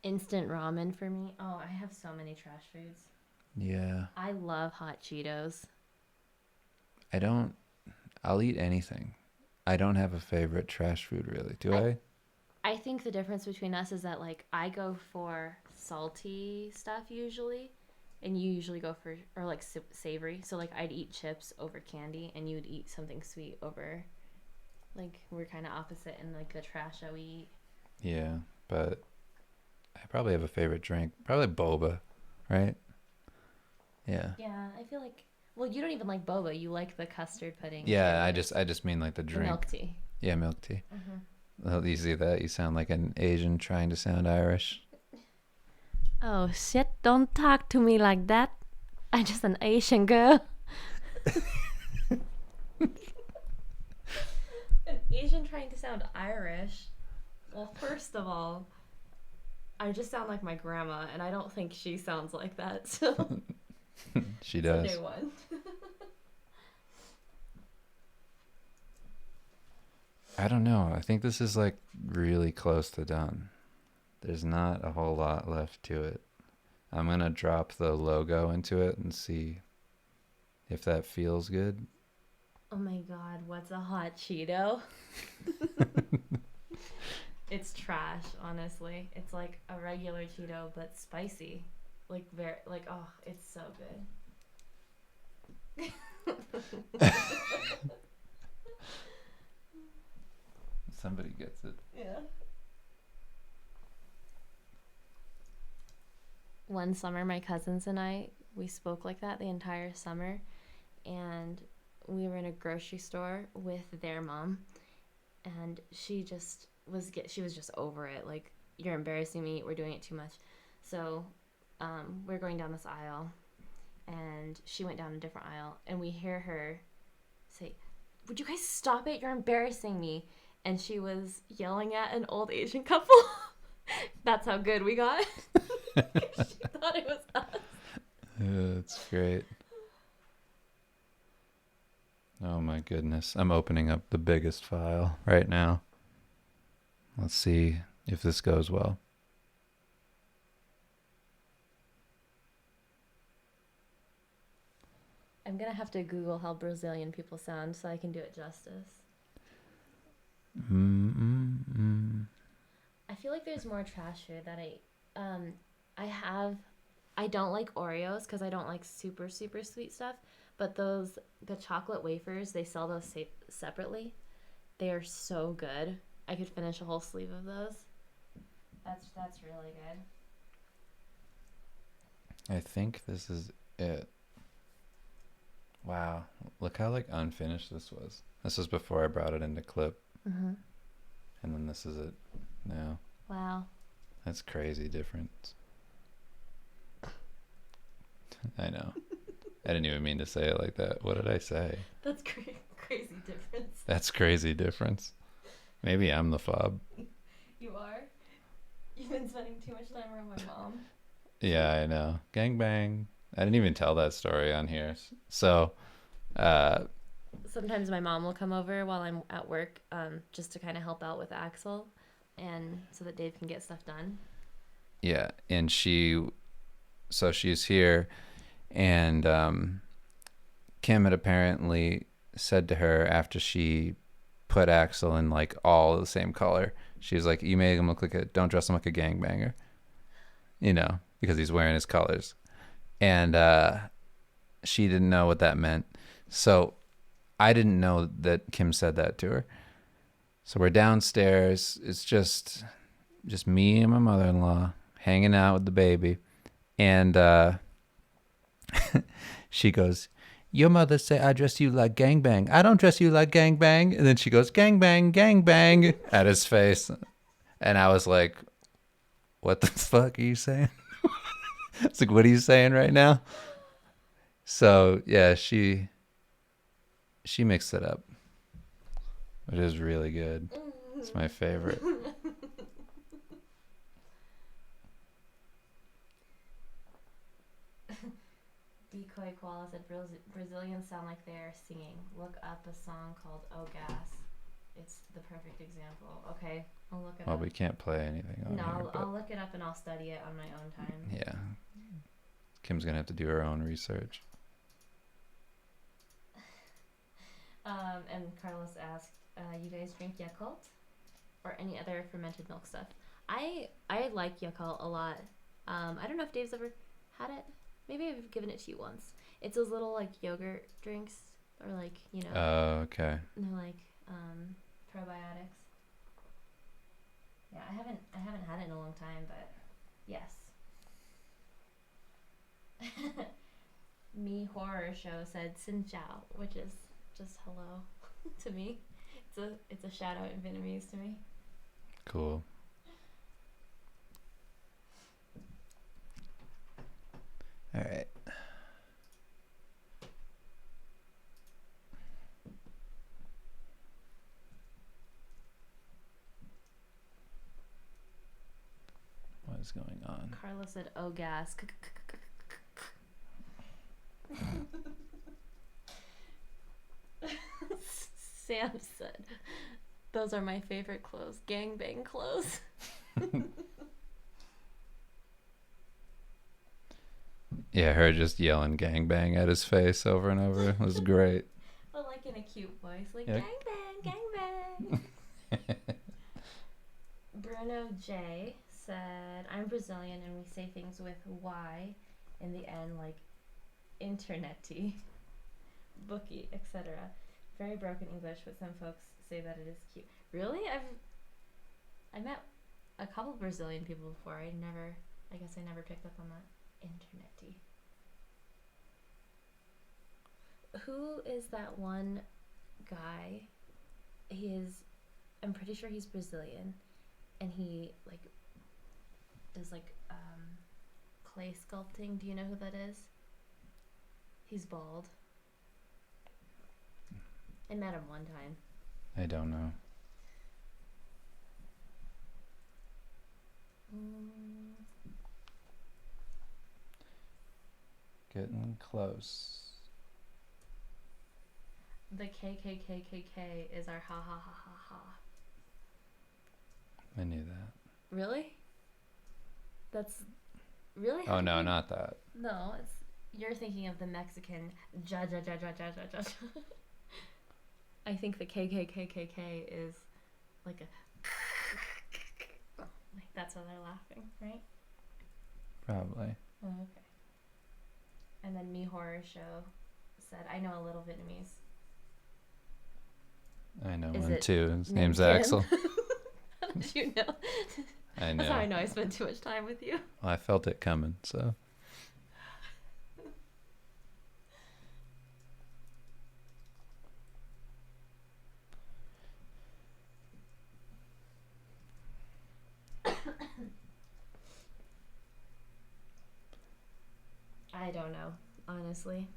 Instant ramen for me. Oh, I have so many trash foods. Yeah. I love hot Cheetos. I'll eat anything. I don't have a favorite trash food really. Do I? I think the difference between us is that like I go for salty stuff usually, and you usually go for or like savory. So like I'd eat chips over candy, and you'd eat something sweet over. Like we're kind of opposite in like the trash that we eat. Yeah, but I probably have a favorite drink. Probably boba, right? Yeah. Yeah, I feel like. Well, you don't even like boba. You like the custard pudding. Yeah, I just mean like the drink. The milk tea. Yeah, milk tea. Mm-hmm. Well, you see that? You sound like an Asian trying to sound Irish. Oh shit! Don't talk to me like that. I'm just an Asian girl. An Asian trying to sound Irish. Well, first of all, I just sound like my grandma, and I don't think she sounds like that. So She does. It's a new one. I don't know. I think this is like really close to done. There's not a whole lot left to it. I'm going to drop the logo into it and see if that feels good. Oh my god, what's a hot Cheeto? It's trash, honestly. It's like a regular Cheeto but spicy. Like oh, it's so good. Somebody gets it. Yeah. One summer, my cousins and we spoke like that the entire summer, and we were in a grocery store with their mom, and she was just over it. Like, you're embarrassing me. We're doing it too much. So, we're going down this aisle, and she went down a different aisle, and we hear her say, "Would you guys stop it? You're embarrassing me." And she was yelling at an old Asian couple. That's how good we got. She thought it was us. That's great. Oh my goodness. I'm opening up the biggest file right now. Let's see if this goes well. I'm gonna have to Google how Brazilian people sound so I can do it justice. I feel like there's more trash food that I don't like Oreos because I don't like super super sweet stuff. But the chocolate wafers, they sell those separately. They are so good. I could finish a whole sleeve of those. That's really good. I think this is it. Wow, look how like unfinished this was. This was before I brought it into clip, Mm-hmm. and then this is it now. Wow. That's crazy difference. I know. I didn't even mean to say it like that. What did I say? That's crazy difference. That's crazy difference. Maybe I'm the fob. You are? You've been spending too much time around my mom. Yeah, I know. Gangbang. I didn't even tell that story on here. So, Sometimes my mom will come over while I'm at work, just to kind of help out with Axel, and so that Dave can get stuff done. yeah, and she's here, and Kim had apparently said to her after she put Axel in like all the same color, she was like, "You made him look like don't dress him like a gangbanger," because he's wearing his colors, and she didn't know what that meant. So I didn't know that Kim said that to her. So we're downstairs. It's just me and my mother-in-law hanging out with the baby, and she goes, "Your mother say I dress you like gangbang. I don't dress you like gangbang." And then she goes, "Gangbang, gangbang," at his face, and I was like, "What the fuck are you saying?" It's like, "What are you saying right now?" So yeah, she mixed it up. It is really good. It's my favorite. Decoy Koala said Brazilians sound like they're singing. Look up a song called "Oh Gas." It's the perfect example. Okay, I'll look it Well, up. we can't play anything on No, here, but I'll look it up and I'll study it on my own time. yeah, Kim's gonna have to do her own research. And Carlos asked, "You guys drink Yakult or any other fermented milk stuff?" I like Yakult a lot. I don't know if Dave's ever had it. Maybe I've given it to you once. It's those little like yogurt drinks, or like Oh, okay. they're like probiotics. Yeah, I haven't had it in a long time, but yes. Me Horror Show said Xin Chao, which is just hello to me. It's a shout out in Vietnamese to me. Cool. All right. What is going on? Carla said, "Oh gas." Sam said, "Those are my favorite clothes. Gangbang clothes." Yeah, her just yelling gangbang at his face over and over was great. But like in a cute voice, like Yeah. gangbang, gangbang. Bruno J said, "I'm Brazilian and we say things with Y in the end, like internety, bookie, etc. Very broken English, but some folks say that it is cute." Really? I met a couple Brazilian people before. I guess I never picked up on that. Internety. Who is that one guy? I'm pretty sure he's Brazilian, and he like does like clay sculpting. Do you know who that is? He's bald. I met him one time. I don't know. Getting close. The KKKKK is our ha ha ha ha ha. I knew that. Really? That's really Oh how no, you. not that. No, it's you're thinking of the Mexican ja ja ja ja ja ja ja. I think the KKKKK is like a like that's why they're laughing, right? Probably. Oh, okay. And then Me Horror Show said, "I know a little Vietnamese. I know Is one it too. His named name's Kim?" Axel. How did you know? I That's how know. I know I spent too much time with you. Well, I felt it coming, so. I don't know, honestly.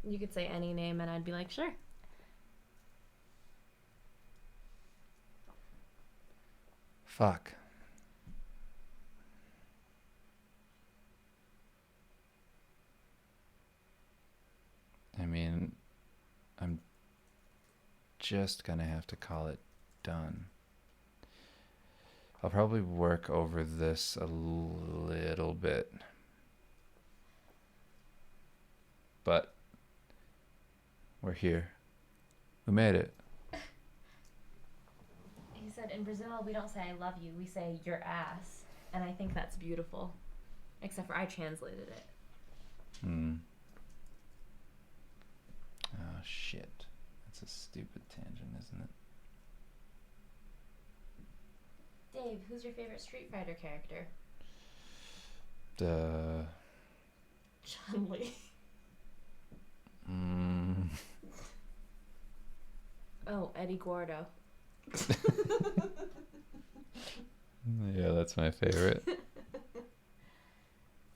You could say any name and I'd be like, sure. Fuck. I mean, I'm just gonna have to call it done. I'll probably work over this a little bit. But we're here. We made it. He said, in Brazil, we don't say I love you, we say your ass. And I think that's beautiful. Except for I translated it. Hmm. Oh, shit. That's a stupid tangent, isn't it? Dave, who's your favorite Street Fighter character? Chun-Li. Mm. Oh, Eddie Gordo. Yeah, that's my favorite.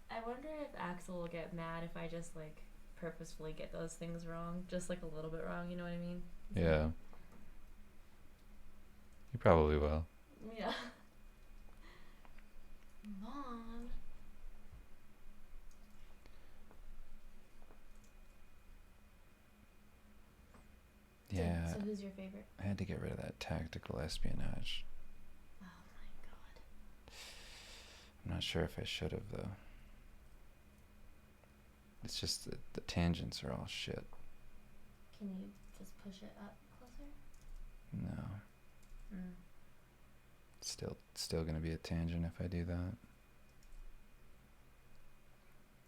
I wonder if Axel will get mad if I just like purposefully get those things wrong, just like a little bit wrong. You know what I mean? Yeah. You probably will. Yeah. Mom. Yeah. So who's your favorite? I had to get rid of that tactical espionage. Oh my god. I'm not sure if I should have, though. It's just that the tangents are all shit. Can you just push it up closer? No. Mm. Still gonna be a tangent if I do that.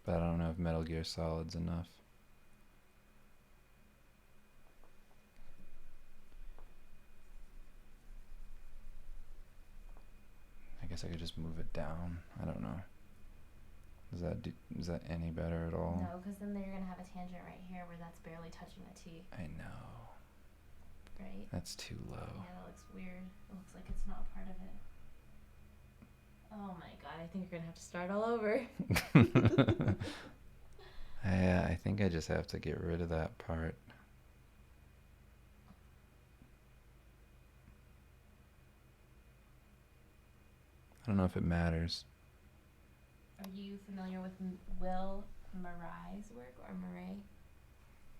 But I don't know if Metal Gear Solid's enough. I guess I could just move it down. I don't know. Is that any better at all? No, because then you're gonna have a tangent right here where that's barely touching the T. I know. Right? That's too low. Yeah, that looks weird. It looks like it's not part of it. Oh my god, I think you're gonna have to start all over. I think I just have to get rid of that part. I don't know if it matters. Are you familiar with Will Murray's work or Murray?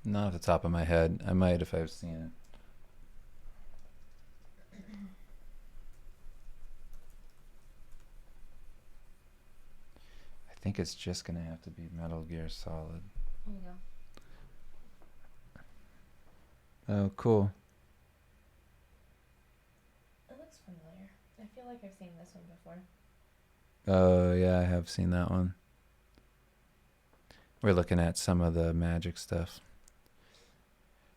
Not off the top of my head. I might if I've seen it. I think it's just gonna have to be Metal Gear Solid. Here you go. Oh, cool. It looks familiar. I feel like I've seen this one before. Oh, yeah, I have seen that one. We're looking at some of the magic stuff.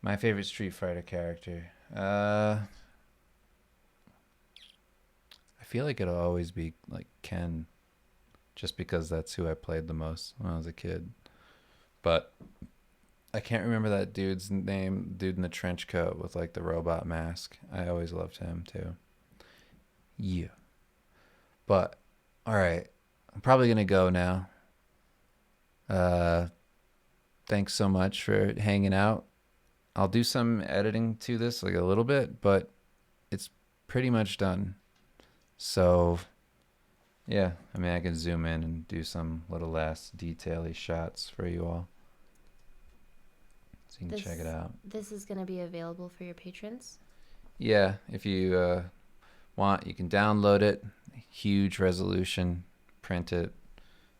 My favorite Street Fighter character. I feel like it'll always be like Ken, just because that's who I played the most when I was a kid. But I can't remember that dude's name, dude in the trench coat with like the robot mask. I always loved him too. Yeah. But, all right. I'm probably going to go now. Thanks so much for hanging out. I'll do some editing to this, like a little bit, but it's pretty much done. So, yeah, I mean, I can zoom in and do some little last detail-y shots for you all. So you can check it out. This is going to be available for your patrons? Yeah, if you want, you can download it, huge resolution, print it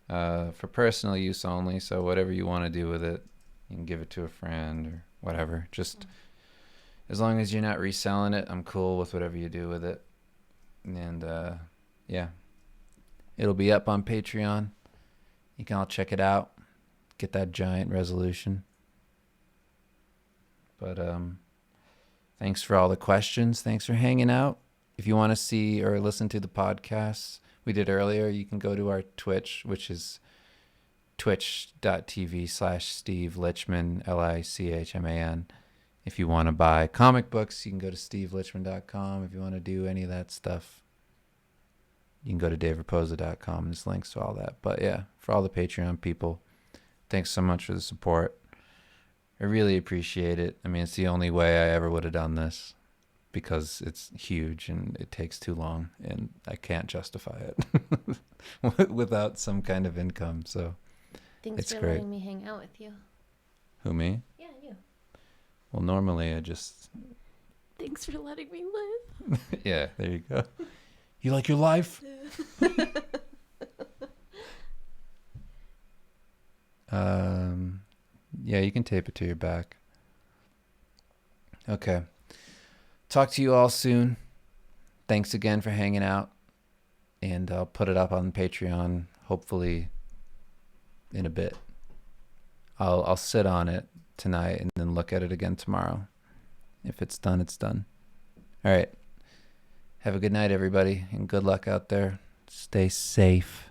for personal use only. So whatever you want to do with it, you can give it to a friend or whatever. Just as long as you're not reselling it, I'm cool with whatever you do with it. And yeah, it'll be up on Patreon. You can all check it out. Get that giant resolution. But thanks for all the questions. Thanks for hanging out. If you want to see or listen to the podcasts we did earlier, you can go to our Twitch, which is twitch.tv/Steve Lichman, Lichman. If you want to buy comic books, you can go to stevelichman.com. If you want to do any of that stuff, you can go to daveraposa.com. There's links to all that. But yeah, for all the Patreon people, thanks so much for the support. I really appreciate it. I mean, it's the only way I ever would have done this because it's huge and it takes too long and I can't justify it without some kind of income. So Thanks it's for great. letting me hang out with you. Who, me? Yeah, you. Well, normally I just... Thanks for letting me live. Yeah, there you go. You like your life? Yeah, you can tape it to your back. Okay. Talk to you all soon. Thanks again for hanging out. And I'll put it up on Patreon, hopefully in a bit. I'll sit on it tonight and then look at it again tomorrow. If it's done, it's done. All right. Have a good night, everybody, and good luck out there. Stay safe.